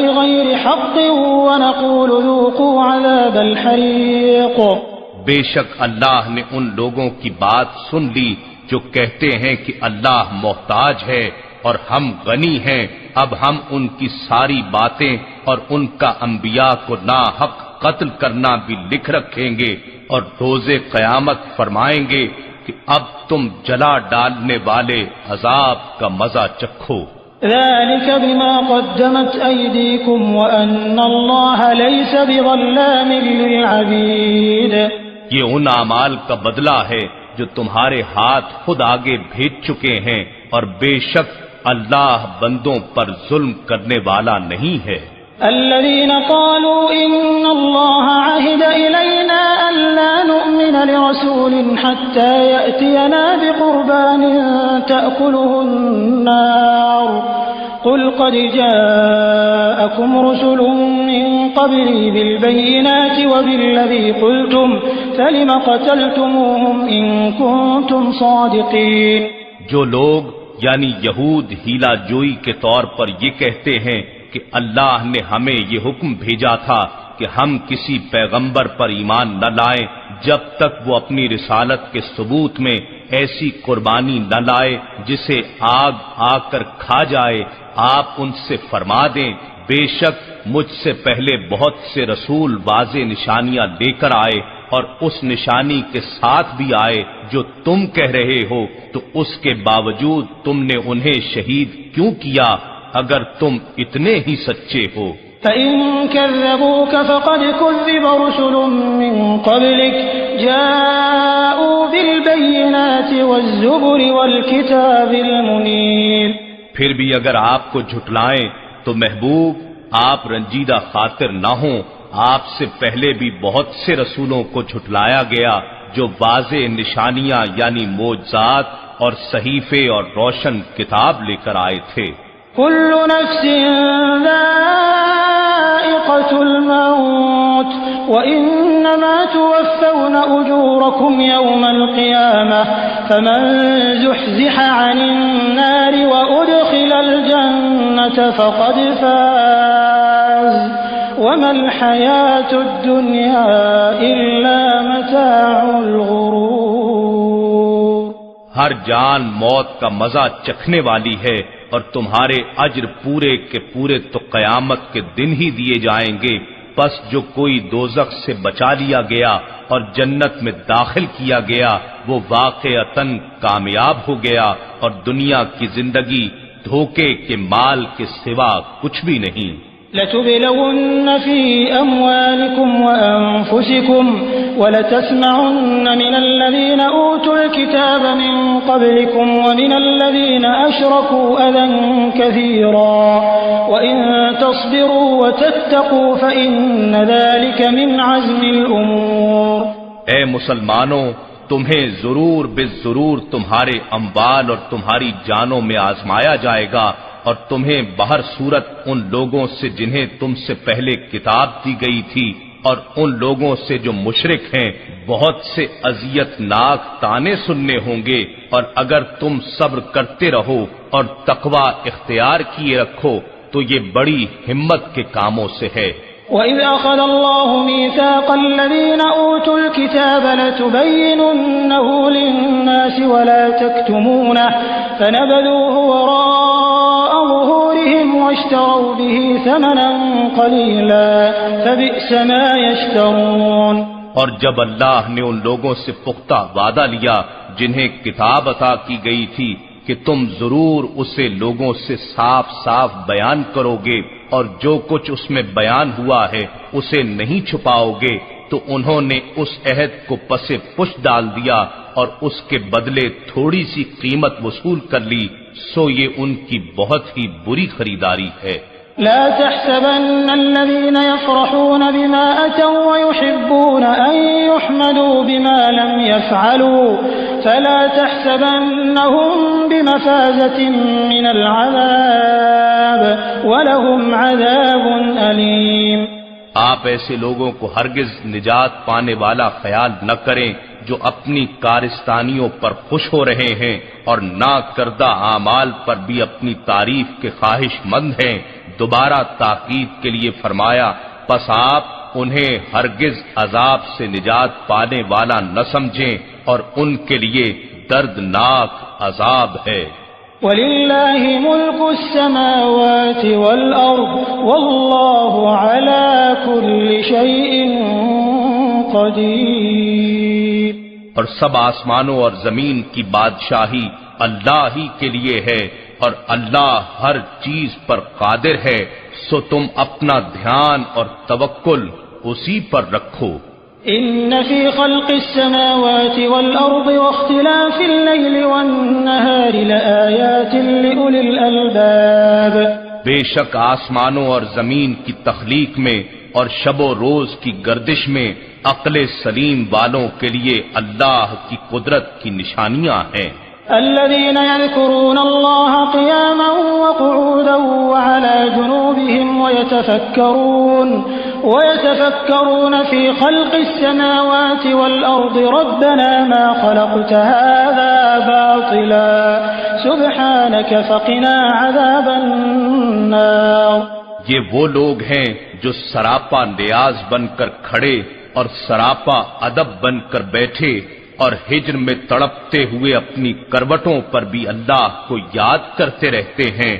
بغير حق ونقول ذوقوا عذاب الحريق۔ بے شک اللہ نے ان لوگوں کی بات سن لی جو کہتے ہیں کہ اللہ محتاج ہے اور ہم غنی ہیں، اب ہم ان کی ساری باتیں اور ان کا انبیاء کو ناحق قتل کرنا بھی لکھ رکھیں گے، اور روز قیامت فرمائیں گے کہ اب تم جلا ڈالنے والے عذاب کا مزہ چکھو۔ ذلك بما قدمت أيديكم وأن الله ليس بظلام للعبيد۔ یہ ان اعمال کا بدلہ ہے جو تمہارے ہاتھ خود آگے بھیج چکے ہیں، اور بے شک اللہ بندوں پر ظلم کرنے والا نہیں ہے۔ الذين قالوا إن الله عهد إلينا ألا نؤمن لرسول حتى يأتينا بقربان تأكله النار قل قد جاءكم رسل من قبلي بالبينات وبالذي قلتم فلم قتلتموهم إن كنتم صادقين۔ جو لوگ یعنی یہود ہیلا جوئی کے طور پر یہ کہتے ہیں کہ اللہ نے ہمیں یہ حکم بھیجا تھا کہ ہم کسی پیغمبر پر ایمان نہ لائیں جب تک وہ اپنی رسالت کے ثبوت میں ایسی قربانی نہ لائے جسے آگ آ کر کھا جائے، آپ ان سے فرما دیں بے شک مجھ سے پہلے بہت سے رسول واضح نشانیاں لے کر آئے، اور اس نشانی کے ساتھ بھی آئے جو تم کہہ رہے ہو، تو اس کے باوجود تم نے انہیں شہید کیوں کیا اگر تم اتنے ہی سچے ہو؟ فَإِن كَذَّبُوكَ فَقَدْ كُذِّبَ رُسُلٌ مِّن قَبْلِكَ جَاءُوا بِالْبَيِّنَاتِ وَالزُّبُرِ وَالْكِتَابِ الْمُنِيرِ۔ پھر بھی اگر آپ کو جھٹلائیں تو محبوب آپ رنجیدہ خاطر نہ ہوں، آپ سے پہلے بھی بہت سے رسولوں کو جھٹلایا گیا جو واضح نشانیاں یعنی معجزات اور صحیفے اور روشن کتاب لے کر آئے تھے۔ كل نفس ذائقة الموت وإنما توفون أجوركم يوم القيامة فمن زحزح عن النار وأدخل الجنة فقد فاز وما الحياة الدنيا إلا متاع الغرور۔ ہر جان موت کا مزہ چکھنے والی ہے، اور تمہارے اجر پورے کے پورے تو قیامت کے دن ہی دیے جائیں گے، پس جو کوئی دوزخ سے بچا لیا گیا اور جنت میں داخل کیا گیا وہ واقعتاً کامیاب ہو گیا، اور دنیا کی زندگی دھوکے کے مال کے سوا کچھ بھی نہیں۔ لَتُبْلَوُنَّ فِي أَمْوَالِكُمْ وَأَنفُسِكُمْ وَلَتَسْمَعُنَّ مِنَ الَّذِينَ أُوتُوا الْكِتَابَ مِنْ قَبْلِكُمْ وَمِنَ الَّذِينَ أَشْرَكُوا أَذًى كَثِيرًا وَإِن تَصْبِرُوا وَتَتَّقُوا فَإِنَّ ذَلِكَ مِنْ عَزْمِ الْأُمُورِ۔ اے مسلمانوں، تمہیں ضرور بالضرور تمہارے اموال اور تمہاری جانوں میں آزمایا جائے گا، اور تمہیں بہر صورت ان لوگوں سے جنہیں تم سے پہلے کتاب دی گئی تھی اور ان لوگوں سے جو مشرک ہیں بہت سے اذیت ناک تانے سننے ہوں گے، اور اگر تم صبر کرتے رہو اور تقوی اختیار کیے رکھو تو یہ بڑی ہمت کے کاموں سے ہے۔ وَإِذْ أَخَذَ اللَّهُ مِيثَاقَ الَّذِينَ أُوتُوا الْكِتَابَ لَتُبَيِّنُنَّهُ لِلنَّاسِ وَلَا تَكْتُمُونَهُ فَنَبَذُوهُ وَرَاءَ ظُهُورِهِمْ وَاشْتَرَوْا بِهِ ثَمَنًا قَلِيلًا فَبِئْسَ مَا يَشْتَرُونَ۔ اور جب اللہ نے ان لوگوں سے پختہ وعدہ لیا جنہیں کتاب عطا کی گئی تھی کہ تم ضرور اسے لوگوں سے صاف صاف بیان کرو گے اور جو کچھ اس میں بیان ہوا ہے اسے نہیں چھپاؤ گے، تو انہوں نے اس عہد کو پس پش ڈال دیا اور اس کے بدلے تھوڑی سی قیمت وصول کر لی، سو یہ ان کی بہت ہی بری خریداری ہے۔ لا تحسبن الذين يفرحون بما أتوا ويحبون أن يحمدوا بما لم يفعلوا فلا تحسبنهم بمفازة من العذاب ولهم عذاب أليم۔ آپ ایسے لوگوں کو ہرگز نجات پانے والا خیال نہ کریں جو اپنی کارستانیوں پر خوش ہو رہے ہیں اور نہ کردہ اعمال پر بھی اپنی تعریف کے خواہش مند ہیں۔ دوبارہ تاکید کے لیے فرمایا، پس آپ انہیں ہرگز عذاب سے نجات پانے والا نہ سمجھیں اور ان کے لیے دردناک عذاب ہے۔ وَلِلَّهِ مُلْكُ السَّمَاوَاتِ وَالْأَرْضِ وَاللَّهُ عَلَى كُلِّ شَيْءٍ قَدِيرٌ۔ اور سب آسمانوں اور زمین کی بادشاہی اللہ ہی کے لیے ہے اور اللہ ہر چیز پر قادر ہے، سو تم اپنا دھیان اور توکل اسی پر رکھو۔ إن في خلق السماوات والأرض واختلاف الليل والنهار لآيات لأولي الألباب۔ بے شک آسمانوں اور زمین کی تخلیق میں اور شب و روز کی گردش میں عقل سلیم والوں کے لیے اللہ کی قدرت کی نشانیاں ہیں۔ الذين يذكرون الله قياما وقعودا وعلى جنوبهم ويتفكرون في خلق السماوات والأرض ربنا ما خلقت هذا باطلا سبحانك فقنا عذاب النار۔ یہ وہ لوگ ہیں جو سراپا نیاز بن کر کھڑے اور سراپا ادب بن کر بیٹھے اور ہجر میں تڑپتے ہوئے اپنی کروٹوں پر بھی اللہ کو یاد کرتے رہتے ہیں،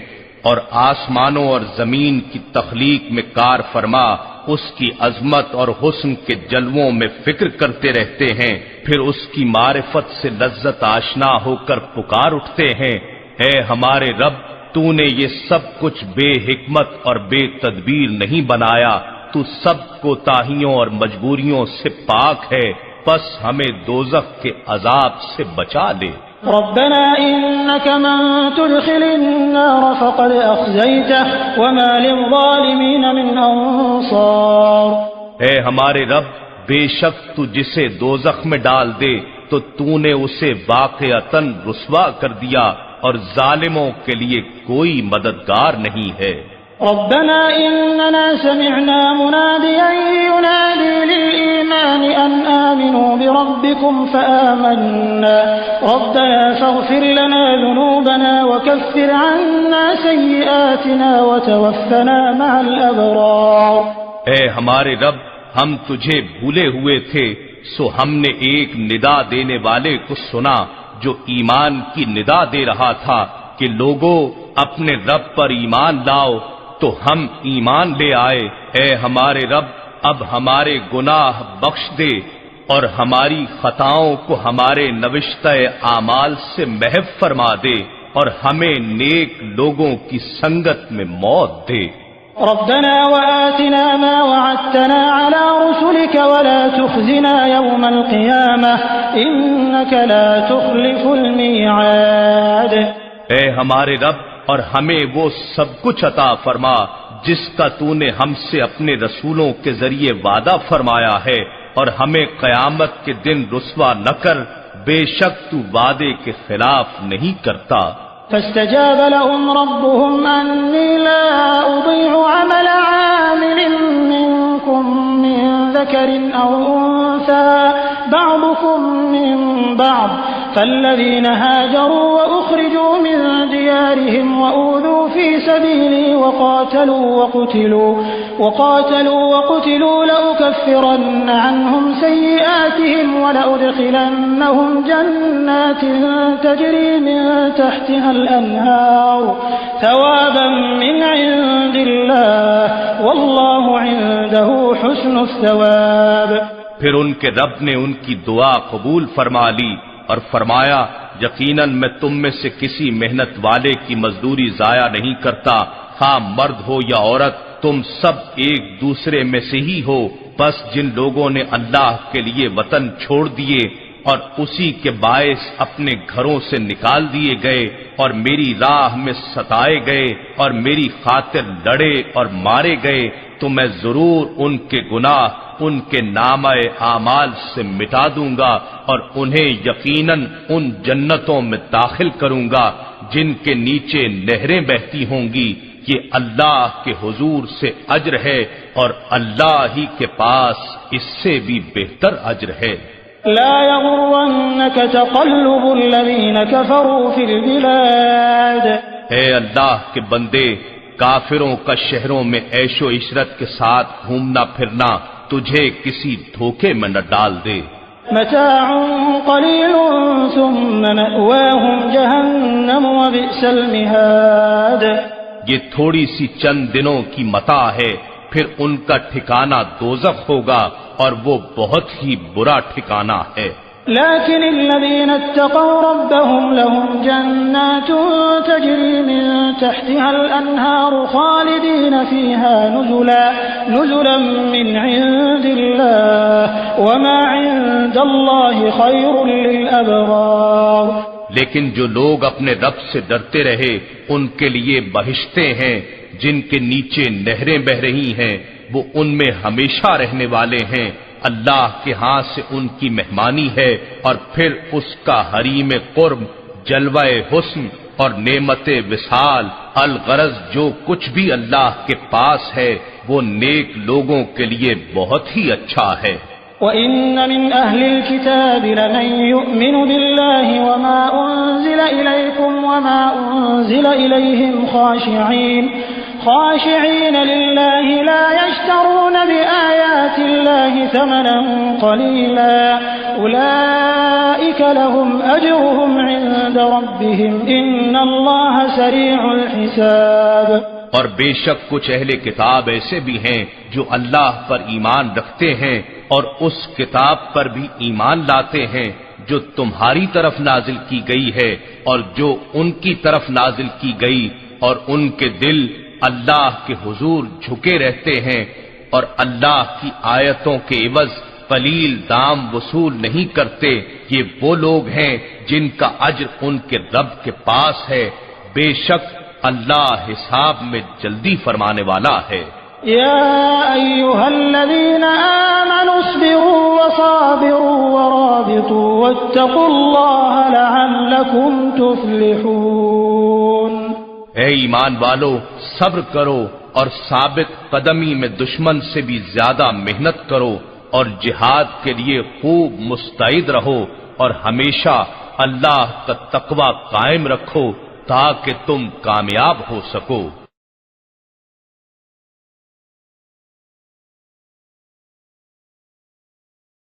اور آسمانوں اور زمین کی تخلیق میں کار فرما اس کی عظمت اور حسن کے جلووں میں فکر کرتے رہتے ہیں، پھر اس کی معرفت سے لذت آشنا ہو کر پکار اٹھتے ہیں، اے ہمارے رب، تو نے یہ سب کچھ بے حکمت اور بے تدبیر نہیں بنایا، تو سب کوتاہیوں اور مجبوریوں سے پاک ہے، پس ہمیں دوزخ کے عذاب سے بچا لے۔ ربنا انك من تدخل النار فقد اخزيته وما للظالمين من انصار۔ اے ہمارے رب، بے شک تو جسے دوزخ میں ڈال دے تو تو نے اسے واقعتاً رسوا کر دیا اور ظالموں کے لیے کوئی مددگار نہیں ہے۔ ربنا إننا سمعنا مناديا ينادي للإيمان أن آمنوا بربكم فآمنا ربنا فاغفر لنا ذنوبنا وكفر عنا سيئاتنا وتوفنا مع الأبرار۔ اے ہمارے رب، ہم تجھے بھولے ہوئے تھے، سو ہم نے ایک ندا دینے والے کو سنا جو ایمان کی ندا دے رہا تھا کہ لوگوں اپنے رب پر ایمان لاؤ، تو ہم ایمان لے آئے۔ اے ہمارے رب، اب ہمارے گناہ بخش دے اور ہماری خطاؤں کو ہمارے نوشتہ اعمال سے محو فرما دے اور ہمیں نیک لوگوں کی سنگت میں موت دے۔ ربنا وآتنا ما وعدتنا على رسلك ولا تخزنا يوم القيامة إنك لا تخلف الميعاد۔ اے ہمارے رب، اور ہمیں وہ سب کچھ عطا فرما جس کا تو نے ہم سے اپنے رسولوں کے ذریعے وعدہ فرمایا ہے، اور ہمیں قیامت کے دن رسوا نہ کر، بے شک تو وعدے کے خلاف نہیں کرتا۔ فاستجاب لهم ربهم أني لا أضيع عمل عامل منكم من ذكر أو أنثى بعضكم من بعض فالذين هاجروا وأخرجوا من ديارهم وأوذوا في سبيلي وقاتلوا وقتلوا لأكفرن عنهم سيئاتهم ولأدخلنهم جنات تجري من تحتها الأنهار ثوابا من عند الله والله عنده حسن الثواب۔ پھر ان کے رب نے ان کی دعا قبول فرما لی اور فرمایا، یقیناً میں تم میں سے کسی محنت والے کی مزدوری ضائع نہیں کرتا، خواہ مرد ہو یا عورت، تم سب ایک دوسرے میں سے ہی ہو۔ بس جن لوگوں نے اللہ کے لیے وطن چھوڑ دیے اور اسی کے باعث اپنے گھروں سے نکال دیے گئے اور میری راہ میں ستائے گئے اور میری خاطر لڑے اور مارے گئے، تو میں ضرور ان کے گناہ ان کے نامہ اعمال سے مٹا دوں گا اور انہیں یقیناً ان جنتوں میں داخل کروں گا جن کے نیچے نہریں بہتی ہوں گی۔ یہ اللہ کے حضور سے اجر ہے اور اللہ ہی کے پاس اس سے بھی بہتر اجر ہے۔ لا يغرنك تقلب الذين كفروا في البلاد۔ اے اللہ کے بندے، کافروں کا شہروں میں عیش و عشرت کے ساتھ گھومنا پھرنا تجھے کسی دھوکے میں نہ ڈال دے۔ متاع قلیل ثم مأواهم جہنم وبئس المہاد۔ یہ تھوڑی سی چند دنوں کی متاع ہے، پھر ان کا ٹھکانہ دوزخ ہوگا اور وہ بہت ہی برا ٹھکانہ ہے۔ لكن الذين اتقوا ربهم لهم جنات تجري من تحتها الأنهار خالدين فيها نزلا من عند الله وما عند الله خير للأبرار۔ لیکن جو لوگ اپنے رب سے ڈرتے رہے ان کے لیے بہشتیں ہیں جن کے نیچے نہریں بہ رہی ہیں، وہ ان میں ہمیشہ رہنے والے ہیں۔ اللہ کے ہاں سے ان کی مہمانی ہے اور پھر اس کا حریم قرب، جلوہ حسن اور نعمت وصال، الغرض جو کچھ بھی اللہ کے پاس ہے وہ نیک لوگوں کے لیے بہت ہی اچھا ہے۔ وَإِنَّ مِنْ أَهْلِ الْكِتَابِ لَمَنْ يُؤْمِنُ بِاللَّهِ وَمَا أُنزِلَ إِلَيْكُمْ وَمَا أُنزِلَ إِلَيْهِمْ خاشعين لله لا يشترون بآيات الله ثمنا قليلا أولئك لهم أجرهم عند ربهم إن الله سريع الحساب۔ اور بے شک کچھ اہل کتاب ایسے بھی ہیں جو اللہ پر ایمان رکھتے ہیں اور اس کتاب پر بھی ایمان لاتے ہیں جو تمہاری طرف نازل کی گئی ہے اور جو ان کی طرف نازل کی گئی، اور ان کے دل اللہ کے حضور جھکے رہتے ہیں اور اللہ کی آیتوں کے عوض قلیل دام وصول نہیں کرتے۔ یہ وہ لوگ ہیں جن کا اجر ان کے رب کے پاس ہے، بے شک اللہ حساب میں جلدی فرمانے والا ہے۔ یا ایھا الذین آمنوا اصبروا وصابروا ورابطوا واتقوا اللہ لعلکم تفلحون۔ اے ایمان والو، صبر کرو اور ثابت قدمی میں دشمن سے بھی زیادہ محنت کرو اور جہاد کے لیے خوب مستعد رہو اور ہمیشہ اللہ کا تقوی قائم رکھو تاکہ تم کامیاب ہو سکو۔